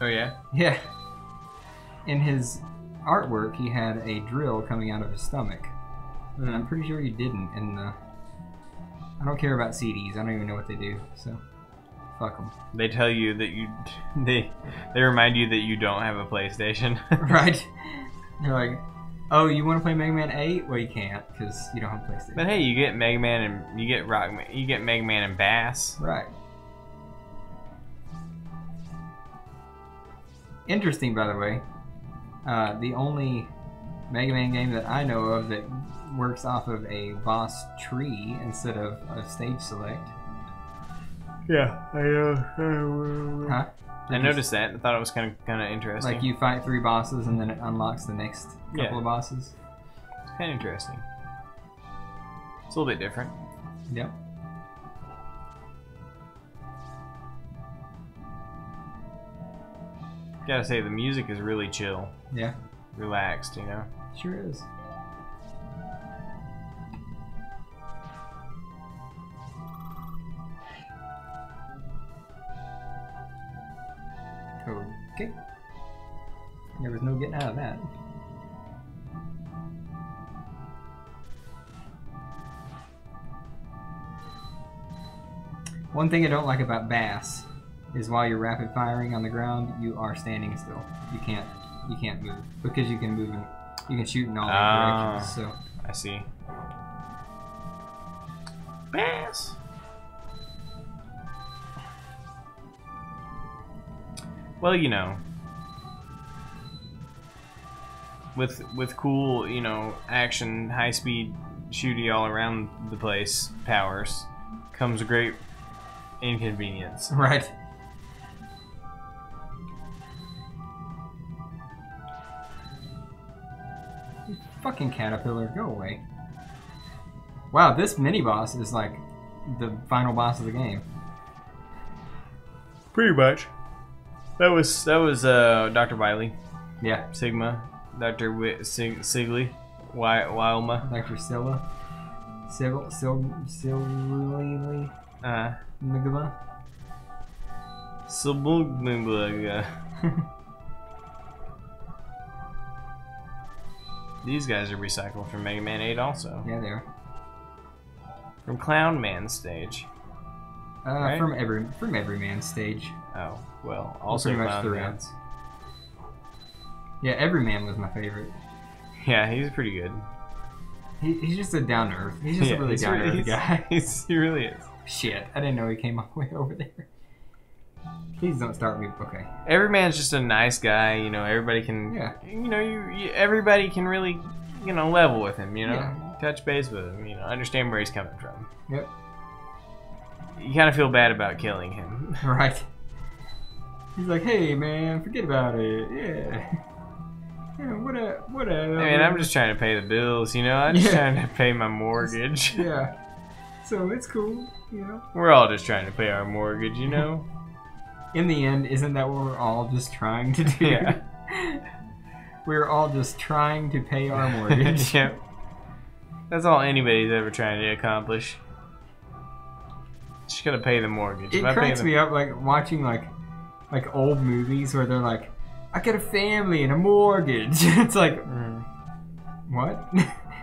Oh yeah? Yeah. In his artwork, he had a drill coming out of his stomach. And I'm pretty sure he didn't in the... I don't care about CDs. I don't even know what they do, so... Fuck them. They tell you that you... They remind you that you don't have a PlayStation. Right? They're like... Oh, you want to play Mega Man 8? Well, you can't because you don't have a PlayStation. But hey, you get Mega Man and you get Mega Man and Bass. Right. Interesting, by the way. The only Mega Man game that I know of that works off of a boss tree instead of a stage select. Yeah, Huh? I noticed that. I thought it was kind of interesting. Like you fight 3 bosses and then it unlocks the next couple of bosses. It's kind of interesting. It's a little bit different. Yep. Gotta say, the music is really chill. Yeah. Relaxed, you know? Sure is. Okay. There was no getting out of that. One thing I don't like about Bass is while you're rapid firing on the ground, you are standing still. You can't move because you can move and you can shoot in all directions. So I see. Bass. Well, you know, with cool, you know, action, high speed, shooty all around the place powers comes a great inconvenience. Right. You fucking caterpillar, go away. Wow, this mini boss is like the final boss of the game. Pretty much. That was Dr. Wily. Yeah. Sigma. Dr. Sigley. Wilma. Dr. Scylla. Silly. Nigma. Subugmugla. These guys are recycled from Mega Man 8 also. Yeah, they are. From Clown Man stage. Right? From every man's stage. Oh, well, also pretty much Clown throughout. Man's. Yeah, Every Man was my favorite. Yeah, he's pretty good. He's just a down to earth. He's just a really down to earth guy. He really is. Shit, I didn't know he came all the way over there. Please don't start me. Okay. Every man's just a nice guy. You know, everybody can. Yeah. You know, everybody can really, you know, level with him. You know, Yeah. touch base with him. You know, understand where he's coming from. Yep. You kind of feel bad about killing him. Right. He's like, hey man, forget about it. Yeah. Yeah, what I mean, I'm just trying to pay the bills, you know? I'm just trying to pay my mortgage. Yeah. So it's cool, you know? We're all just trying to pay our mortgage, you know? In the end, isn't that what we're all just trying to do? Yeah. We're all just trying to pay our mortgage. Yep. That's all anybody's ever trying to accomplish. Just gotta pay the mortgage. It cracks me up, like, watching, like old movies where they're like, I got a family and a mortgage. It's like, what?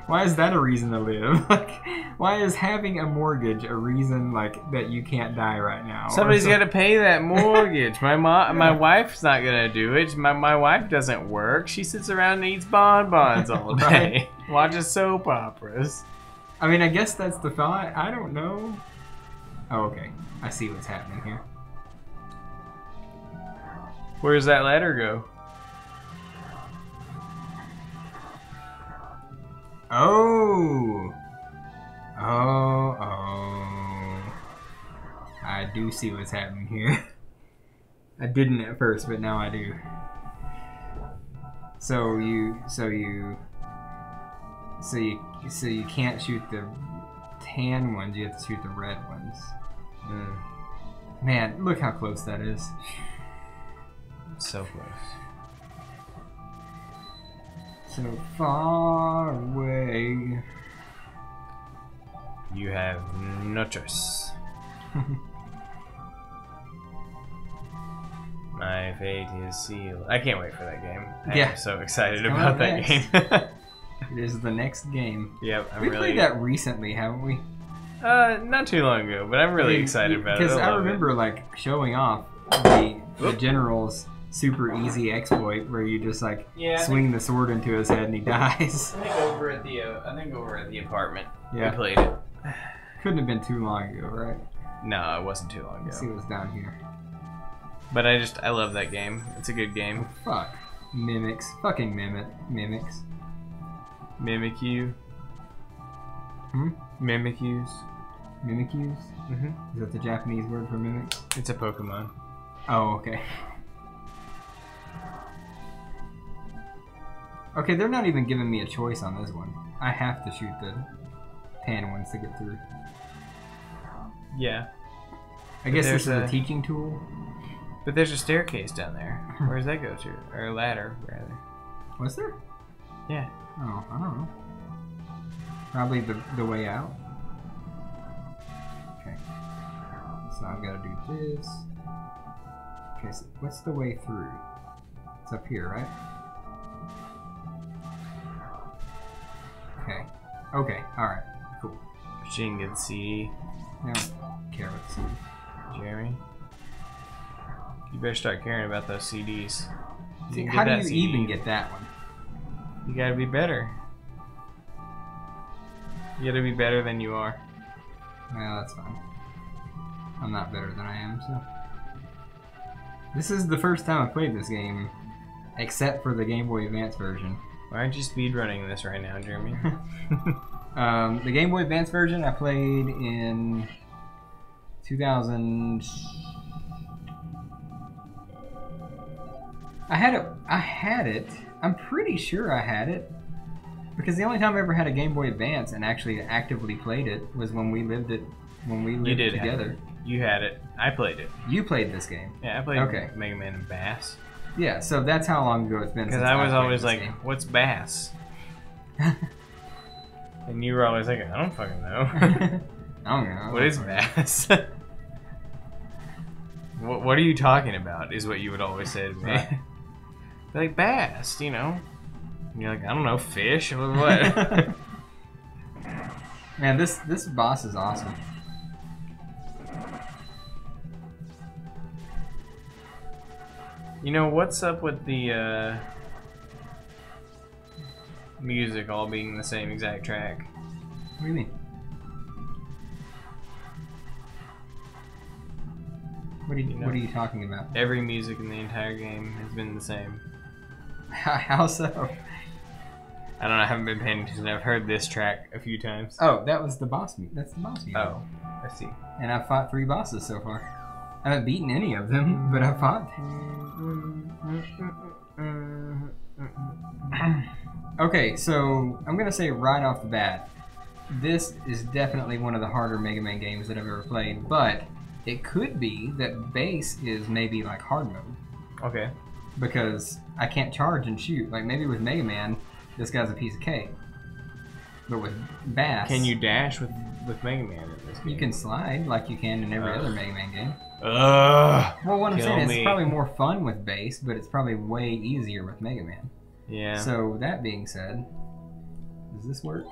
Why is that a reason to live? Like, why is having a mortgage a reason like that you can't die right now? Somebody's got to pay that mortgage. My wife's not gonna do it. My wife doesn't work. She sits around and eats bonbons all day, watches soap operas. I mean, I guess that's the thought. I don't know. Oh, okay. I see what's happening here. Where does that ladder go? Oh. I do see what's happening here. I didn't at first, but now I do. So you can't shoot the tan ones, you have to shoot the red ones. Man, look how close that is. So close. So far away. You have no choice. My fate is sealed. I can't wait for that game. I'm so excited about that game. It is the next game. Yep, we played that recently, haven't we? Not too long ago, but I'm really excited about it. Because I remember like showing off the general's super easy exploit where you just like swing the sword into his head and he dies. I think over at the apartment we played it. Couldn't have been too long ago, right? No, it wasn't too long ago. Let's see what's down here. But I love that game. It's a good game. Oh, fuck. Mimics. Fucking mimics. Mimic you. Mimikyu. Mimikyus? Mm-hmm. Is that the Japanese word for mimic? It's a Pokemon. Oh, okay. Okay, they're not even giving me a choice on this one. I have to shoot the tan ones to get through. Yeah. I guess this is a teaching tool. But there's a staircase down there. Where does that go to? Or a ladder, rather. Was there? Yeah. Oh, I don't know. Probably the way out. Okay. So I've got to do this. Okay, so what's the way through? It's up here, right? Okay. Okay, alright. Cool. She didn't get the CD. I don't care about the CD. Jeremy? You better start caring about those CDs. See, how do you even get that one? You gotta be better. You gotta be better than you are. Well, that's fine. I'm not better than I am, so. This is the first time I've played this game, except for the Game Boy Advance version. Why aren't you speedrunning this right now, Jeremy? The Game Boy Advance version I played in 2000. I had it. I'm pretty sure I had it. Because the only time I ever had a Game Boy Advance and actually actively played it was when we lived together. You had it. I played it. You played this game. Yeah, I played Mega Man and Bass. Yeah, so that's how long ago it's been since I was always like, game. what's Bass? And you were always like, I don't fucking know. I don't know. What is Bass? What are you talking about, is what you would always say to me. Right. Like, Bass, you know. And you're like, I don't know, fish? Or what? Man, this boss is awesome. You know, what's up with the music all being the same exact track? What do you mean? What are you talking about? Every music in the entire game has been the same. How so? I don't know, I haven't been paying attention. I've heard this track a few times. Oh, that was the boss music. That's the boss music. Oh, I see. And I've fought 3 bosses so far. I haven't beaten any of them, but I've fought. Okay, so I'm gonna say right off the bat, this is definitely one of the harder Mega Man games that I've ever played, but it could be that base is maybe like hard mode. Okay. Because I can't charge and shoot. Like maybe with Mega Man, this guy's a piece of cake. But with Bass... Can you dash with Mega Man in this game? You can slide like you can in every other Mega Man game. Well, what I'm saying is it's probably more fun with Bass, but it's probably way easier with Mega Man. Yeah. So that being said, does this work?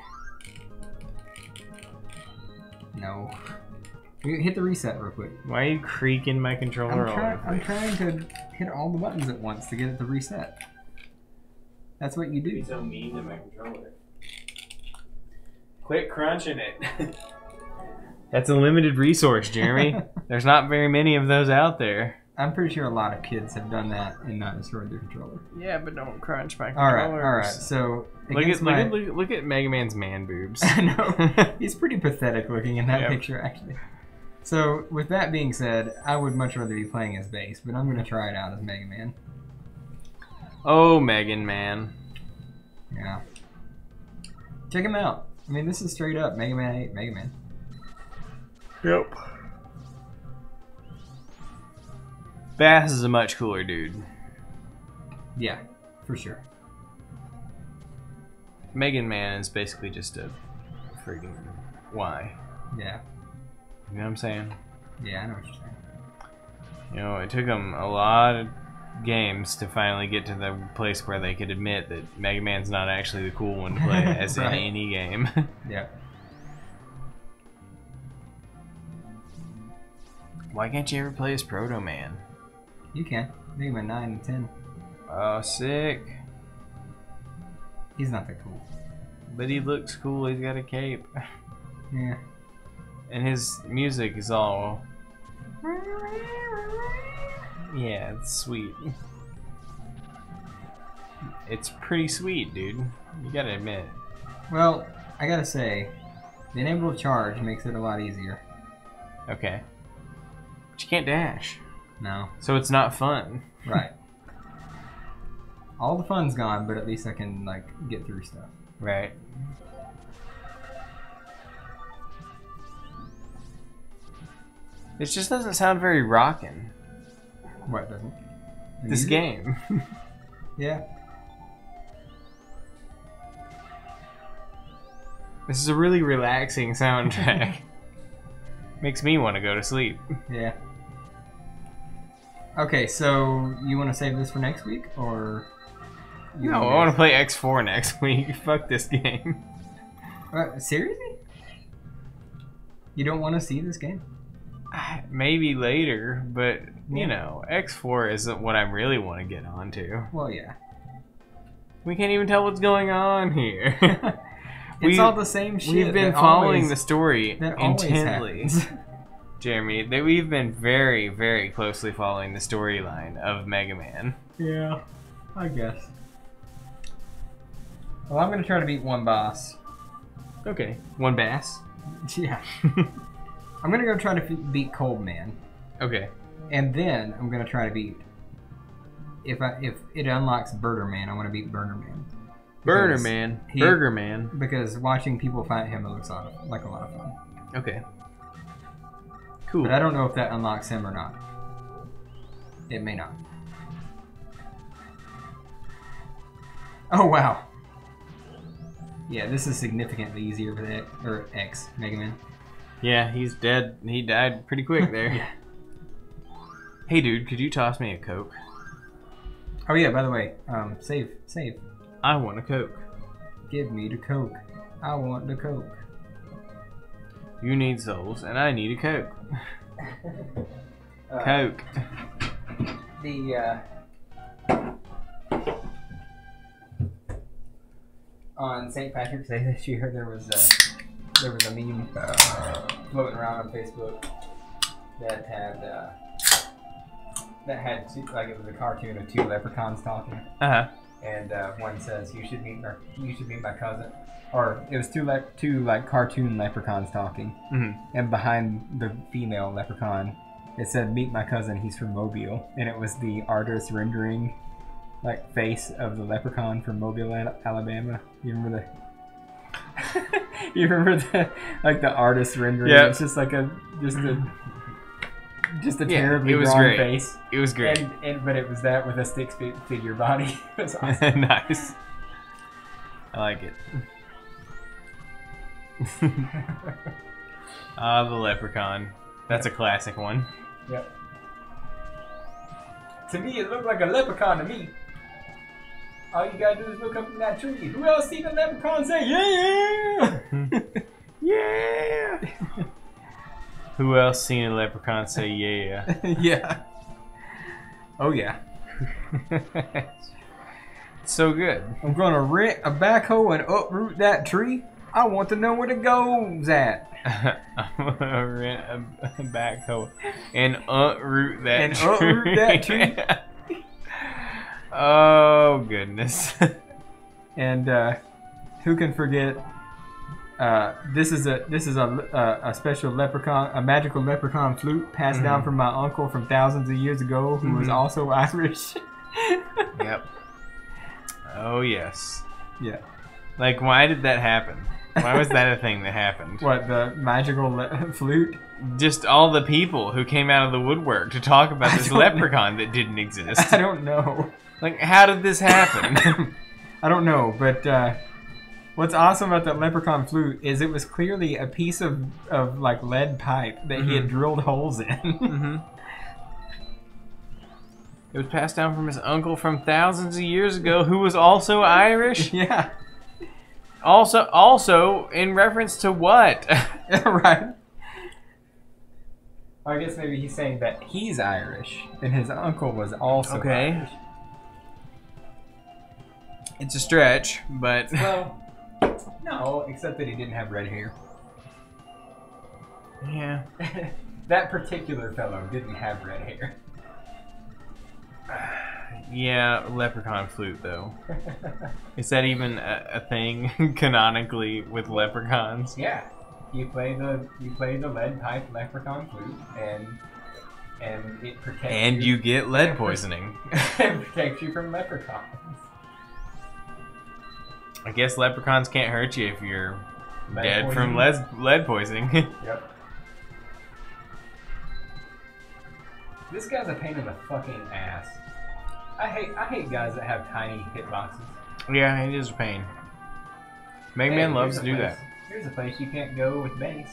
No. Hit the reset real quick. Why are you creaking my controller I'm trying to hit all the buttons at once to get it to reset. That's what you do. You're so mean to my controller. Quit crunching it. That's a limited resource, Jeremy. There's not very many of those out there. I'm pretty sure a lot of kids have done that and not destroyed their controller. Yeah, but don't crunch my controller. All right. So look at Mega Man's man boobs. I know. He's pretty pathetic looking in that picture, actually. So with that being said, I would much rather be playing as Bass, but I'm going to try it out as Mega Man. Oh, Megan Man. Yeah. Check him out. I mean, this is straight up Mega Man 8 Mega Man. Yep. Bass is a much cooler dude. Yeah, for sure. Megan Man is basically just a freaking why. Yeah. You know what I'm saying? Yeah, I know what you're saying. You know, it took them a lot of games to finally get to the place where they could admit that Mega Man's not actually the cool one to play as right. In any game. Yeah. Why can't you ever play as Proto Man? You can. Mega Man 9 and 10. Oh, sick. He's not that cool. But he looks cool. He's got a cape. Yeah. And his music is all... Yeah, it's sweet. It's pretty sweet, dude. You gotta admit. Well, I gotta say, being able to charge makes it a lot easier. Okay. But you can't dash. No. So it's not fun. Right. All the fun's gone, but at least I can, like, get through stuff. Right. It just doesn't sound very rockin'. What doesn't? This game. Yeah. This is a really relaxing soundtrack. Makes me want to go to sleep. Yeah. Okay, so you want to save this for next week, or? No, I want to play X4 next week. Fuck this game. Seriously? You don't want to see this game? Maybe later, but you know, X4 isn't what I really want to get onto. Well, yeah. We can't even tell what's going on here. It's all the same shit. We've been following the story intently. Jeremy, we've been very, very closely following the storyline of Mega Man. Yeah, I guess. Well, I'm going to try to beat one boss. Okay. One bass? Yeah. I'm going to go try to beat Cold Man. Okay. And then I'm going to try to beat... If it unlocks Burger Man, I want to beat Burger Man. Burger Man. Burger Man. Because watching people fight him, it looks like a lot of fun. Okay. Cool. But I don't know if that unlocks him or not. It may not. Oh, wow. Yeah, this is significantly easier for X, Mega Man. Yeah, he's dead. He died pretty quick there. Yeah. Hey, dude, could you toss me a Coke? Oh, yeah, by the way, save. I want a Coke. Give me the Coke. I want the Coke. You need souls, and I need a Coke. Coke. On St. Patrick's Day this year, there was a meme floating around on Facebook that had like, it was a cartoon of two leprechauns talking. And one says, "You should meet my cousin," or it was two cartoon leprechauns talking. And behind the female leprechaun, it said, "Meet my cousin. He's from Mobile," and it was the artist rendering, like, face of the leprechaun from Mobile, Alabama. You remember the? You remember the artist rendering? Yeah. It's just like a terribly drawn face. It was great. But it was that with a stick figure body. It was awesome. Nice. I like it. The leprechaun. That's a classic one. Yep. To me, it looked like a leprechaun to me. All you gotta do is look up in that tree. Who else seen a leprechaun say, "Yeah"? Yeah! Who else seen a leprechaun say, "Yeah"? Yeah. Oh, yeah. So good. I'm gonna rent a backhoe and uproot that tree. I want to know where it goes at. I'm gonna rent a backhoe and uproot that tree. Uproot that tree. Oh, goodness. And who can forget? This is a special leprechaun, a magical leprechaun flute passed down from my uncle from thousands of years ago, who was also Irish. Yep. Oh yes. Yeah. Like, why did that happen? Why was that a thing that happened? What, the magical flute? Just all the people who came out of the woodwork to talk about this leprechaun that didn't exist. I don't know. Like, how did this happen? I don't know, but what's awesome about that leprechaun flute is it was clearly a piece of like lead pipe that he had drilled holes in. It was passed down from his uncle from thousands of years ago, who was also Irish. Yeah. Also, in reference to what? Right. I guess maybe he's saying that he's Irish and his uncle was also Irish. It's a stretch, but... Well, no, except that he didn't have red hair. Yeah. That particular fellow didn't have red hair. Yeah, leprechaun flute, though. Is that even a thing, canonically, with leprechauns? Yeah. You play the lead pipe leprechaun flute, and it protects you. And you get lead poisoning. It protects you from leprechauns. I guess leprechauns can't hurt you if you're dead from lead poisoning. Yep. This guy's a pain in the fucking ass. I hate guys that have tiny hitboxes. Yeah, it is a pain. Mega Man loves to do that. Here's a place you can't go with bass.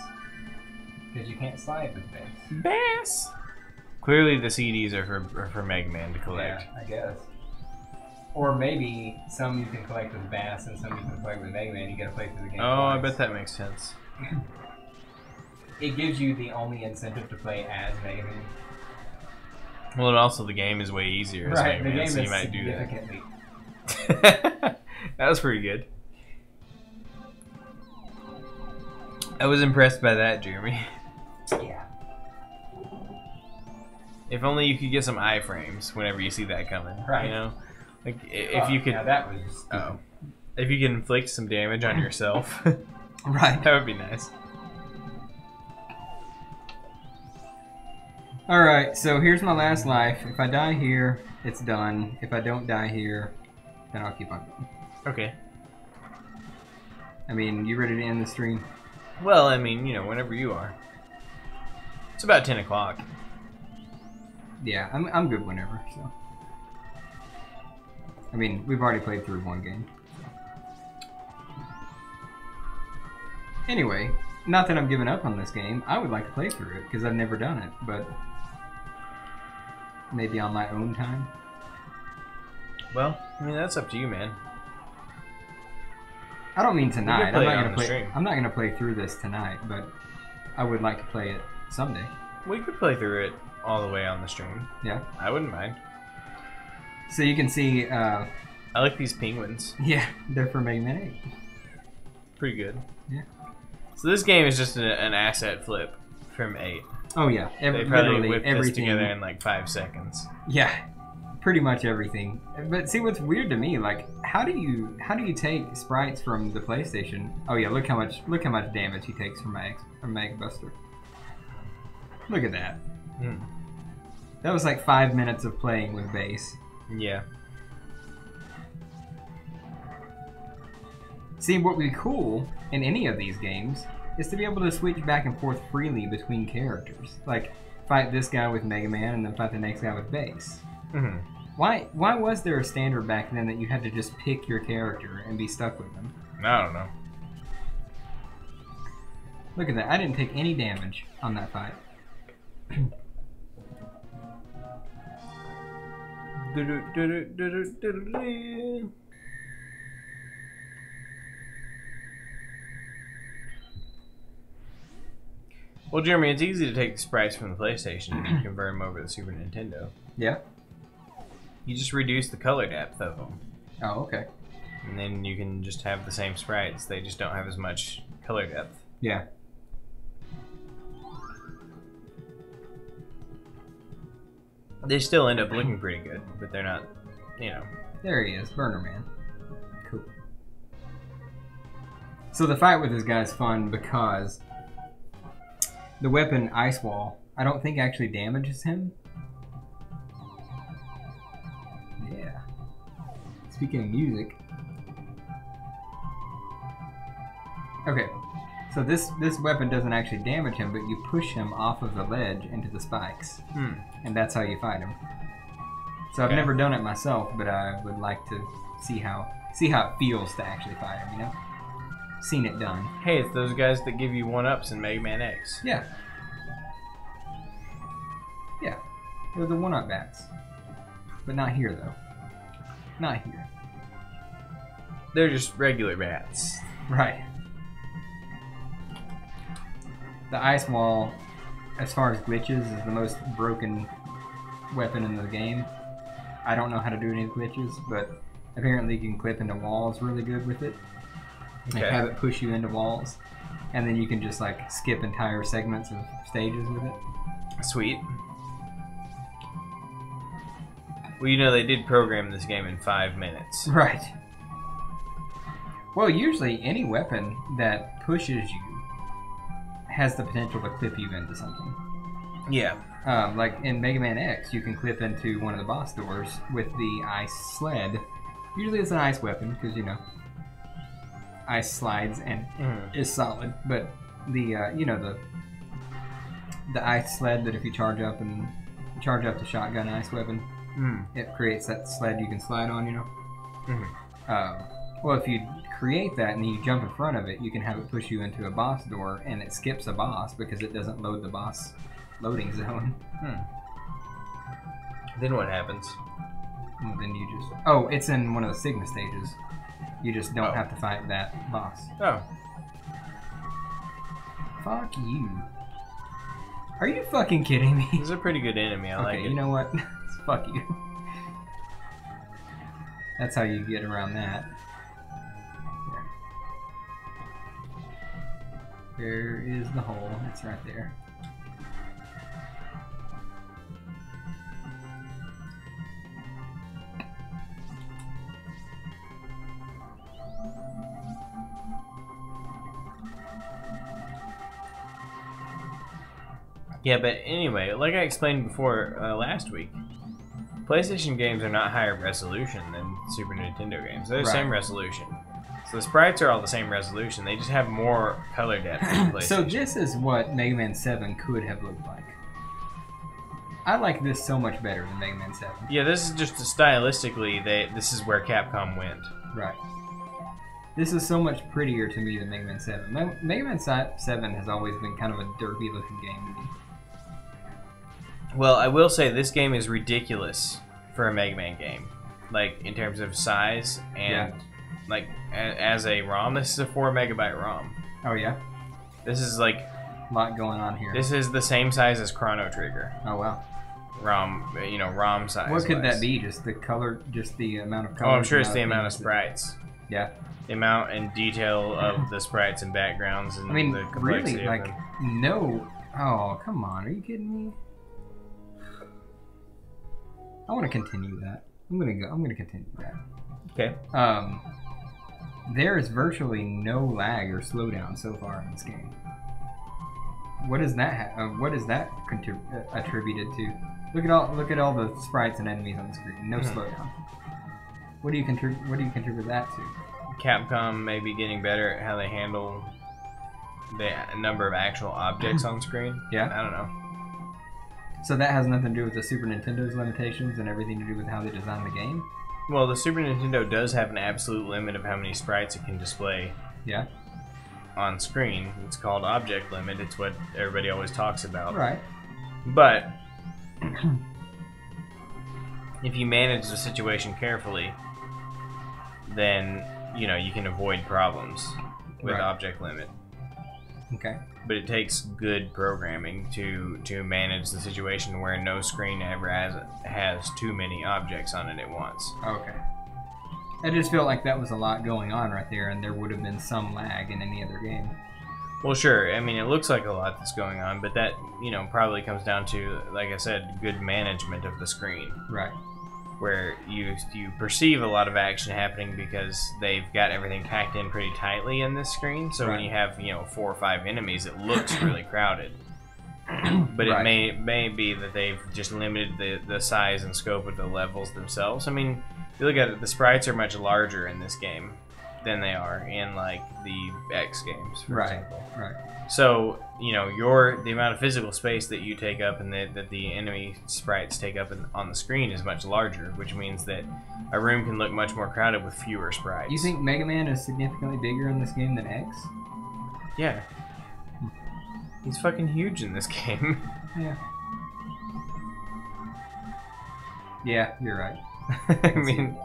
Because you can't slide with bass. Bass! Clearly the CDs are for Mega Man to collect. Yeah, I guess. Or maybe some you can collect with bass and some you can collect with Mega Man. You gotta play through the game Oh, twice. I bet that makes sense. It gives you the only incentive to play as Mega Man. Well, and also the game is way easier as Right, Mega the Man, game so you is might do that. significantly. That was pretty good. I was impressed by that, Jeremy. Yeah. If only you could get some iframes whenever you see that coming. Right. You know? Like, if you could... Yeah, that was stupid. Oh. If you could inflict some damage on yourself. Right. That would be nice. Alright, so here's my last life. If I die here, it's done. If I don't die here, then I'll keep on going. Okay. I mean, you ready to end the stream? Well, I mean, you know, whenever you are. It's about 10 o'clock. Yeah, I'm good whenever, so. I mean, we've already played through one game. Anyway, not that I'm giving up on this game. I would like to play through it, because I've never done it, but maybe on my own time. Well, I mean, that's up to you, man. I don't mean tonight. play it on the stream. I'm not gonna play through this tonight, but I would like to play it someday. We could play through it all the way on the stream. Yeah. I wouldn't mind. So you can see, I like these penguins. yeah, they're for Mega Man 8. Pretty good. Yeah. So this game is just an asset flip from 8. Oh yeah, They probably literally whipped this everything. together in like 5 seconds. Yeah, pretty much everything. But see, what's weird to me, like, how do you take sprites from the PlayStation? Oh yeah, look how much damage he takes from Mega Buster. Look at that. Hmm. That was like 5 minutes of playing with bass. Yeah. See, what would be cool in any of these games is to be able to switch back and forth freely between characters. Like, fight this guy with Mega Man and then fight the next guy with bass. Mm-hmm. Why was there a standard back then that you had to just pick your character and be stuck with them? I don't know. Look at that. I didn't take any damage on that fight. Well, Jeremy, it's easy to take the sprites from the PlayStation and convert them over to the Super Nintendo. Yeah? You just reduce the color depth of them. Oh, okay. And then you can just have the same sprites. They just don't have as much color depth. Yeah. They still end up looking pretty good, but they're not, you know. There he is, Burner Man. Cool. So the fight with this guy is fun because the weapon Ice Wall, I don't think actually damages him. Yeah. Speaking of music. Okay. So this weapon doesn't actually damage him, but you push him off of the ledge into the spikes. And that's how you fight him. So I've never done it myself, but I would like to see how it feels to actually fight him, you know? Seen it done. Hey, it's those guys that give you 1-ups in Mega Man X. Yeah. Yeah. They're the 1-up bats. But not here, though. Not here. They're just regular bats. Right. The Ice Wall, as far as glitches, is the most broken weapon in the game. I don't know how to do any glitches, but apparently you can clip into walls really good with it. And have it push you into walls. And then you can just like skip entire segments of stages with it. Sweet. Well, you know, they did program this game in 5 minutes. Right. Well, usually any weapon that pushes you has the potential to clip you into something. Yeah. Like in Mega Man X, you can clip into one of the boss doors with the ice sled. Usually it's an ice weapon, because, you know, ice slides and is solid. But the, you know, the ice sled that if you charge up and charge up the shotgun ice weapon. It creates that sled you can slide on, you know? Well, if you create that and then you jump in front of it, you can have it push you into a boss door, and it skips a boss because it doesn't load the boss loading zone. Then what happens? And then you just... Oh, it's in one of the Sigma stages. You just don't have to fight that boss. Oh. Fuck you. Are you fucking kidding me? He's a pretty good enemy. I like it. Okay, you know what? Fuck you. That's how you get around that. Where is the hole? It's right there. Yeah, but anyway, like I explained before last week, PlayStation games are not higher resolution than Super Nintendo games. They're the same resolution. So the sprites are all the same resolution. They just have more color depth than PlayStation. So this is what Mega Man 7 could have looked like. I like this so much better than Mega Man 7. Yeah, this is just stylistically, this is where Capcom went. Right. This is so much prettier to me than Mega Man 7. Mega Man 7 has always been kind of a derpy looking game to me. Well, I will say this game is ridiculous for a Mega Man game. Like, in terms of size and, like, as a ROM, this is a 4 megabyte ROM. Oh, yeah? This is, like... A lot going on here. This is the same size as Chrono Trigger. Oh, wow. ROM, you know, ROM size. What could that be? Just the color, just the amount of color? Oh, I'm sure it's the amount of sprites. Yeah. The amount and detail of the sprites and backgrounds and the complexity really, like, no... Oh, come on. Are you kidding me? I want to continue that. I'm gonna continue that. Okay. There is virtually no lag or slowdown so far in this game. What is that? What is that attributed to? Look at all the sprites and enemies on the screen. No slowdown. What do you contribute that to? Capcom may be getting better at how they handle the number of actual objects on screen. Yeah. I don't know. So that has nothing to do with the Super Nintendo's limitations and everything to do with how they design the game? Well, the Super Nintendo does have an absolute limit of how many sprites it can display on screen. It's called object limit. It's what everybody always talks about. Right. But if you manage the situation carefully, then, you know, you can avoid problems with object limit. Okay. But it takes good programming to manage the situation where no screen ever has too many objects on it at once. Okay. I just felt like that was a lot going on right there, and there would have been some lag in any other game. Well, sure. I mean, it looks like a lot that's going on, but that, you know, probably comes down to, like I said, good management of the screen. Right. Where you perceive a lot of action happening because they've got everything packed in pretty tightly in this screen. So when you have, you know, 4 or 5 enemies, it looks really crowded. But it may be that they've just limited the size and scope of the levels themselves. I mean, if you look at it, the sprites are much larger in this game than they are in, like, the X games, for example. Right. So, you know, the amount of physical space that you take up and that the enemy sprites take up on the screen is much larger, which means that a room can look much more crowded with fewer sprites. You think Mega Man is significantly bigger in this game than X? Yeah. He's fucking huge in this game. Yeah. Yeah, you're right. I mean,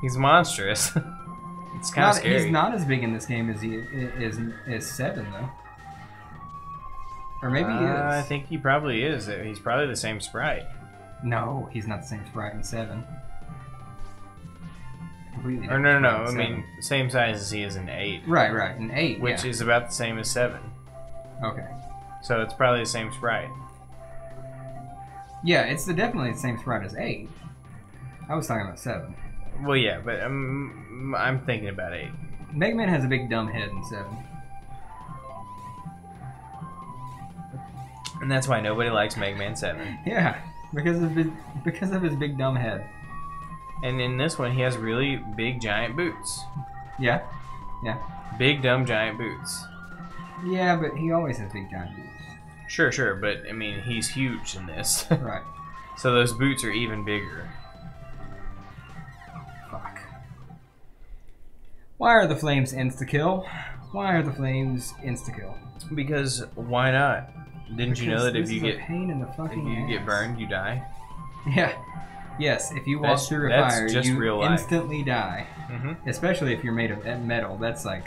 he's monstrous. It's kind of scary. He's not as big in this game as he is 7, though. Or maybe he is. I think he probably is. He's probably the same sprite. No, he's not the same sprite in 7. Completely or no. I mean, same size as he is in 8. Right. In 8, which is about the same as 7. Okay. So it's probably the same sprite. Yeah, it's definitely the same sprite as 8. I was talking about 7. Well, yeah, but I'm thinking about 8. Mega Man has a big dumb head in 7. And that's why nobody likes Mega Man 7. Yeah, because of his big dumb head. And in this one, he has really big giant boots. Yeah. Big dumb giant boots. Yeah, but he always has big giant boots. Sure, but I mean, he's huge in this. Right. So those boots are even bigger. Fuck. Why are the flames insta-kill? Why are the flames insta-kill? Because why not? Didn't you know that if you get pain in the fucking get burned, you die? Yeah. Yes, if you walk through a fire, just you real life. instantly die. Mm-hmm. Especially if you're made of metal. That's like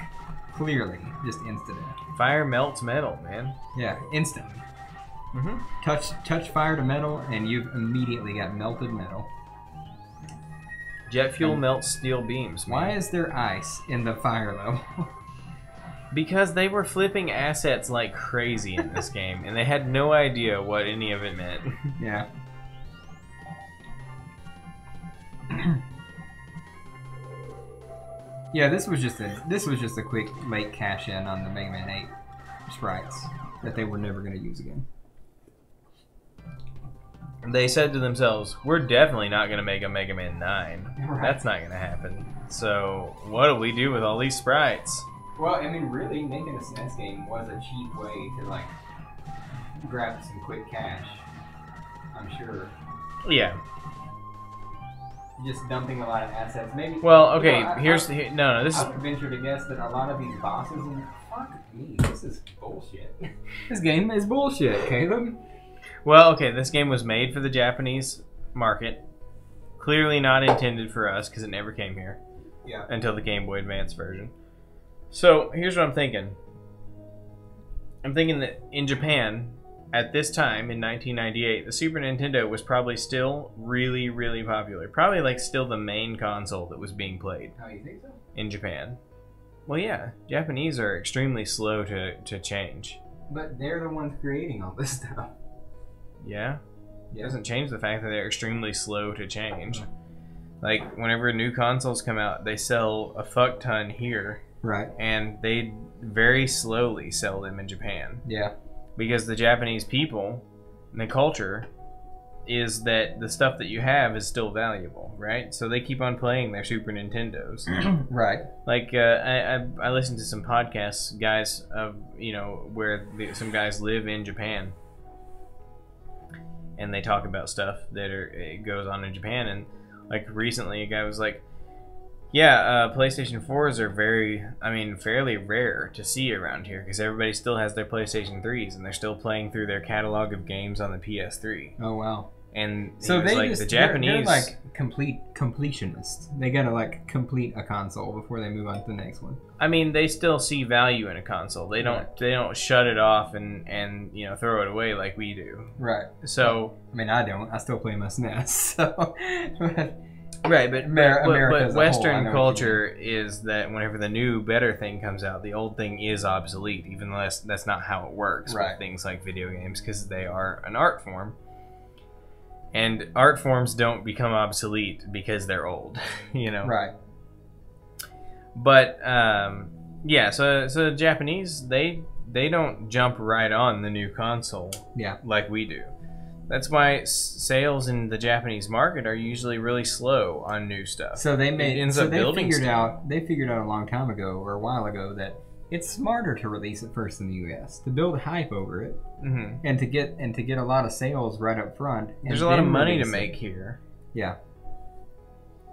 clearly just instant death. Fire melts metal, man. Yeah, instantly. Mm-hmm. Touch fire to metal, and you've immediately got melted metal. Jet fuel melts steel beams, man. Why is there ice in the fire level? Because they were flipping assets like crazy in this game, and they had no idea what any of it meant. Yeah. Yeah, this was just a quick late cash in on the Mega Man 8 sprites that they were never going to use again. They said to themselves, "We're definitely not going to make a Mega Man 9. Right. That's not going to happen. So what do we do with all these sprites?" Well, I mean, really, making a SNES game was a cheap way to like grab some quick cash. I'm sure. Yeah. Just dumping a lot of assets, maybe. Well, okay. This is. I would venture to guess that a lot of these bosses and fuck me, this is bullshit. This game is bullshit, Caleb. Well, okay. This game was made for the Japanese market. Clearly not intended for us because it never came here. Yeah. Until the Game Boy Advance version. So here's what I'm thinking. I'm thinking that in Japan, at this time in 1998, the Super Nintendo was probably still really, really popular. Probably like still the main console that was being played. Oh, you think so? In Japan. Well, yeah. Japanese are extremely slow to change. But they're the ones creating all this stuff. Yeah? It doesn't change the fact that they're extremely slow to change. Like, whenever new consoles come out, they sell a fuck ton here. Right. And they very slowly sell them in Japan. Yeah. Because the Japanese people and the culture is that the stuff that you have is still valuable, right? So they keep on playing their Super Nintendos. Right. Like, I listened to some podcasts, guys, where some guys live in Japan. And they talk about stuff that goes on in Japan. And, like, recently a guy was like, yeah, PlayStation 4s are fairly rare to see around here because everybody still has their PlayStation 3s and they're still playing through their catalog of games on the PS3. Oh, wow. And so they like, just, the Japanese... they're like completionists. They gotta like complete a console before they move on to the next one. I mean, they still see value in a console. They don't shut it off and throw it away like we do. Right. So... I mean, I don't. I still play my SNES, so... Right, but Western whole, culture is that whenever the new, better thing comes out, the old thing is obsolete, even though that's not how it works with things like video games, because they are an art form. And art forms don't become obsolete because they're old, Right. But, yeah, so the Japanese, they don't jump right on the new console like we do. That's why sales in the Japanese market are usually really slow on new stuff. So they figured out a long time ago or a while ago that it's smarter to release it first in the U.S. to build hype over it, and to get a lot of sales right up front. There's a lot of money to make here. Yeah.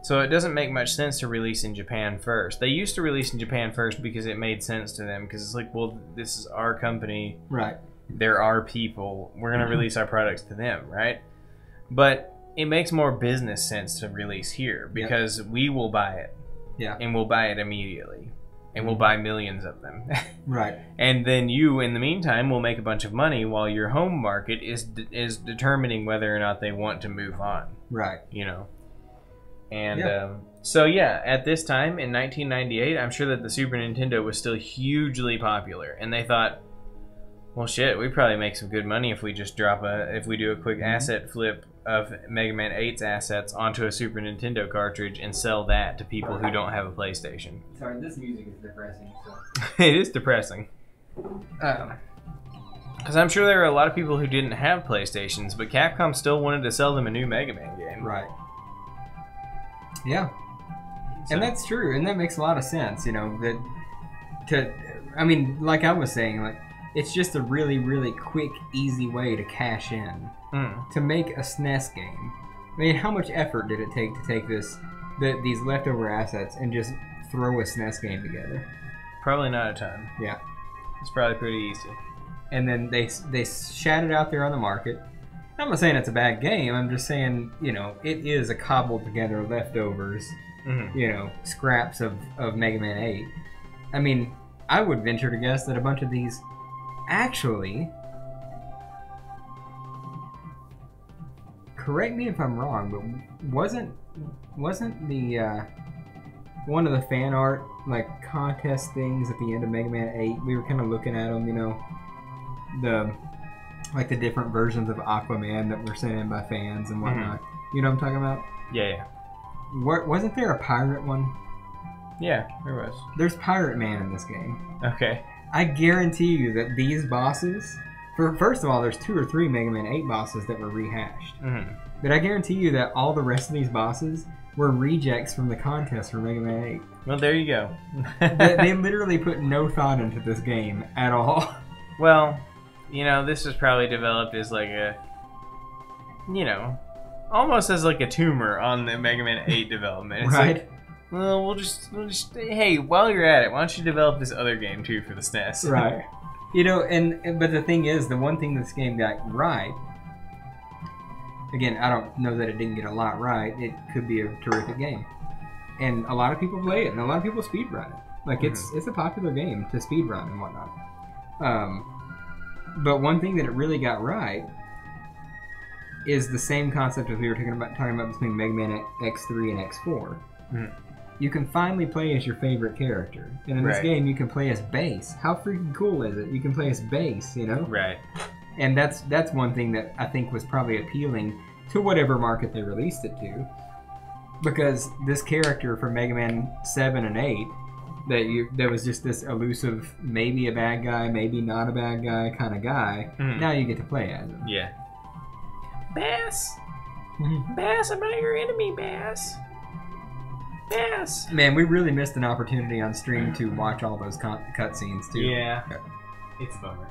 So it doesn't make much sense to release in Japan first. They used to release in Japan first because it made sense to them because it's like, well, this is our company. Right. There are people. We're going to release our products to them, right? But it makes more business sense to release here because we will buy it. Yeah. And we'll buy it immediately. And we'll buy millions of them. Right. And then you, in the meantime, will make a bunch of money while your home market is determining whether or not they want to move on. Right. And so, yeah, at this time, in 1998, I'm sure that the Super Nintendo was still hugely popular. And they thought, well, shit, we probably make some good money if we just if we do a quick asset flip of Mega Man 8's assets onto a Super Nintendo cartridge and sell that to people who don't have a PlayStation. Sorry, this music is depressing. So. It is depressing. Because I'm sure there are a lot of people who didn't have PlayStations, but Capcom still wanted to sell them a new Mega Man game. Right. Yeah. So. And that's true, and that makes a lot of sense, like I was saying, like, it's just a really, really quick, easy way to cash in. To make a SNES game. I mean, how much effort did it take to take these leftover assets and just throw a SNES game together? Probably not a ton. Yeah. It's probably pretty easy. And then they shat it out there on the market. I'm not saying it's a bad game. I'm just saying, you know, it is a cobbled together leftovers, you know, scraps of Mega Man 8. I mean, I would venture to guess that a bunch of these actually, correct me if I'm wrong, but wasn't the one of the fan art like contest things at the end of Mega Man 8? We were kind of looking at them, you know, the different versions of Aquaman that were sent in by fans and whatnot. You know what I'm talking about? Yeah. Wasn't there a pirate one? Yeah, there was. There's Pirate Man in this game. Okay. I guarantee you that these bosses, first of all, there's 2 or 3 Mega Man 8 bosses that were rehashed. But I guarantee you that all the rest of these bosses were rejects from the contest for Mega Man 8. Well, there you go. they literally put no thought into this game at all. Well, you know, this was probably developed as like a, you know, almost as like a tumor on the Mega Man 8 development. It's right? Like, well, we'll just, hey, while you're at it, why don't you develop this other game too for the SNES? Right. You know, but the thing is, the one thing this game got right, again, I don't know that it didn't get a lot right, it could be a terrific game. And a lot of people play it, and a lot of people speedrun it. Like, it's a popular game to speedrun and whatnot. But one thing that it really got right is the same concept as we were talking about between Mega Man X3 and X4. You can finally play as your favorite character. And in this game, you can play as Bass. How freaking cool is it? You can play as Bass, you know? Right. And that's one thing that I think was probably appealing to whatever market they released it to. Because this character from Mega Man 7 and 8, that was just this elusive, maybe a bad guy, maybe not a bad guy kind of guy, now you get to play as him. Yeah. Bass! Bass, I'm not your enemy, Bass! Bass! Man, we really missed an opportunity on stream to watch all those cutscenes too. Yeah. It's a bummer.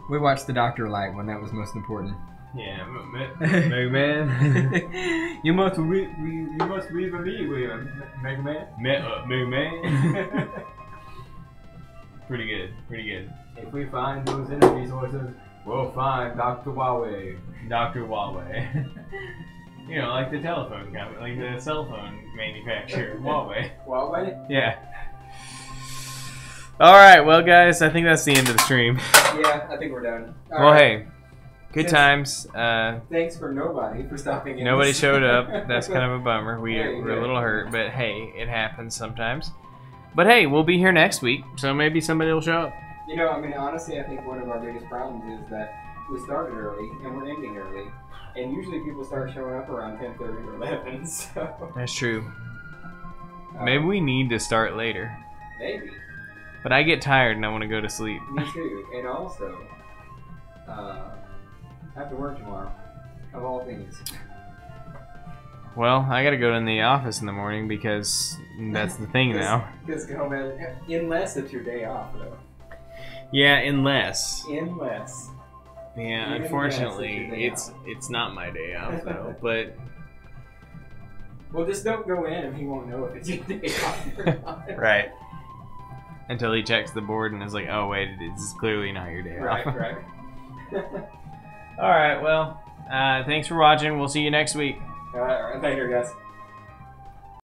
We watched the Dr. Light one, that was most important. Yeah, Mega Man. You must leave me, Mega Man. Mega Man. Pretty good, pretty good. If we find those energy sources, we'll find Dr. Huawei. Dr. Huawei. You know, like the telephone company, like the cell phone manufacturer, Huawei. Huawei? Yeah. Alright, well guys, I think that's the end of the stream. Yeah, I think we're done. Well, hey, good times. Thanks for nobody for stopping in. Nobody showed up. That's kind of a bummer. We're a little hurt, but hey, it happens sometimes. But hey, we'll be here next week, so maybe somebody will show up. You know, I mean, honestly, I think one of our biggest problems is that we started early and we're ending early. And usually people start showing up around 10:30 or 11, so... That's true. Maybe we need to start later. Maybe. But I get tired and I want to go to sleep. Me too. And also, I have to work tomorrow, of all things. Well, I gotta go in the office in the morning because that's the thing now. Unless it's your day off, though. Yeah, unless. Unless. Yeah, unfortunately, it's not my day off though. But well, just don't go in, and he won't know if it's your day off or not. Right. Until he checks the board and is like, "Oh wait, it's clearly not your day off." Right. All right. Well, thanks for watching. We'll see you next week. All right. Later, guys.